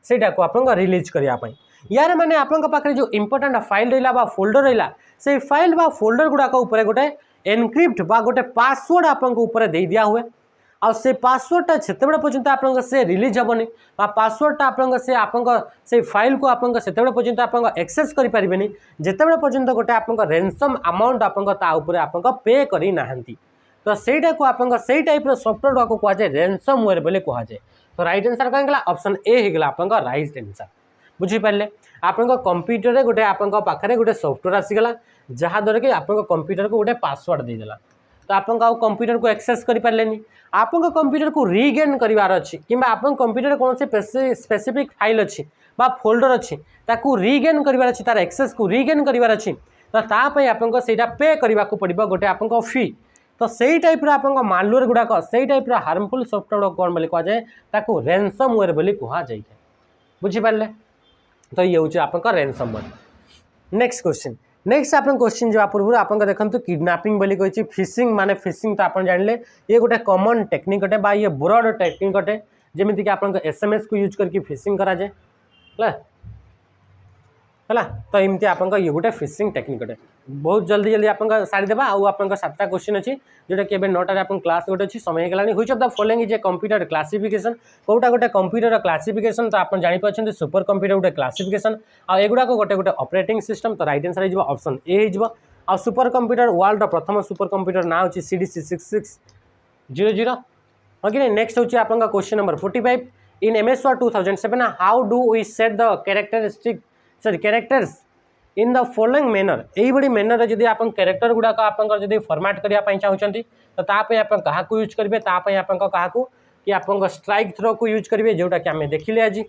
सेटा को आप रिलीज करने यार माने आपन पाखे जो इंपोर्टेंट फाइल रहा बा फोल्डर रहा से फाइल बा फोल्डर गुड़ाक गोटे एनक्रिप्ट बा गोटे पासवर्ड आपन ऊपर दे दिया हुए आ से पासवर्डटा सेतेबेले पर्यंत आपन से रिलीज हेबनी पासवर्डटा आपन से फाइल को आपन सेतेबेले पर्यंत आपन एक्सेस करि परिबेनी जेतेबेले पर्यंत गोटे आपन रेंसम अमाउंट आपन ता ऊपर आपन पे करि नाहंती तो सेटा को आपन से टाइप रो सॉफ्टवेयर को कहा जाए रेंसमवेयर बोले कहा जाए तो राइट आंसर कौन गला ऑप्शन ए हेगला आपन राइट आंसर बुझी पारे आपन कंप्यूटर गोटे आपन पाखे गोटे सॉफ्टवेयर आसीगला जहाँद्वारा कि आपन कंप्यूटर को गोटे पासवर्ड देदेला तो आपन कंप्यूटर को एक्सेस करि पारलेनी आपन कंप्यूटर को रीगेन करिवार अछि किबा आपन कंप्यूटर कौन से स्पेसिफिक फाइल अछि बा फोल्डर अछि ताकू रीगेन करिवार अछि तार एक्सेस को रीगेन करिवार अछि तो ता पय आपन सेटा पे करिवा को पड़िबो गोटे आपन फी तो सही टाइप रो आपन मालवेयर गुडाक सही टाइप रो हार्मफुल सॉफ्टवेयर कौन बोली कहा जाए ताकू रैंसमवेयर बोली कहा जाए बुझी पारले तो ये हूँ आपन रैंसमवेयर नेक्स्ट क्वेश्चन नेक्स्ट आपन क्वेश्चन जब पूर्व आप देखते किडनैपिंग बोली कही फिशिंग माने फिशिंग तो आप जानले ये गोटे कॉमन टेक्निक अटे बा ये ब्रॉड टेक्निक अटे जमीती कि आप एसएमएस को यूज करके फिशिंग करा जाए है तो एमती आप ये गोटे फिशिंग टेक्निक अटे बहुत जल्दी जल्दी आप सारी देवा आप 7टा क्वेश्चन अच्छी जोटा कि 9टार आप क्लास गोटे अच्छी समय होगा which of the following is a computer classification कौटा गोटे कंप्यूटर क्लासिफिकेशन तो आप जापर सुपर कंप्यूटर गोटे क्लासिफिकेशन आगुड़ा गोटे गोटे ऑपरेटिंग सिस्टम तो राइट आंसर हो ऑप्शन ए हो सुपर कंप्यूटर वर्ल्ड प्रथम सुपर कंप्यूटर ना हो CDC 6600 ओके नेक्स्ट हूँ आप question number 45 in MS Word 2007 how do we set the characters in the following manner यही मैनर जब आप कैरेक्टर गुड़ाक आप फॉर्मेट करने चाहते तो ताप आप क्या यूज करेंगे तापाई आप कि आप स्ट्राइक थ्रो को यूज करेंगे जोटा कि आम देखिले आज है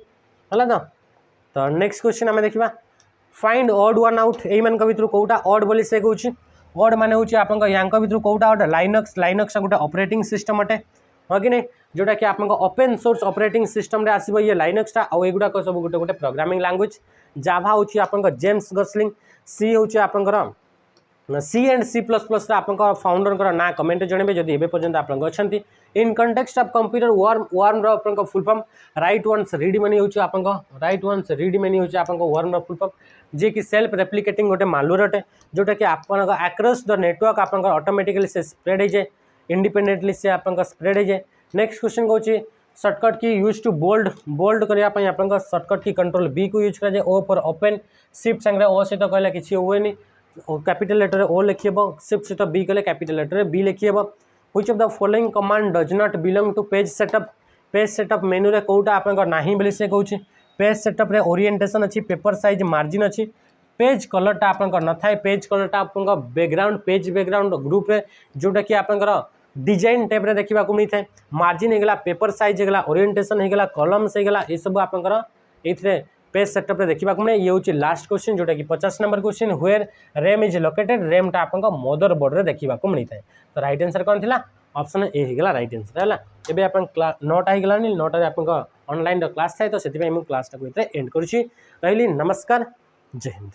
तो नेक्स्ट क्वेश्चन आम देखा फाइंड ऑड वन आउट यही मान भर कौटा ऑड बोली से कौन ऑड माने हूँ आप भर कौटा गोटे लाइनक्स गोटे ऑपरेटिंग सिस्टम अटे हाँ कि नहीं जोटा कि आप ओपन सोर्स ऑपरेटिंग सिस्टम रे आसीबो ये लाइनक्सटा आ एगुड़ा सब गोटे गोटे प्रोग्रामिंग लैंग्वेज जावा हूँ आप जेम्स गसलिंग सी हूँ आप C++ आप फाउंडर ना कमेंट जनइबे जदि एबे पर्यंत आप अच्छा in context of computer worm रो full form write once read many हूँ आप राइट वन्स रीड मनी हूँ आप वर्म फुल फॉर्म जी कि सेल्फ रेप्लिकेटिंग गोटे मालवेयर अटे जोटा कि आप अक्रॉस द नेटवर्क आप ऑटोमेटिकली से स्प्रेड हो जाए इंडिपेंडेंटली से आप स्प्रेड हो जाए नेक्स्ट क्वेश्चन कौन शॉर्टकट की यूज टू बोल्ड करने आप शॉर्टकट की कंट्रोल बी को यूज कराए ओ फॉर ओपन शिफ्ट संगे ओ सहित कहला किसी हुए कैपिटल लेटर ओ लिखिए शिफ्ट सहित बी कले कैपिटल लेटर बी लिखिए which of the following command does not belong to page setup menu रे कौटा आप नहीं बोली से कहूँ पेज सेटअप रे ओरिएंटेशन अच्छी पेपर साइज मार्जिन अच्छी पेज कलरटा आप न थाए पेज कलरटा आप बैकग्राउंड पेज बैकग्राउंड ग्रुप रे जोटा कि आप डिजाइन टाइप रे देखा मिलता है मार्जिन होगा पेपर साइज होगा ओरिएंटेशन होगा कलम्स होगा ये सब आप पेज सेटअप रे देखा मिले ये हूँ लास्ट क्वेश्चन जोटा कि 50 number question where RAM is located रैमटा आप मदर बोर्ड रे देखा मिलता है तो राइट आंसर कौन थी ऑप्शन ए होगा राइट आंसर है एवं आप 9टा होगा 9टार आप ऑनलाइन क्लास थाए तो से क्लासटा को एंड करुँची रही नमस्कार जय हिंद।